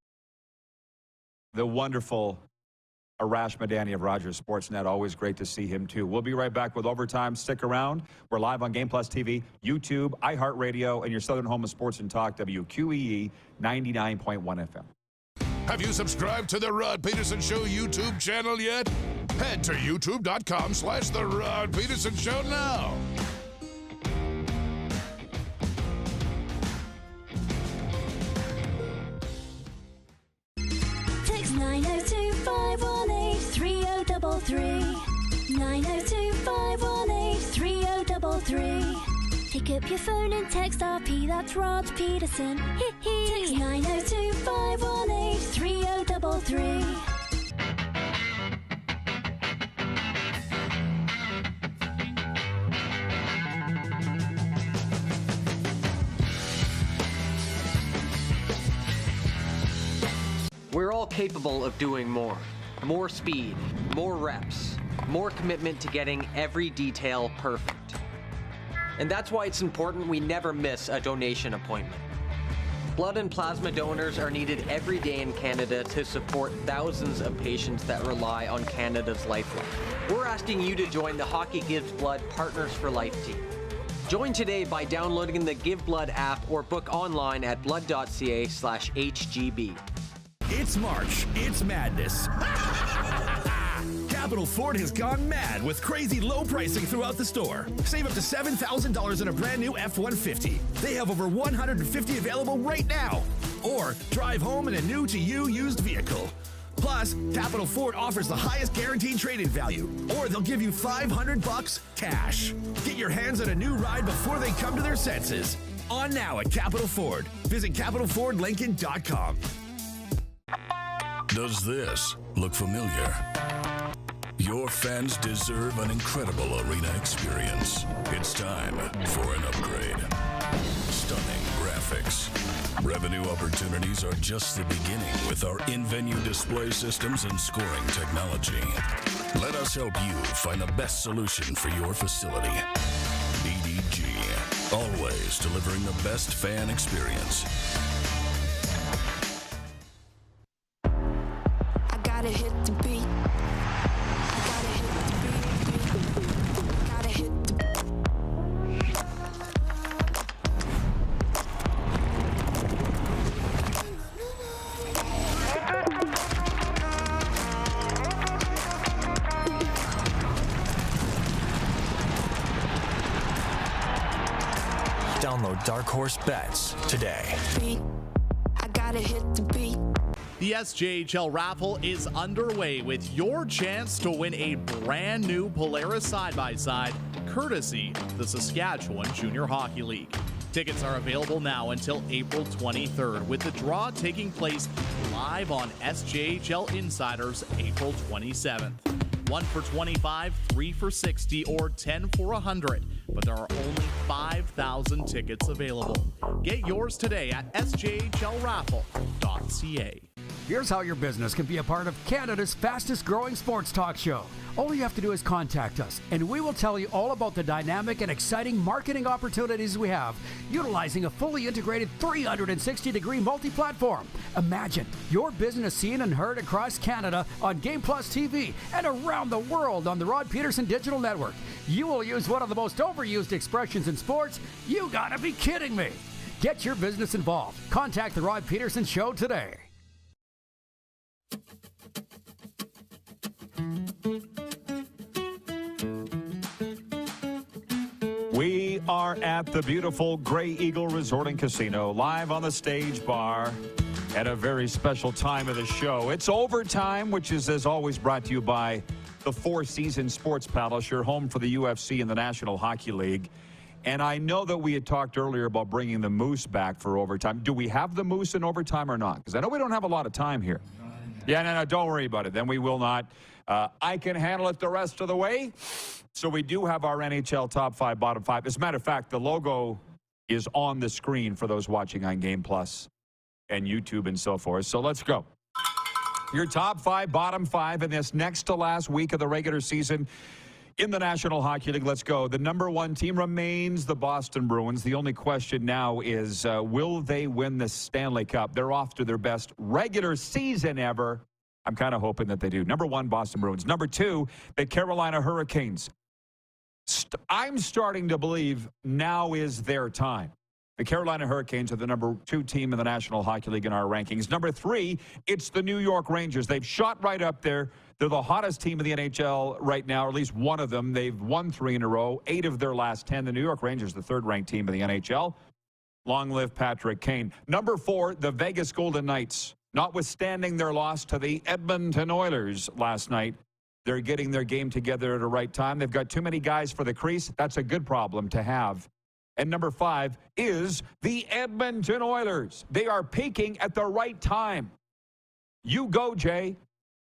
The wonderful Arash Madani of Rogers Sportsnet. Always great to see him, too. We'll be right back with Overtime. Stick around. We're live on Game Plus TV, YouTube, iHeartRadio, and your southern home of sports and talk, WQEE 99.1 FM.
Have you subscribed to the Rod Pedersen Show YouTube channel yet? Head to youtube.com/The Rod Pedersen Show now.
Text 902-518-3033. 902-518-3033. Pick up your phone and text RP, that's Rod Pedersen. Text 902-518-3033.
We're all capable of doing more. More speed, more reps, more commitment to getting every detail perfect. And that's why it's important we never miss a donation appointment. Blood and plasma donors are needed every day in Canada to support thousands of patients that rely on Canada's lifeline. We're asking you to join the Hockey Gives Blood Partners for Life team. Join today by downloading the Give Blood app or book online at blood.ca/HGB.
It's March. It's madness. Capital Ford has gone mad with crazy low pricing throughout the store. Save up to $7,000 on a brand new F-150. They have over 150 available right now. Or drive home in a new to you used vehicle. Plus, Capital Ford offers the highest guaranteed trade-in value, or they'll give you $500 cash. Get your hands on a new ride before they come to their senses. On now at Capital Ford. Visit CapitalFordLincoln.com.
Does this look familiar? Your fans deserve an incredible arena experience. It's time for an upgrade. Stunning graphics. Revenue opportunities are just the beginning with our in-venue display systems and scoring technology. Let us help you find the best solution for your facility. EDG, always delivering the best fan experience.
I gotta hit the beat. I gotta hit the beat. Gotta hit the
Download Dark Horse Bets today.
beat. I gotta hit the beat.
The SJHL raffle is underway with your chance to win a brand new Polaris side-by-side, courtesy the Saskatchewan Junior Hockey League. Tickets are available now until April 23rd, with the draw taking place live on SJHL Insiders April 27th. 1 for 25, 3 for 60, or 10 for 100. But there are only 5,000 tickets available. Get yours today at sjhlraffle.ca.
Here's how your business can be a part of Canada's fastest growing sports talk show. All you have to do is contact us, and we will tell you all about the dynamic and exciting marketing opportunities we have, utilizing a fully integrated 360-degree multi-platform. Imagine your business seen and heard across Canada on Game Plus TV and around the world on the Rod Pedersen Digital Network. You will use one of the most overused expressions in sports. You gotta be kidding me. Get your business involved. Contact the Rod Pedersen Show today.
We are at the beautiful Grey Eagle Resort and Casino, live on the stage bar at a very special time of the show. It's overtime, which is, as always, brought to you by the Four Seasons Sports Palace, your home for the UFC and the National Hockey League. And I know that we had talked earlier about bringing the Moose back for overtime. Do we have the Moose in overtime or not? Because I know we don't have a lot of time here. Yeah, no, don't worry about it. Then we will not. I can handle it the rest of the way. So we do have our NHL top 5, bottom 5. As a matter of fact, the logo is on the screen for those watching on Game Plus and YouTube and so forth. So let's go. Your top 5, bottom 5 in this next to last week of the regular season in the National Hockey League. Let's go. The number 1 team remains the Boston Bruins. The only question now is, will they win the Stanley Cup? They're off to their best regular season ever. I'm kind of hoping that they do. Number 1, Boston Bruins. Number 2, the Carolina Hurricanes. I'm starting to believe now is their time. The Carolina Hurricanes are the number 2 team in the National Hockey League in our rankings. Number 3, it's the New York Rangers. They've shot right up there. They're the hottest team in the NHL right now, or at least one of them. They've won 3 in a row, 8 of their last 10. The New York Rangers, the 3rd-ranked team in the NHL. Long live Patrick Kane. Number 4, the Vegas Golden Knights. Notwithstanding their loss to the Edmonton Oilers last night, they're getting their game together at the right time. They've got too many guys for the crease. That's a good problem to have. And number 5 is the Edmonton Oilers. They are peaking at the right time. You go, Jay.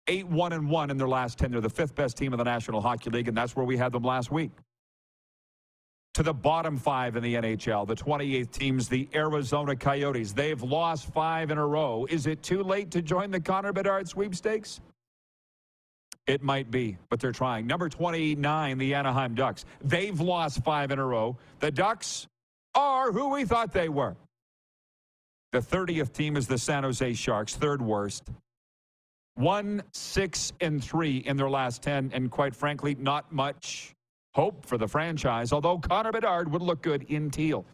8-1-1 in their last 10. They're the 5th best team in the National Hockey League, and that's where we had them last week. To the bottom 5 in the NHL, the 28th team's the Arizona Coyotes. They've lost 5 in a row. Is it too late to join the Connor Bedard sweepstakes? It might be, but they're trying. Number 29, the Anaheim Ducks. They've lost 5 in a row. The Ducks are who we thought they were. The 30th team is the San Jose Sharks, 3rd worst. 1-6-3 in their last 10, and quite frankly, not much hope for the franchise, although Connor Bedard would look good in teal.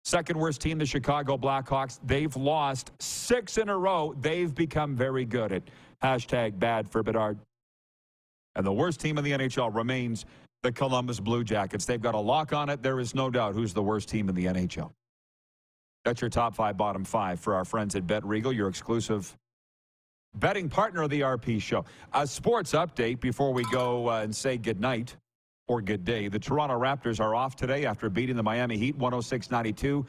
2nd worst team, the Chicago Blackhawks. They've lost 6 in a row. They've become very good at #bad for Bedard. And the worst team in the NHL remains the Columbus Blue Jackets. They've got a lock on it. There is no doubt who's the worst team in the NHL. That's your top 5, bottom 5 for our friends at Bet Regal, your exclusive betting partner of the RP show. A sports update before we go and say good night or good day. The Toronto Raptors are off today after beating the Miami Heat 106-92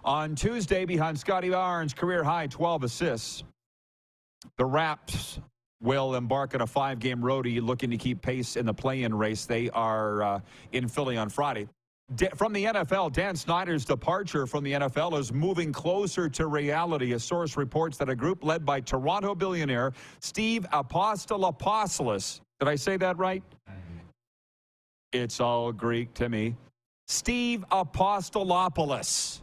on Tuesday behind Scotty Barnes' career-high 12 assists. The Raps will embark on a 5-game roadie looking to keep pace in the play-in race. They are in Philly on Friday. From the NFL, Dan Snyder's departure from the NFL is moving closer to reality. A source reports that a group led by Toronto billionaire Steve Apostolopoulos, did I say that right? It's all Greek to me. Steve Apostolopoulos.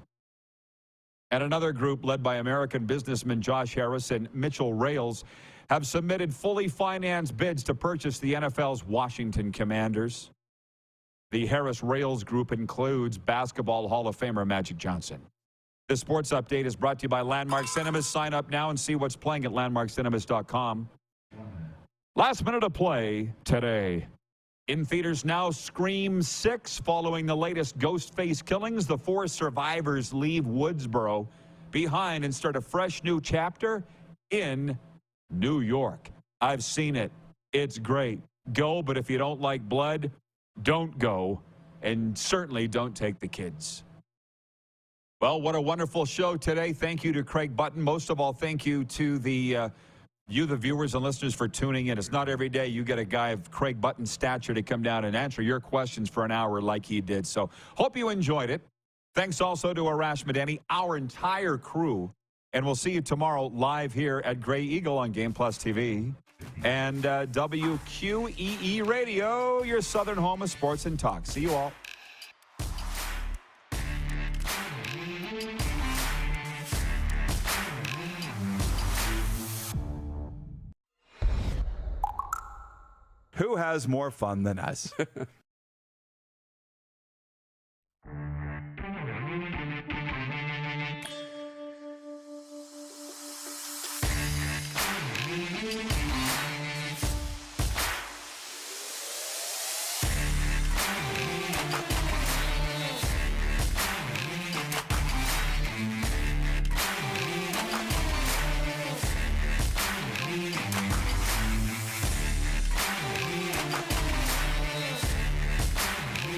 And another group led by American businessman Josh Harris and Mitchell Rales have submitted fully financed bids to purchase the NFL's Washington Commanders. The Harris-Rales group includes Basketball Hall of Famer Magic Johnson. This sports update is brought to you by Landmark Cinemas. Sign up now and see what's playing at landmarkcinemas.com. Last minute of play today. In theaters now, Scream 6. Following the latest Ghostface killings, the 4 survivors leave Woodsboro behind and start a fresh new chapter in New York. I've seen it. It's great. Go, but if you don't like blood, don't go, and certainly don't take the kids. Well, what a wonderful show today. Thank you to Craig Button. Most of all, thank you to the viewers and listeners, for tuning in. It's not every day you get a guy of Craig Button's stature to come down and answer your questions for an hour like he did. So hope you enjoyed it. Thanks also to Arash Madani, our entire crew. And we'll see you tomorrow live here at Grey Eagle on Game Plus TV. And WQEE Radio, your southern home of sports and talk. See you all.
Who has more fun than us?